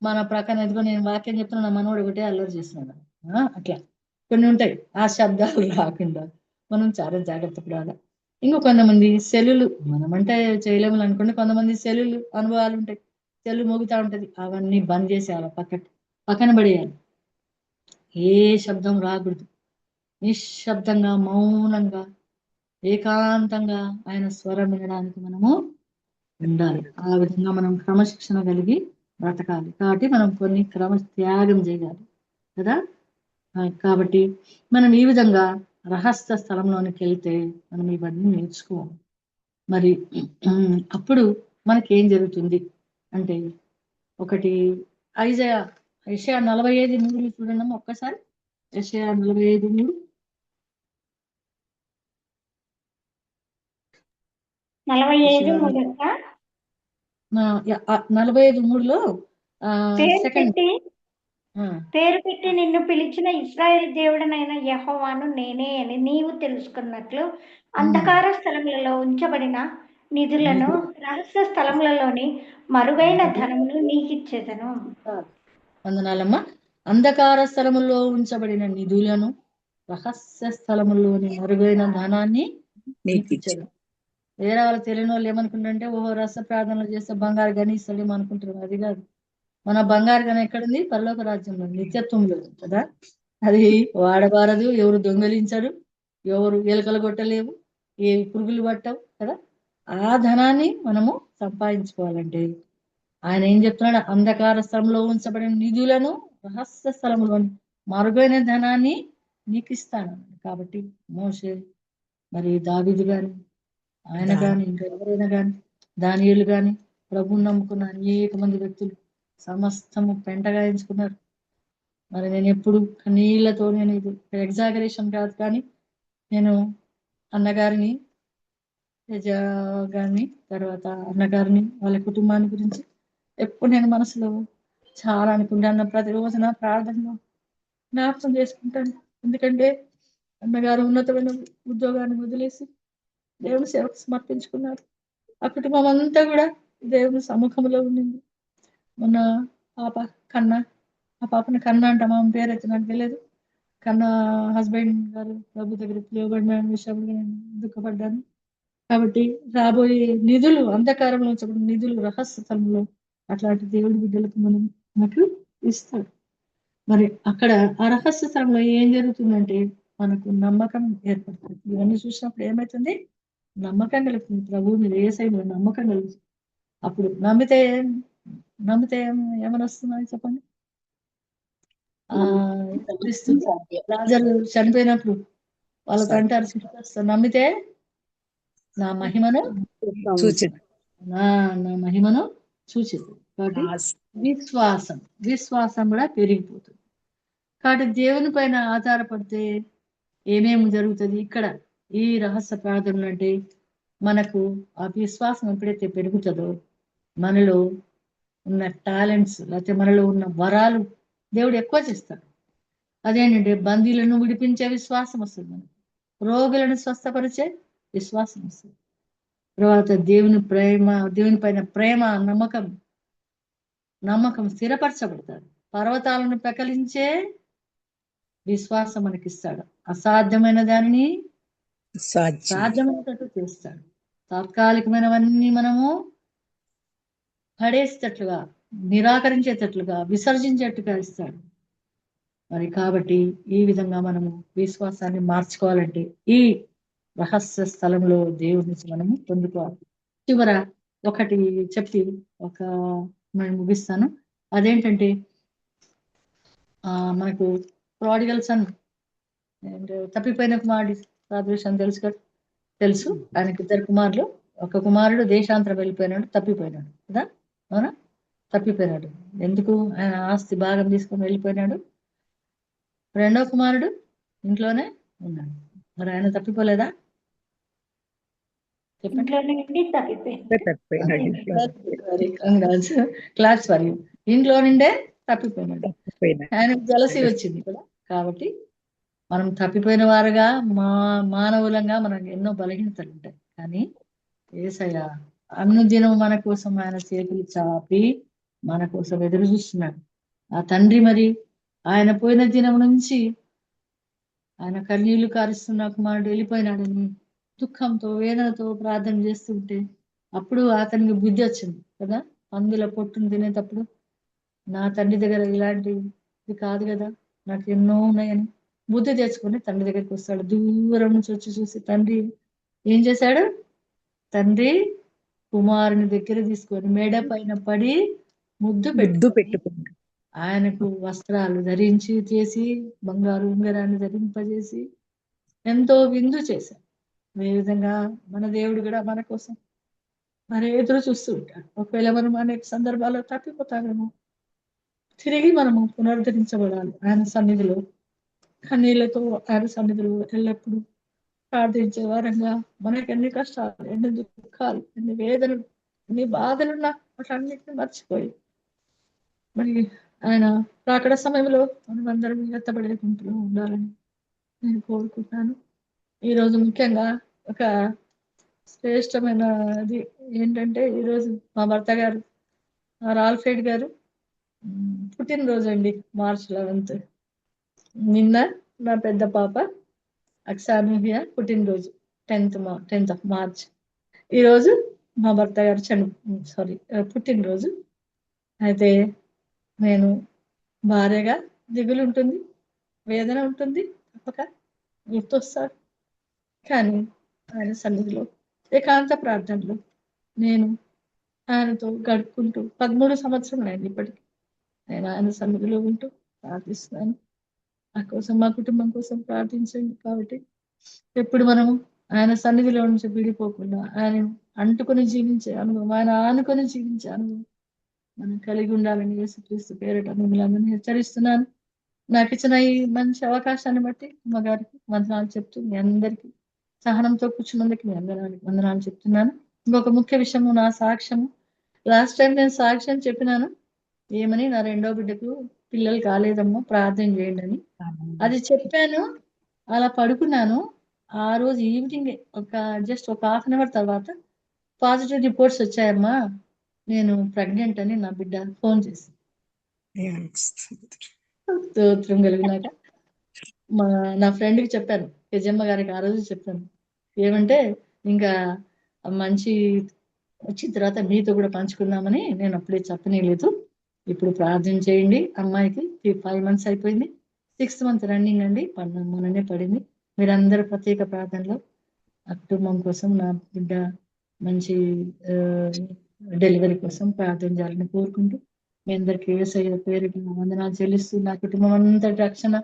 మన ప్రక్కన ఎదుగు నేను వాక్యం చెప్తున్నా, నా మనోడు ఒకటే అల్లరి చేస్తున్నాడు. అట్లా కొన్ని ఉంటాయి. ఆ శబ్దాలు రాకుండా మనం చాలా జాగ్రత్త పడాలి. ఇంకో కొంతమంది సెల్లులు, మనమంటే చేయలేము అనుకోండి, కొంతమంది సెల్లులు అనుభవాలు ఉంటాయి. సెల్లు మోగుతా ఉంటది, అవన్నీ బంద్ చేసేయాలి, పక్కన పడేయాలి. ఏ శబ్దం రాకూడదు. నిశ్శబ్దంగా మౌనంగా ఏకాంతంగా ఆయన స్వరం వినడానికి మనము ఉండాలి. ఆ విధంగా మనం క్రమశిక్షణ కలిగి బ్రతకాలి. కాబట్టి మనం కొన్ని క్రమ త్యాగం చేయాలి కదా. కాబట్టి మనం ఈ విధంగా రహస్య స్థలంలోనికి వెళ్తే మనం ఇవన్నీ నేర్చుకోవాలి. మరి అప్పుడు మనకేం జరుగుతుంది అంటే, ఒకటి యెషయా 45:3 చూడండి ఒక్కసారి. యెషయా 45:3. 45:3 45:3లో సెకండ్ పేరు పెట్టి నిన్ను పిలిచిన ఇశ్రాయేలు దేవుడనైన యెహోవాను నేనే అని నీవు తెలుసుకున్నట్లు అంధకార స్థలములలో ఉంచబడిన నిధులను, రహస్య స్థలములలోని మరుగైన ధనమును నీకిచ్చేదను. వందనాలమ్మా. అంధకార స్థలములో ఉంచబడిన నిధులను, రహస్య స్థలములోని మరుగైన ధనాన్ని నీకిచ్చేదను. వేరే వాళ్ళు తెలియని వాళ్ళు ఏమనుకుంటారంటే, ఓహో రహస్య ప్రార్థనలు చేస్తే బంగారు గని ఇస్తాడేమో అనుకుంటారు. అది కాదు. మన బంగారు గని ఎక్కడుంది? పరలోక రాజ్యంలో, నిత్యత్వంలో కదా. అది వాడబారదు, ఎవరు దొంగలించరు, ఎవరు ఎలుకలు కొట్టలేవు, ఏ పురుగులు పట్టవు కదా. ఆ ధనాన్ని మనము సంపాదించుకోవాలంటే ఆయన ఏం చెప్తున్నాడు? అంధకార స్థలంలో ఉంచబడిన నిధులను, రహస్య స్థలంలోని మరుగైన ధనాన్ని నీకు ఇస్తాను. కాబట్టి మోషే, మరి దావీదు గాని, ఆయన కానీ, ఇంకా ఎవరైనా కానీ, దానియేలు కానీ, ప్రభువుని నమ్ముకున్న అనేక మంది వ్యక్తులు సమస్తము పెంటగా ఎంచుకున్నారు. మరి నేను ఎప్పుడు కన్నీళ్లతో, నేను ఇది ఎగ్జాగరేషన్ కాదు కానీ, నేను అన్నగారిని, గారిని, తర్వాత అన్నగారిని, వాళ్ళ కుటుంబాన్ని గురించి ఎప్పుడు నేను మనసులో చాలా అనుకుంటాను. ప్రతిరోజు నా ప్రార్థనలో జ్ఞాపకం చేసుకుంటాను. ఎందుకంటే అన్నగారు ఉన్నతమైన ఉద్యోగాన్ని వదిలేసి దేవుని సేవకు సమర్పించుకున్నారు. ఆ కుటుంబం అంతా కూడా దేవుని సముఖంలో ఉండింది. మొన్న పాప కన్నా, ఆ పాపని కన్నా అంట, మా పేరైతే నాకు తెలియదు. కన్నా హస్బెండ్ గారు ప్రభు దగ్గర పిలువబడిన విషయంలో నేను దుఃఖపడ్డాను. కాబట్టి రాబోయే నిధులు, అంధకారంలో ఉంచబడిన నిధులు, రహస్య స్థలంలో అట్లాంటి దేవుడి బిడ్డలకు మనకు ఇస్తాడు. మరి అక్కడ ఆ రహస్య స్థలంలో ఏం జరుగుతుందంటే మనకు నమ్మకం ఏర్పడుతుంది. ఇవన్నీ చూసినప్పుడు ఏమవుతుంది? నమ్మకం కలుగుతుంది. ప్రభువు మీద, యేసయ్య నమ్మకం కలుగుతుంది. అప్పుడు నమ్మితే ఏమని వస్తుందని చెప్పండి. రాజాలు చనిపోయినప్పుడు వాళ్ళకి అంటారు, నమ్మితే నా మహిమను చూచేది. కాబట్టి విశ్వాసం కూడా పెరిగిపోతుంది. కాబట్టి దేవుని పైన ఆధారపడితే ఏమేమి జరుగుతుంది? ఇక్కడ ఈ రహస్య ప్రార్థనలు అంటే మనకు ఆ విశ్వాసం ఎప్పుడైతే పెరుగుతుందో మనలో ఉన్న టాలెంట్స్, లేకపోతే మనలో ఉన్న వరాలు దేవుడు ఎక్కువ చేస్తాడు. అదేంటంటే బందీలను విడిపించే విశ్వాసం వస్తుంది, మనకు రోగులను స్వస్థపరిచే విశ్వాసం వస్తుంది. తర్వాత దేవుని పైన ప్రేమ, నమ్మకం స్థిరపరచబడతాడు. పర్వతాలను పెకలించే విశ్వాసం మనకిస్తాడు. అసాధ్యమైన దానిని సాధ్యమైనట్టు చేస్తాడు. తాత్కాలికమైనవన్నీ మనము పడేసేటట్లుగా, నిరాకరించేటట్లుగా, విసర్జించేట్టుగా ఇస్తాడు. మరి కాబట్టి ఈ విధంగా మనము విశ్వాసాన్ని మార్చుకోవాలంటే ఈ రహస్య స్థలంలో దేవుడి నుంచి మనము పొందుకోవాలి. చివర ఒకటి చెప్పి నేను ముగిస్తాను. అదేంటంటే మనకు ప్రాడిగల్ సన్, తప్పిపోయిన కుమారుడి సాదృశ్యం తెలుసు. ఆయనకి 2 కుమారులు. ఒక కుమారుడు దేశాంతరం వెళ్ళిపోయినాడు, తప్పిపోయినాడు కదా. అవునా? తప్పిపోయినాడు. ఎందుకు? ఆయన ఆస్తి భాగం తీసుకొని వెళ్ళిపోయినాడు. 2వ కుమారుడు ఇంట్లోనే ఉన్నాడు. మరి ఆయన తప్పిపోలేదా? Class for you. ఇంట్లో నుండే తప్పిపోయినాడు. ఆయన జలసి వచ్చింది కదా. కాబట్టి మనం తప్పిపోయిన వారుగా మానవులంగా మనకు ఎన్నో బలహీనతలు ఉంటాయి. కానీ యేసయ్య అనుదినం మన కోసం ఆయన చేతులు చాపి మన కోసం ఎదురు చూస్తున్నాడు. ఆ తండ్రి మరి ఆయన పోయిన దినం నుంచి ఆయన కన్నీళ్లు కారుస్తున్న కుమారుడు వెళ్ళిపోయినాడని దుఃఖంతో వేదనతో ప్రార్థన చేస్తుంటే అప్పుడు అతనికి బుద్ధి వచ్చింది కదా. పందుల పొట్టును తినేటప్పుడు నా తండ్రి దగ్గర ఇలాంటిది కాదు కదా, నాకు ఎన్నో ఉన్నాయని బుద్ధి తెచ్చుకొని తండ్రి దగ్గరికి వస్తాడు. దూరం నుంచి వచ్చి చూసి తండ్రి ఏం చేశాడు, తండ్రి కుమారుని దగ్గర తీసుకొని మెడ పైన పడి ముద్దు ముద్దు పెట్టుకొని పెట్టుకున్నాడు. ఆయనకు వస్త్రాలు ధరించి చేసి బంగారు ఉంగరాన్ని ధరింపజేసి ఎంతో విందు చేశాడు. అదే విధంగా మన దేవుడు కూడా మన కోసం మరి ఎదురు చూస్తూ ఉంటాడు. ఒకవేళ మనం అనేక సందర్భాల్లో తప్పిపోతామేమో, తిరిగి మనము పునరుద్ధరించబడాలి ఆయన సన్నిధిలో. కన్నీళ్లతో ఆయన సన్నిధిలో ఎల్లప్పుడూ ప్రార్థించే వారంగా మనకి ఎన్ని కష్టాలు, ఎన్ని దుఃఖాలు, ఎన్ని వేదనలు, ఎన్ని బాధలున్నా వాటన్నిటిని మర్చిపోయి మరి ఆయన రాకడ సమయంలో మనం అందరం ఎత్తబడే గుంపులో ఉండాలని నేను కోరుకుంటున్నాను. ఈరోజు ముఖ్యంగా ఒక శ్రేష్టమైనది ఏంటంటే, ఈరోజు మా భర్త గారు రాల్ఫ్రెడ్ గారు పుట్టినరోజు అండి, మార్చ్ 11. నిన్న నా పెద్ద పాప అక్సానుహియ పుట్టినరోజు 10th of March. ఈరోజు మా భర్త గారు పుట్టినరోజు. అయితే నేను భార్యగా దిగులు ఉంటుంది, వేదన ఉంటుంది, తప్పక గుర్తొస్తాడు. కానీ ఆయన సన్నిధిలో ఏకాంత ప్రార్థనలో నేను ఆయనతో గడుపుకుంటూ 13 సంవత్సరాలు అయింది ఇప్పటికి. నేను ఆయన సన్నిధిలో ఉంటూ ప్రార్థిస్తున్నాను. నా కోసం, మా కుటుంబం కోసం ప్రార్థించండి. కాబట్టి ఎప్పుడు మనము ఆయన సన్నిధిలో నుంచి విడిపోకుండా ఆయన అంటుకొని జీవించే అనుభవం, ఆయన ఆనుకొని జీవించే అనుభవం మనం కలిగి ఉండాలని యేసుక్రీస్తు పేరిట మిమ్మల్ని అందరినీ హెచ్చరిస్తున్నాను. నాకు ఇచ్చిన ఈ మంచి అవకాశాన్ని బట్టి అమ్మగారికి వందనాలు చెప్తూ మీ అందరికీ సహనంతో కూర్చున్నందుకు మీ అందరికి వందనాలు చెప్తున్నాను. ఇంకొక ముఖ్య విషయము, నా సాక్ష్యము. లాస్ట్ టైం నేను సాక్ష్యం చెప్పినాను ఏమని, నా రెండో బిడ్డకు పిల్లలు కాలేదమ్మా ప్రార్థన చేయండి అని. అది చెప్పాను, అలా పడుకున్నాను. ఆ రోజు ఈవినింగ్ జస్ట్ ఒక హాఫ్ అన్ అవర్ తర్వాత పాజిటివ్ రిపోర్ట్స్ వచ్చాయమ్మా, నేను ప్రెగ్నెంట్ అని నా బిడ్డ ఫోన్ చేసి స్తోత్రం కలిగినాక నా ఫ్రెండ్కి చెప్పాను, యజమ్మ గారికి ఆ రోజు చెప్పాను. ఏమంటే ఇంకా మంచి వచ్చిన తర్వాత మీతో కూడా పంచుకుందామని నేను అప్పుడే చెప్పనేలేదు. ఇప్పుడు ప్రార్థన చేయండి. అమ్మాయికి 5 months అయిపోయింది, 6th month రన్నింగ్ అండి, మొన్ననే పడింది. మీరందరూ ప్రత్యేక ప్రార్థనలో ఆ కుటుంబం కోసం, నా బిడ్డ మంచి డెలివరీ కోసం ప్రార్థన చేయాలని కోరుకుంటూ మీ అందరికీ యేసయ్య పేరిట వందనాలు చెల్లిస్తూ, నా కుటుంబం అంతటి రక్షణ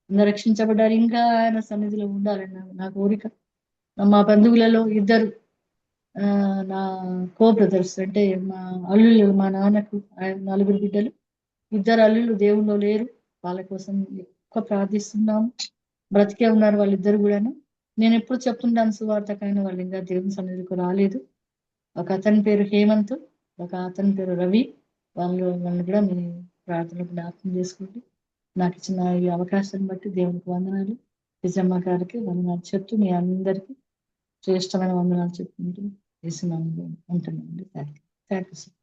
అందరూ రక్షించబడ్డారు, ఇంకా ఆయన సన్నిధిలో ఉండాలని నా కోరిక. మా బంధువులలో 2 నా కో బ్రదర్స్ అంటే మా అల్లుళ్ళు, మా నాన్నకు 4 బిడ్డలు, 2 అల్లుళ్ళు దేవుళ్ళు లేరు, వాళ్ళ కోసం ఎక్కువ ప్రార్థిస్తున్నాము. బ్రతికే ఉన్నారు వాళ్ళిద్దరు కూడాను. నేను ఎప్పుడు చెప్తుంటాను సువార్తకైనా, వాళ్ళు ఇంకా దేవుని సన్నిధికి రాలేదు. ఒక అతని పేరు హేమంత్, ఒక అతని పేరు రవి. వాళ్ళని కూడా మీ ప్రార్థనకు జ్ఞాపకం చేసుకోండి. నాకు ఇచ్చిన ఈ అవకాశాన్ని బట్టి దేవునికి వందనాలు, నిజమ్మ గారికి వందనాలు చెప్తూ మీ అందరికీ శ్రేష్టమైన వందనాలు చెప్పుకుంటూ ఉంటున్నాను. Thank you sir.